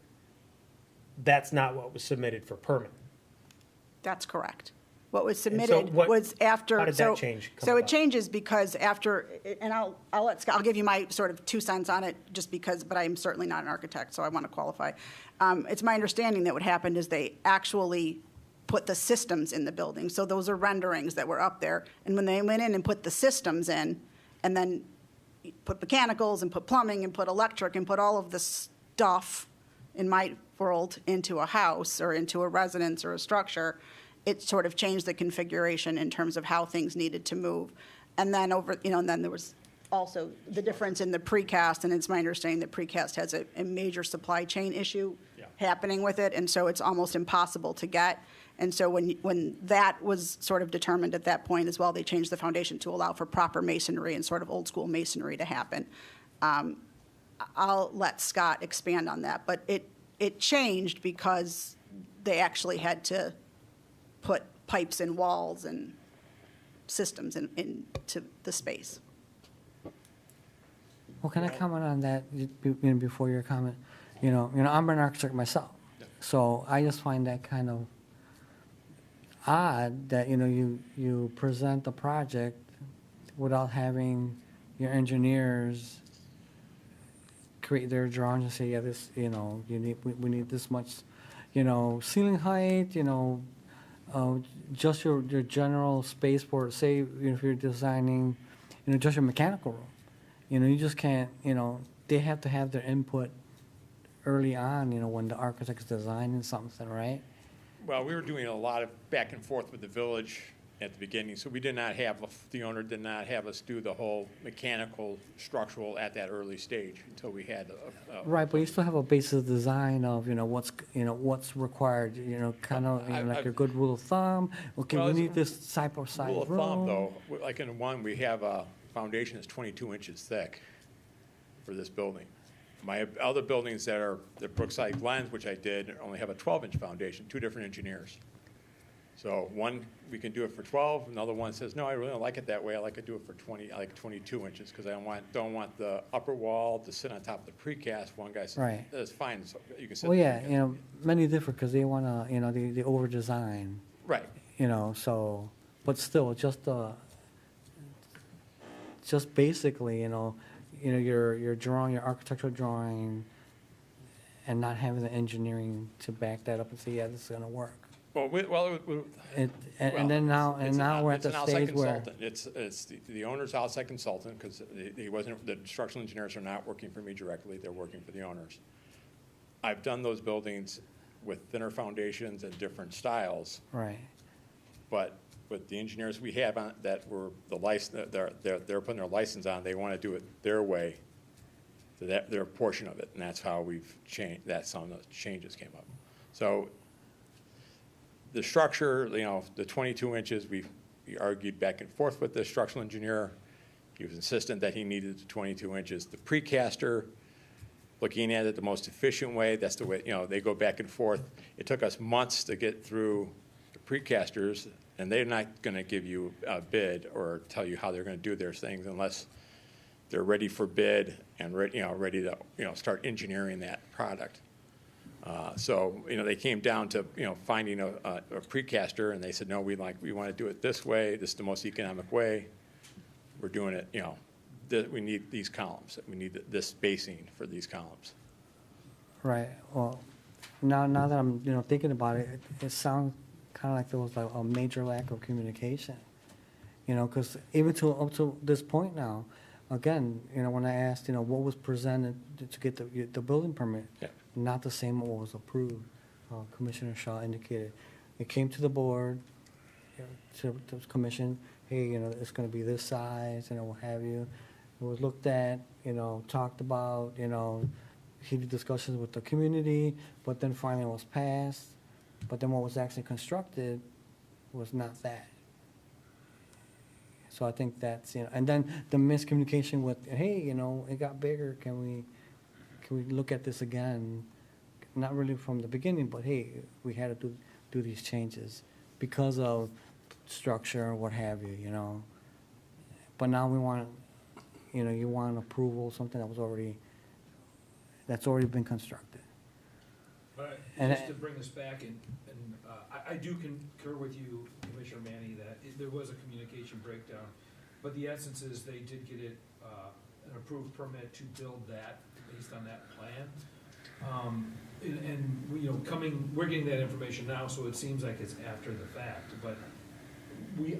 that's not what was submitted for permit. That's correct. What was so submitted what- was after. how did that change come So it about? changes because after, and I'll let Scott, I'll give you my sort of 2 cents on it, just because, but I'm certainly not an architect, so I want to qualify. It's my understanding that what happened is they actually put the systems in the building. So those are renderings that were up there. And when they went in and put the systems in, and then put mechanicals and put plumbing and put electric and put all of this stuff, in my world, into a house or into a residence or a structure, it sort of changed the configuration in terms of how things needed to move. And then and then there was also the difference in the precast, and it's my understanding that precast has a major supply chain issue happening with it, and so it's almost impossible to get. And so when that was sort of determined at that point as well, they changed the foundation to allow for proper masonry and sort of old school masonry to happen. I'll let Scott expand on that, but it changed because they actually had to put pipes in walls and systems into the space. Well, can I comment on that before your comment? I'm an architect myself, so I just find that kind of odd that you present the project without having your engineers create their drawings and say, yeah, this, we need this much, ceiling height, just your general space for, say, if you're designing, just your mechanical room. You just can't, they have to have their input early on, when the architect's designing something, right? Well, we were doing a lot of back and forth with the village at the beginning, so we did not have, the owner did not have us do the whole mechanical, structural at that early stage until we had Right, but you still have a basic design of, what's required, kind of, like a good rule of thumb. Okay, Well, we as a need this type of size rule of room. thumb, though, like in one, we have a foundation that's 22 inches thick for this building. My other buildings that are the Brookside Glens, which I did, only have a 12-inch foundation, 2 different engineers. So one, we can do it for 12, another one says, no, I really don't like it that way, I like to do it for 20, I like 22 inches, because I don't want the upper wall to sit on top of the precast. One guy said, Right. that's fine, so you can sit. Well, in the yeah, precast. many differ because they want to, they over-design, Right. so, but still, just basically, your drawing, your architectural drawing, and not having the engineering to back that up and say, yeah, this is going to work. Well, And then now we're at the stage where. It's the owner's outside consultant, because the structural engineers are not working for me directly, they're working for the owners. I've done those buildings with thinner foundations and different styles, Right. but with the engineers we have on, that were the license, they're putting their license on, they want to do it their way, so their portion of it, and that's how we've changed, that's how the changes came up. So the structure, the 22 inches, we argued back and forth with the structural engineer. He was insistent that he needed the 22 inches. The precaster, looking at it the most efficient way, that's the way, they go back and forth. It took us months to get through the precasters, and they're not going to give you a bid or tell you how they're going to do their things unless they're ready for bid and ready to, start engineering that product. So, they came down to, finding a precaster, and they said, no, we want to do it this way. This is the most economic way. We're doing it, we need these columns. We need this spacing for these columns. Right. Well, now that I'm, thinking about it, it sounds kind of like there was like a major lack of communication. Because even up to this point now, again, when I asked, what was presented to get the building permit, Yeah. not the same what was approved. Commissioner Shaw indicated it came to the board, to the commission. Hey, it's going to be this size, what have you. It was looked at, talked about, heated discussions with the community, but then finally it was passed. But then what was actually constructed was not that. So I think that's, and then the miscommunication with, hey, it got bigger, can we look at this again? Not really from the beginning, but hey, we had to do these changes because of structure or what have you. But now we want, you want approval, something that's already been constructed. But And just to bring this back, and I do concur with you, Commissioner Manny, that there was a communication breakdown, but the essence is they did get it, an approved permit to build that based on that plan. And we're getting that information now, so it seems like it's after the fact, but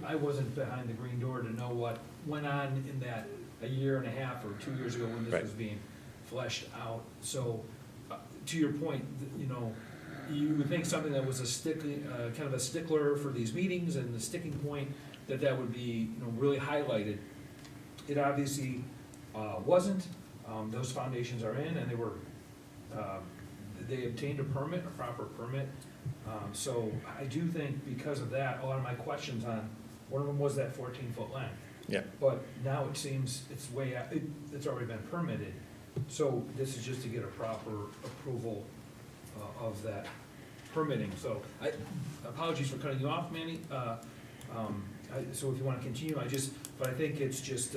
I wasn't behind the green door to know what went on in that a year and a half or 2 years ago when this Right. was being fleshed out. So, to your point, you would think something that was kind of a stickler for these meetings and the sticking point, that would be, really highlighted. It obviously wasn't. Those foundations are in, and they obtained a proper permit. So I do think because of that, a lot of my questions on, one of them was that 14-foot length. Yeah. But now it seems it's it's already been permitted. So this is just to get a proper approval of that permitting. So apologies for cutting you off, Manny. So if you want to continue, but I think it's just,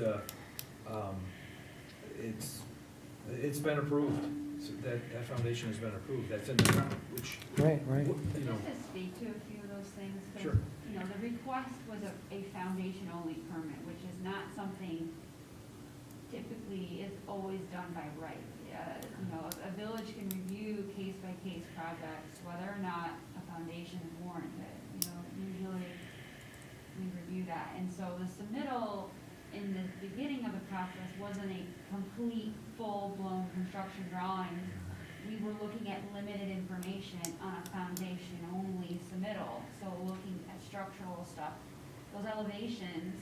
it's been approved. So that foundation has been approved. That's in the ground, which, Right. you know. Just to speak to a few of those things, 'cause, Sure. The request was a foundation-only permit, which is not something typically is always done by right. A village can review case-by-case projects, whether or not a foundation is warranted. Usually we review that. And so the submittal in the beginning of the process wasn't a complete, full-blown construction drawing. We were looking at limited information on a foundation-only submittal, so looking at structural stuff. Those elevations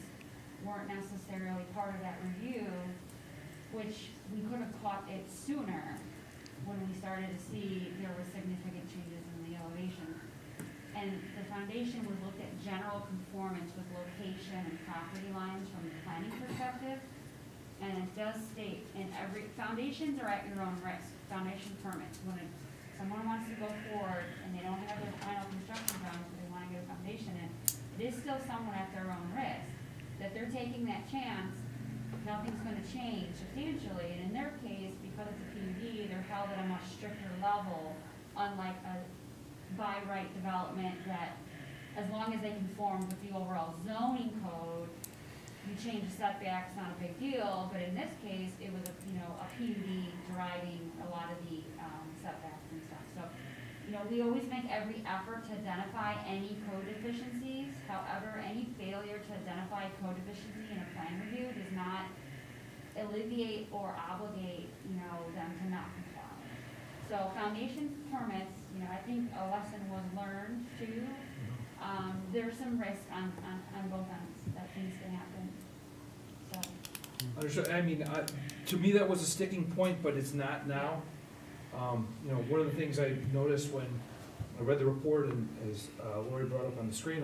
weren't necessarily part of that review, which we could have caught it sooner when we started to see there were significant changes in the elevation. And the foundation was looked at general conformance with location and property lines from the planning perspective. And it does state in foundations are at your own risk, foundation permits. When someone wants to go forward and they don't have their final construction drawings, but they want to get a foundation in, it is still someone at their own risk. That they're taking that chance, nothing's gonna change substantially. And in their case, because it's a PUD, they're held at a much stricter level, unlike a by right development that, as long as they conform with the overall zoning code, you change the setbacks, not a big deal, but in this case, it was a PUD driving a lot of the setbacks and stuff. So, we always make every effort to identify any code deficiencies. However, any failure to identify a code deficiency in a plan review does not alleviate or obligate, them to not comply. So foundation permits, I think a lesson was learned too. There's some risk on both ends that things can happen, so. Understood. To me, that was a sticking point, but it's not now. One of the things I noticed when I read the report, and as Lori brought up on the screen,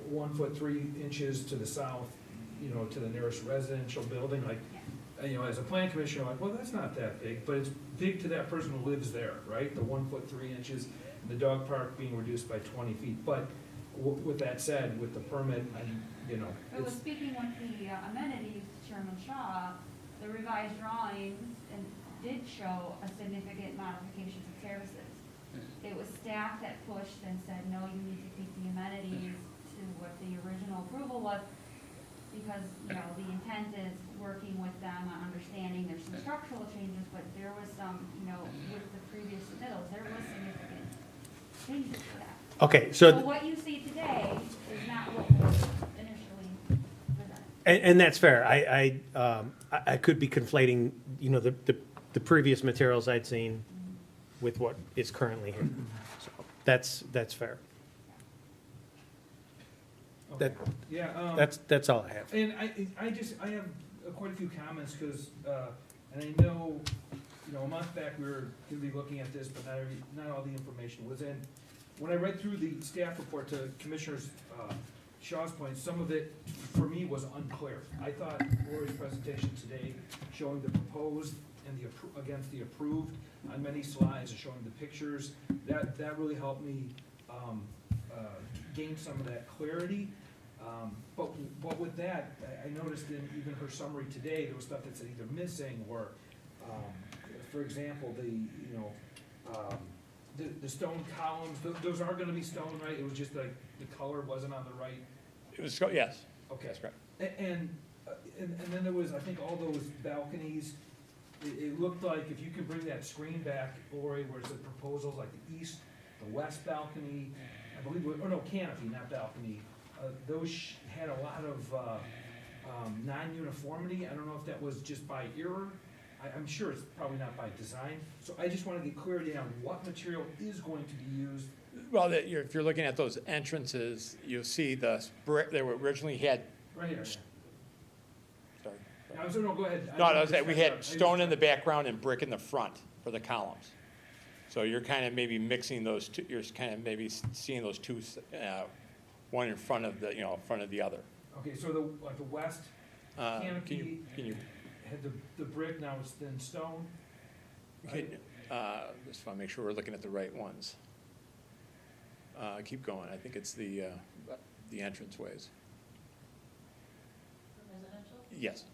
1 foot 3 inches to the south, to the nearest residential building, as a plan commissioner, well, that's not that big, but it's big to that person who lives there, right? The 1 foot 3 inches, and the dog park being reduced by 20 feet. But with that said, with the permit, It was speaking with the amenities, Chairman Shaw, the revised drawings did show a significant modifications of services. It was staff that pushed and said, no, you need to keep the amenities to what the original approval was, because, the intent is working with them on understanding there's some structural changes, but there was some, with the previous submittals, there was significant changes to that. Okay, So what you see today is not what was initially presented. and that's fair. I could be conflating, the previous materials I'd seen with what is currently here. So that's fair. Okay. Yeah. That's all I have. And I have quite a few comments, because, and I know, a month back, we were gonna be looking at this, but not all the information was in. When I read through the staff report to Commissioners Shaw's point, some of it, for me, was unclear. I thought Lori's presentation today, showing the proposed and the against the approved on many slides, and showing the pictures, that really helped me gain some of that clarity. But with that, I noticed in even her summary today, there was stuff that said either missing or, for example, the stone columns, those are gonna be stone, right? It was just like the color wasn't on the right. It was, yes. Okay. That's correct. And then there was, I think, all those balconies. It looked like if you could bring that screen back, Lori, where it said proposals, like the east, the west balcony, I believe, or no, canopy, not balcony. Those had a lot of non-uniformity. I don't know if that was just by error. I'm sure it's probably not by design. So I just want to get clarity on what material is going to be used. Well, if you're looking at those entrances, you'll see the brick, they were originally had, Right here. sorry. No, go ahead. No, I was saying, we had stone in the background and brick in the front for the columns. So you're kind of maybe mixing those two, you're kind of maybe seeing those two, one in front of the, front of the other. Okay, so the west canopy Can you, had the brick, now it's thin stone. just want to make sure we're looking at the right ones. Keep going, I think it's the entranceways. Residential? Yes.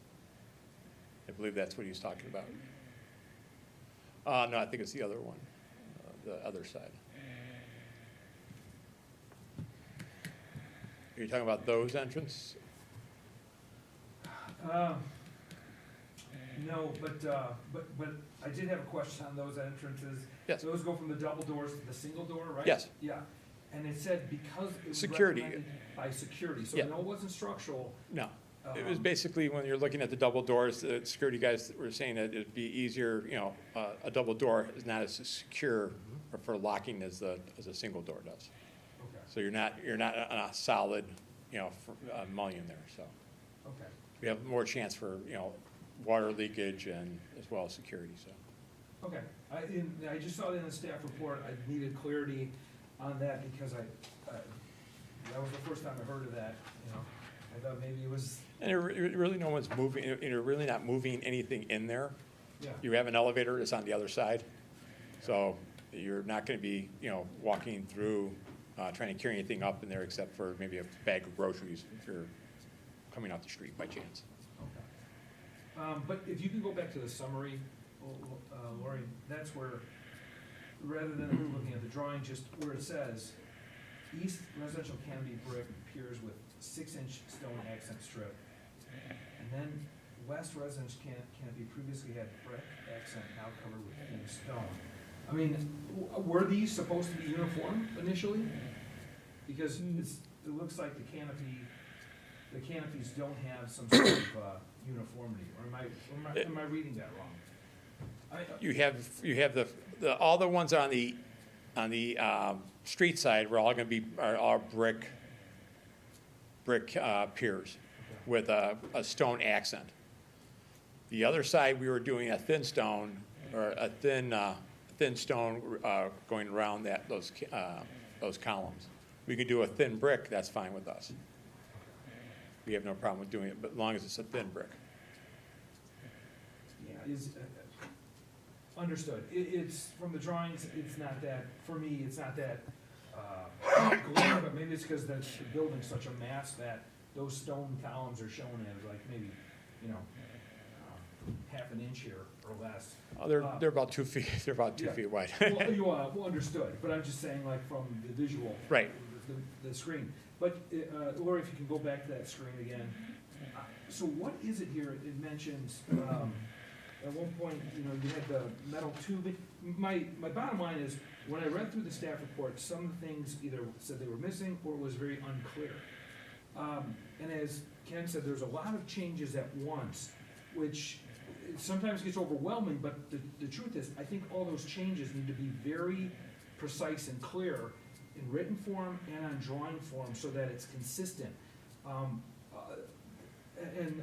I believe that's what he's talking about. No, I think it's the other one, the other side. Are you talking about those entrance? No, but I did have a question on those entrances. Yes. Those go from the double doors to the single door, right? Yes. Yeah, and it said because it was Security. recommended by security, so Yeah. no, it wasn't structural. No. It was basically, when you're looking at the double doors, the security guys were saying that it'd be easier, a double door is not as secure for locking as a single door does. Okay, So you're not on a solid, mullion there, so. okay. We have more chance for, water leakage and as well as security, so. Okay, I just saw that in the staff report, I needed clarity on that because that was the first time I heard of that, I thought maybe it was, And really no one's moving, you're really not moving anything in there. yeah. You have an elevator that's on the other side, so you're not gonna be, walking through, trying to carry anything up in there except for maybe a bag of groceries if you're coming off the street by chance. Okay. But if you can go back to the summary, Lori, that's where, rather than looking at the drawing, just where it says, east residential canopy brick appears with 6-inch stone accent strip. And then west residence canopy previously had brick accent, now covered with thin stone. I mean, were these supposed to be uniform initially? Because it looks like the canopies don't have some sort of uniformity, or am I reading that wrong? You have the all the ones on the street side were all gonna be, are all brick piers with a stone accent. The other side, we were doing a thin stone, or a thin stone going around those columns. We could do a thin brick, that's fine with us. We have no problem with doing it, but as long as it's a thin brick. Yeah, understood. It's, from the drawings, it's not that, for me, it's not that glare, but maybe it's because the building's such a mass that those stone columns are shown as like maybe, half an inch here or less. Oh, they're about 2 feet, they're about 2 Yeah. feet wide. Well, understood, but I'm just saying like from the visual. Right. The screen. But, Lori, if you can go back to that screen again. So what is it here? It mentions, at one point, you had the metal tubing. My bottom line is, when I read through the staff report, some things either said they were missing or it was very unclear. And as Ken said, there's a lot of changes at once, which sometimes gets overwhelming, but the truth is, I think all those changes need to be very precise and clear in written form and on drawing form so that it's consistent. And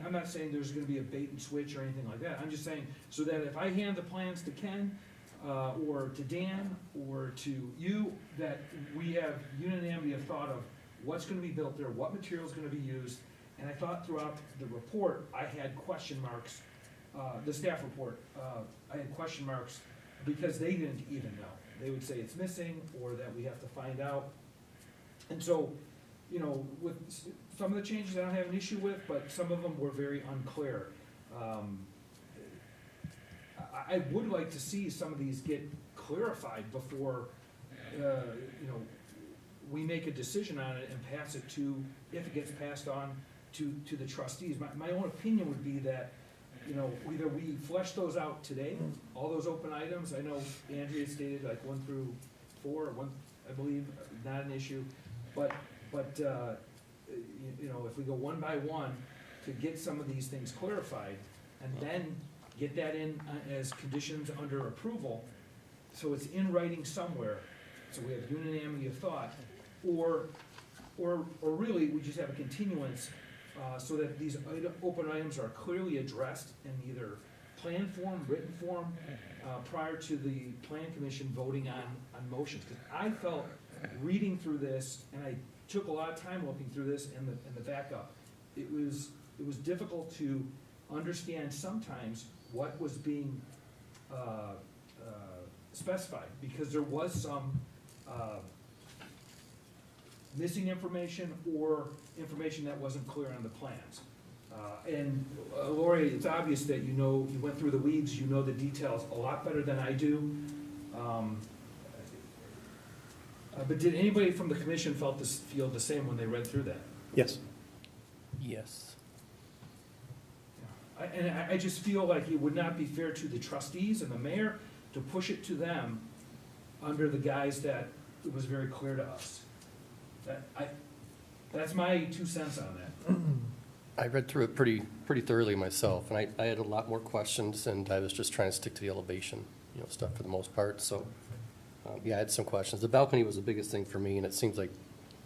I'm not saying there's gonna be a bait and switch or anything like that. I'm just saying, so that if I hand the plans to Ken, or to Dan, or to you, that we have unanimity of thought of what's gonna be built there, what material's gonna be used, and I thought throughout the report, I had question marks, the staff report, I had question marks because they didn't even know. They would say it's missing, or that we have to find out. And so, you know, with some of the changes I don't have an issue with, but some of them were very unclear. I would like to see some of these get clarified before, you know, we make a decision on it and pass it to, if it gets passed on to the trustees. My own opinion would be that, you know, either we flesh those out today, all those open items. I know Andrea stated like 1 through 4, I believe, not an issue. But you know, if we go one by one to get some of these things clarified, and then get that in as conditions under approval, so it's in writing somewhere, so we have unanimity of thought, or really, we just have a continuance, so that these open items are clearly addressed in either plan form, written form, prior to the plan commission voting on motions. Because I felt, reading through this, and I took a lot of time looking through this and the backup, it was difficult to understand sometimes what was being specified, because there was some missing information or information that wasn't clear on the plans. And Lori, it's obvious that you know, you went through the weeds, you know the details a lot better than I do. But did anybody from the commission feel the same when they read through that? Yes. Yes. And I just feel like it would not be fair to the trustees and the mayor to push it to them under the guise that it was very clear to us. That's my 2 cents on that. I read through it pretty thoroughly myself, and I had a lot more questions, and I was just trying to stick to the elevation, you know, stuff for the most part, so, yeah, I had some questions. The balcony was the biggest thing for me, and it seems like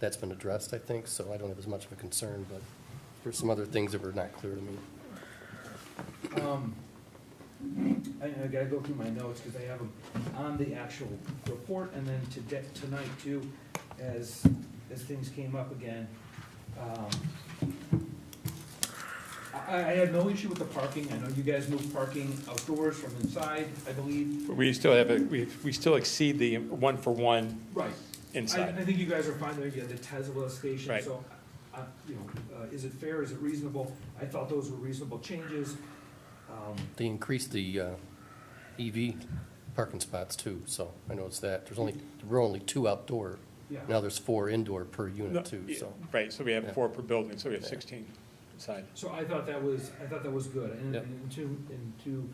that's been addressed, I think, so I don't have as much of a concern, but there's some other things that were not clear to me. I gotta go through my notes, because I have them on the actual report, and then tonight too, as things came up again. I had no issue with the parking. I know you guys moved parking outdoors from inside, I believe. But we still have, we still exceed the 1-for-1 Right. inside. I think you guys are fine there. You had the Tesla station, Right. so, you know, is it fair, is it reasonable? I thought those were reasonable changes. They increased the EV parking spots too, so I noticed that. There were only 2 outdoor. Yeah. Now there's 4 indoor per No, unit too, yeah, so. Right, so we have Yeah. 4 per building, so we have Yeah. 16 inside. So I thought that was good. And Yep. to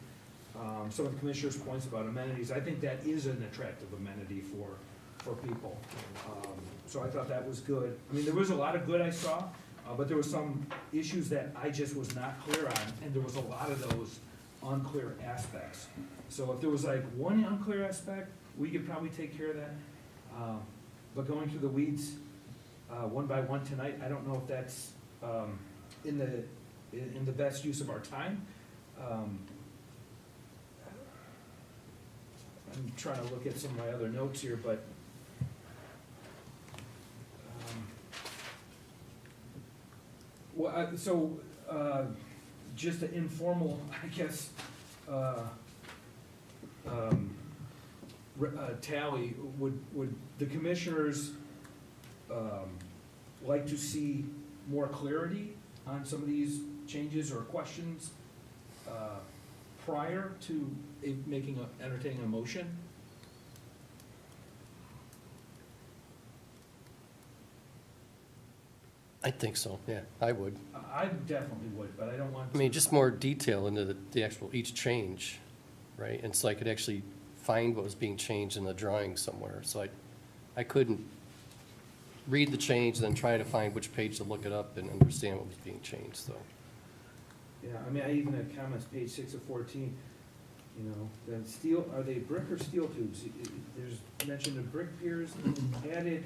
some of the commissioners' points about amenities, I think that is an attractive amenity for people. So I thought that was good. I mean, there was a lot of good I saw, but there were some issues that I just was not clear on, and there was a lot of those unclear aspects. So if there was like one unclear aspect, we could probably take care of that. But going through the weeds, one by one tonight, I don't know if that's, in the best use of our time. I'm trying to look at some of my other notes here, but, just an informal, I guess, tally, would the commissioners, like to see more clarity on some of these changes or questions, prior to entertaining a motion? I think so, yeah, I would. I definitely would, but I don't want I to. mean, just more detail into the actual, each change, right? And so I could actually find what was being changed in the drawing somewhere. So I couldn't read the change, then try to find which page to look it up and understand what was being changed, so. Yeah, I mean, I even had comments, page 6 of 14, you know, the steel, are they brick or steel tubes? There's mention of brick piers added,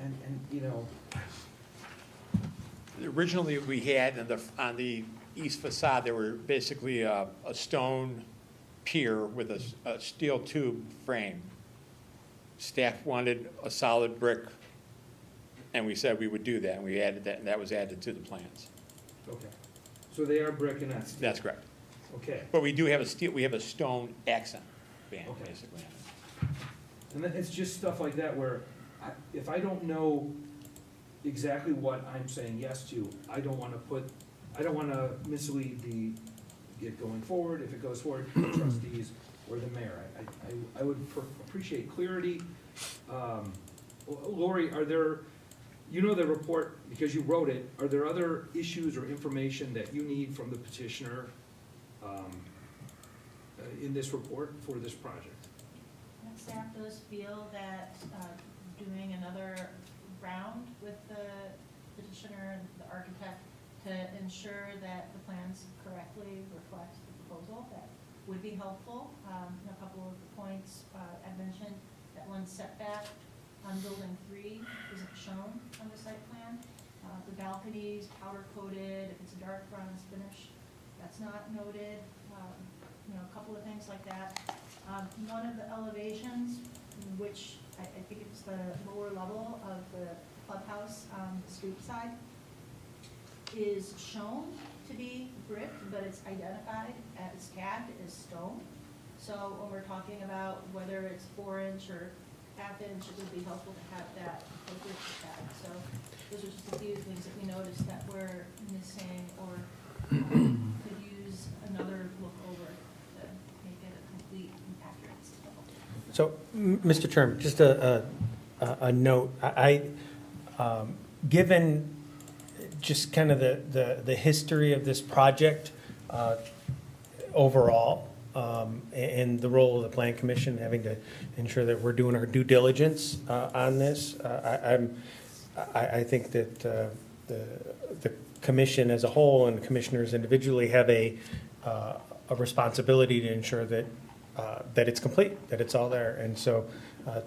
and, you know. Originally, we had on the east facade, there were basically a stone pier with a steel tube frame. Staff wanted a solid brick And we said we would do that, and we added that, and that was added to the plans. Okay. So they are brick and not steel? That's correct. Okay. But we do have we have a stone accent band, Okay. basically. And then it's just stuff like that where if I don't know exactly what I'm saying yes to, I don't want to mislead it going forward, if it goes forward, the trustees or the mayor. I would appreciate clarity. Lori, you know the report, because you wrote it, are there other issues or information that you need from the petitioner in this report for this project? Staff does feel that doing another round with the petitioner and the architect to ensure that the plans correctly reflect the proposal, that would be helpful. A couple of the points I mentioned, that one setback on building 3 isn't shown on the site plan. The balconies, powder coated, if it's a dark bronze finish, that's not noted. A couple of things like that. One of the elevations, which I think it's the lower level of the clubhouse on the street side, is shown to be brick, but it's identified as tagged as stone. So when we're talking about whether it's 4-inch or half-inch, it would be helpful to have that appropriate tag. So those are just a few things that we noticed that we're missing or could use another look over to make it a complete and accurate system. So, Mr. Chairman, just a note. Given just kind of the history of this project overall, and the role of the Plan Commission having to ensure that we're doing our due diligence on this, I think that the commission as a whole and the commissioners individually have a responsibility to ensure that it's complete, that it's all there. And so,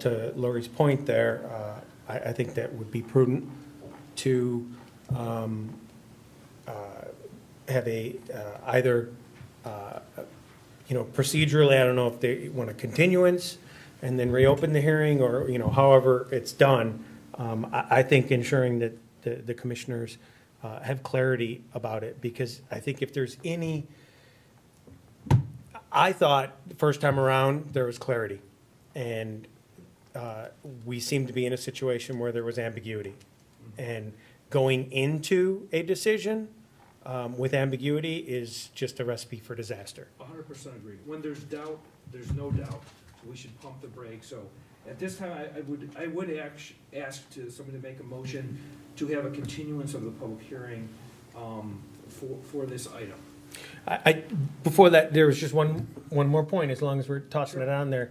to Lori's point there, I think that would be prudent to have either procedurally, I don't know if they want a continuance and then reopen the hearing, or however it's done. I think ensuring that the commissioners have clarity about it, because I think if there's any, I thought the first time around there was clarity, and we seem to be in a situation where there was ambiguity, and going into a decision with ambiguity is just a recipe for disaster. 100% agree. When there's doubt, there's no doubt. We should pump the brakes. So at this time, I would ask to somebody to make a motion to have a continuance of the public hearing for this item. Before that, there was just one more point, as long as we're tossing it on there.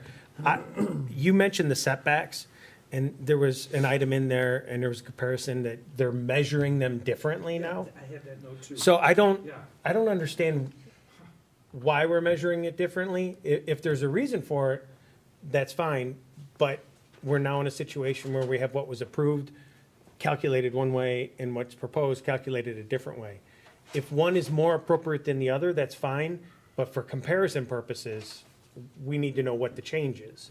You mentioned the setbacks, and there was an item in there, and there was a comparison that they're measuring them differently now. I have that note too. So I don't understand why we're measuring it differently. If there's a reason for it, that's fine, but we're now in a situation where we have what was approved calculated one way and what's proposed calculated a different way. If one is more appropriate than the other, that's fine, but for comparison purposes, we need to know what the change is,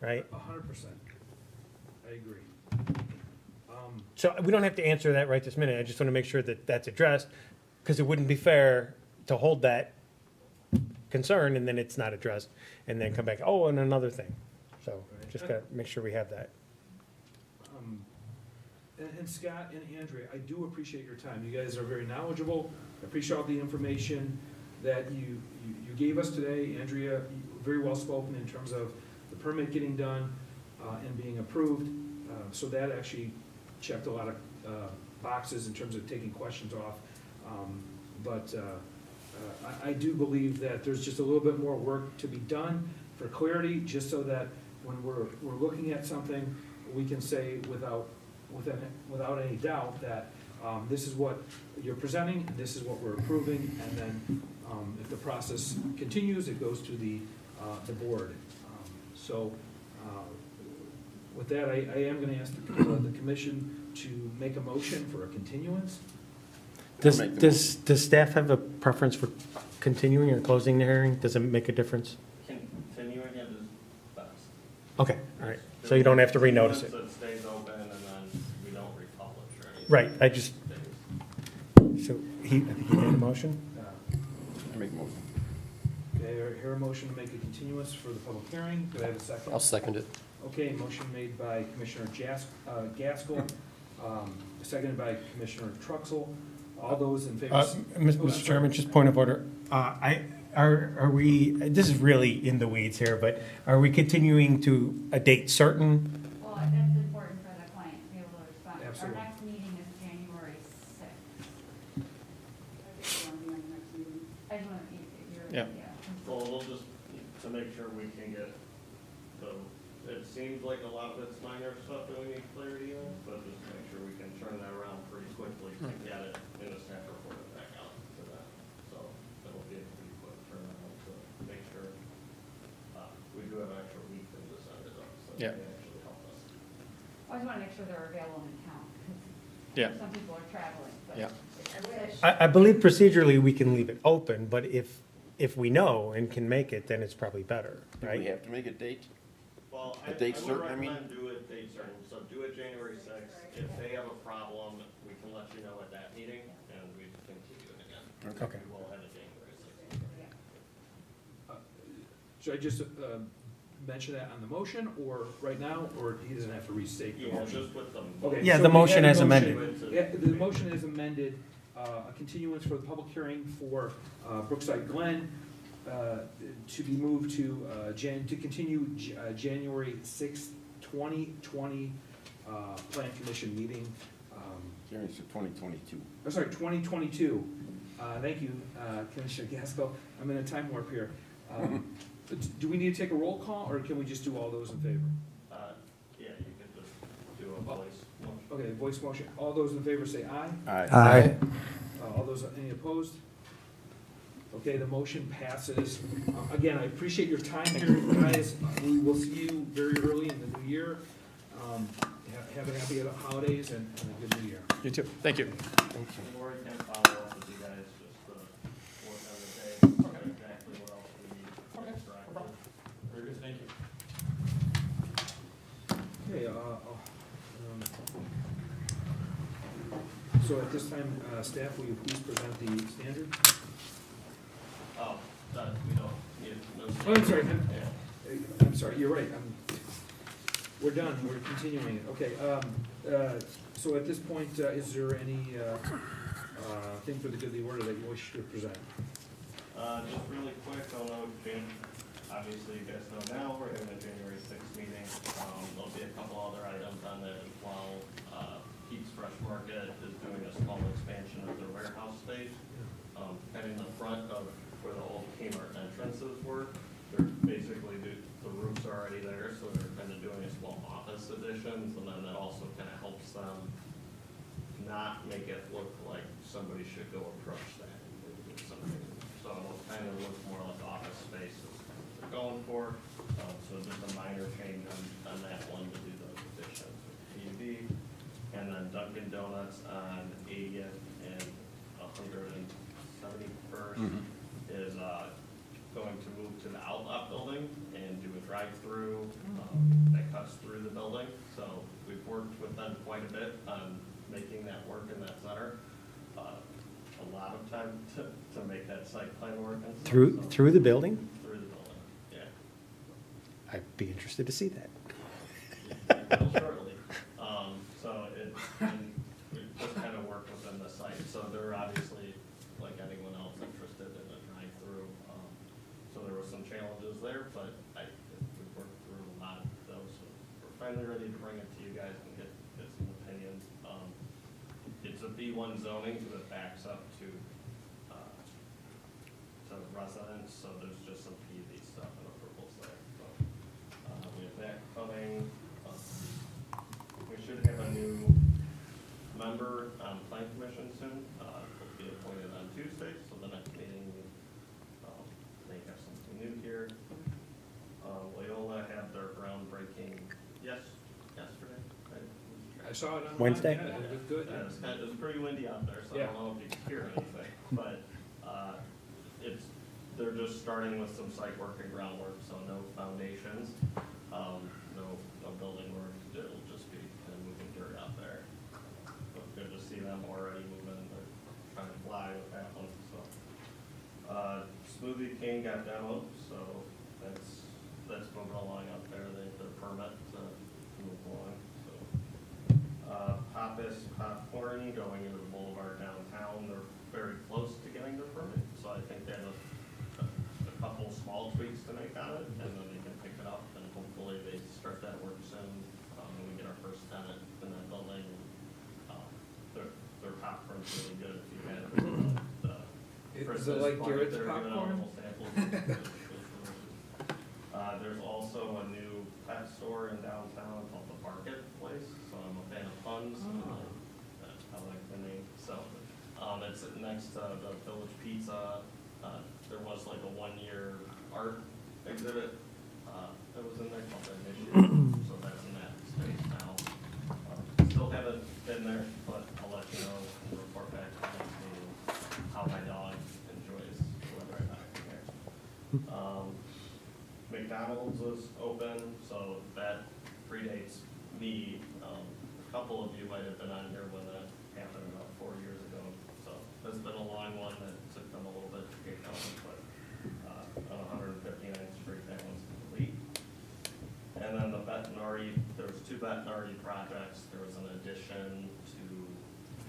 right? 100%. I agree. So we don't have to answer that right this minute. I just want to make sure that that's addressed, because it wouldn't be fair to hold that concern and then it's not addressed and then come back, and another thing. So just got to make sure we have that. And Scott and Andrea, I do appreciate your time. You guys are very knowledgeable. I appreciate all the information that you gave us today. Andrea, very well spoken in terms of the permit getting done and being approved. So that actually checked a lot of boxes in terms of taking questions off. But I do believe that there's just a little bit more work to be done for clarity, just so that when we're looking at something, we can say without any doubt that this is what you're presenting, this is what we're approving, and then if the process continues, it goes to the board. So with that, I am going to ask the commission to make a motion for a continuance. Does staff have a preference for continuing or closing the hearing? Does it make a difference? Continuing it is best. Okay, all right. So you don't have to renotice it. So it stays open and then we don't recall Right, I just, so he made a motion? I make a motion. Okay, I hear a motion to make a continuance for the public hearing. Do I have a second? I'll second it. Okay, motion made by Commissioner Gaskell, seconded by Commissioner Truxell. All those in favor? Mr. Chairman, just point of order. Are we, this is really in the weeds here, but are we continuing to a date certain? Well, that's important for the client to be able to respond. Absolutely. Our next meeting is January 6th. I just want to, Yeah. Well, we'll just, to make sure we can get it seems like a lot of it's minor stuff that we need clarity on, but just make sure we can turn that around pretty quickly to get it in the staff report and back out to them. So it'll be a pretty quick turnaround to make sure, we do have an extra week to just end it up, so Yeah. it can actually help us. I just want to make sure they're available in town, Yeah. because some people are traveling, but. Yeah. I believe procedurally we can leave it open, but if we know and can make it, then it's probably better, Do right? we have to make a date? Well, A I date would certain, I mean? recommend do it date certain, so do it January 6th. If they have a problem, we can let you know at that meeting, and we continue it again. Okay. We will have a January 6th. Should I just mention that on the motion, or right now, or he doesn't have to restate the Yeah, motion? just with them. Okay, Yeah, so the we motion have a as motion. amended. Yeah, the motion is amended, a continuance for the public hearing for Brookside Glen to be moved to continue January 6th, 2020 Plan Commission meeting. Hearings for 2022. I'm sorry, 2022. Thank you, Commissioner Gaskell. I'm in a time warp here. Do we need to take a roll call, or can we just do all those in favor? Yeah, you could just do a voice motion. Okay, voice motion. All those in favor say aye. Aye. All those, any opposed? Okay, the motion passes. Again, I appreciate your time here, guys. We will see you very early in the new year. Have a happy holidays and a good new year. You too. Thank you. Thank you. And Lori can follow up with you guys, just to work on the day, exactly what else we need. Okay, no problem. Very good, thank you. Okay, so at this time, staff, will you please present the standard? Oh, we don't need, no. Oh, I'm sorry. Yeah. I'm sorry, you're right. We're done, we're continuing it. Okay, so at this point, is there any thing for the good of the order that you wish to present? Just really quick, I don't know, obviously you guys know now, we're having a January 6th meeting. There'll be a couple other items on that as well. Pete's Fresh Market is doing a small expansion of their warehouse space. Kind of in the front of where the old Kmart entrances were. They're basically, the roof's already there, so they're kind of doing a small office additions, and then that also kind of helps them not make it look like somebody should go approach that and do something. So it'll kind of look more like office space is what they're going for. So just a minor change on that one to do those additions with PUD. And then Dunkin' Donuts on 80th and 171st is going to move to the Outlet building and do a drive-through that cuts through the building. So we've worked with them quite a bit on making that work in that center. A lot of time to make that site plan work and stuff. Through So- the building? Through the building, yeah. I'd be interested to see that. Real shortly. So we just kind of work within the site. So they're obviously, like anyone else, interested in a drive-through. So there were some challenges there, but we've worked through a lot of those. So we're finally ready to bring it to you guys and get some opinions. It's a B1 zoning, so it backs up to residents, so there's just some PUD stuff and approvals there. So we have that coming. We should have a new member on Plan Commission soon. Will be appointed on Tuesday, so the next meeting may have something new here. Loyola had their groundbreaking yesterday. Right? I saw it on. Wednesday? Yeah, it looked good. Yeah, it was pretty windy out there, so I don't know if you could hear anything, but they're just starting with some site work and groundwork, so no foundations, no building work. It'll just be kind of moving dirt out there. But good to them already moving, they're trying to fly with that one, so. Smoothie King got demoed, so that's moving along up there, they have their permit to move along, so. Pappas Popcorn going into the Boulevard downtown, they're very close to getting their permit, so I think they have a couple small tweaks to make on it, and then they can pick it up, and hopefully they start that work soon, and we get our first tenant in that building. Their popcorn's really good, if you had Is it like Garrett's popcorn? There's also a new pet store in downtown called the Marketplace, so I'm a fan of puns, and I like the name, so. It's next to the Village Pizza, there was like a 1-year art exhibit, that was in there called the Initiative, so that's in that space now. Still haven't been there, but I'll let you know and report back to the next meeting how my dog enjoys the weather I'm not here. McDonald's was open, so that predates me. A couple of you might have been on here when that happened about 4 years ago. So it's been a long one that took them a little bit to get going, but on 159th Street, that one's complete. And then the veterinary, there was 2 veterinary projects. There was an addition to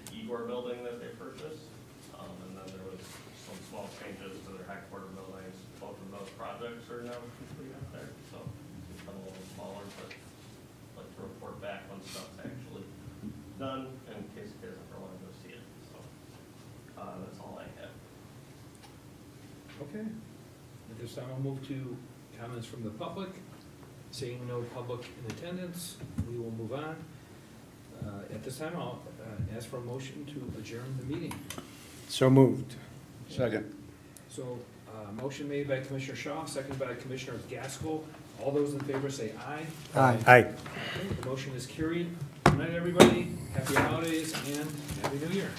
the Igor building that they purchased, and then there was some small changes to their headquarter buildings. Both of those projects are now complete up there, so it's become a little smaller, but I'd like to report back when stuff's actually done, in case you guys ever want to go see it, so, that's all I have. Okay. At this time, I'll move to comments from the public. Seeing no public in attendance, we will move on. At this time, I'll ask for a motion to adjourn the meeting. So moved. Second. So, motion made by Commissioner Shaw, seconded by Commissioner Gaskell. All those in favor say aye. Aye. Aye. Okay, the motion is carried. Good night, everybody. Happy holidays and Happy New Year.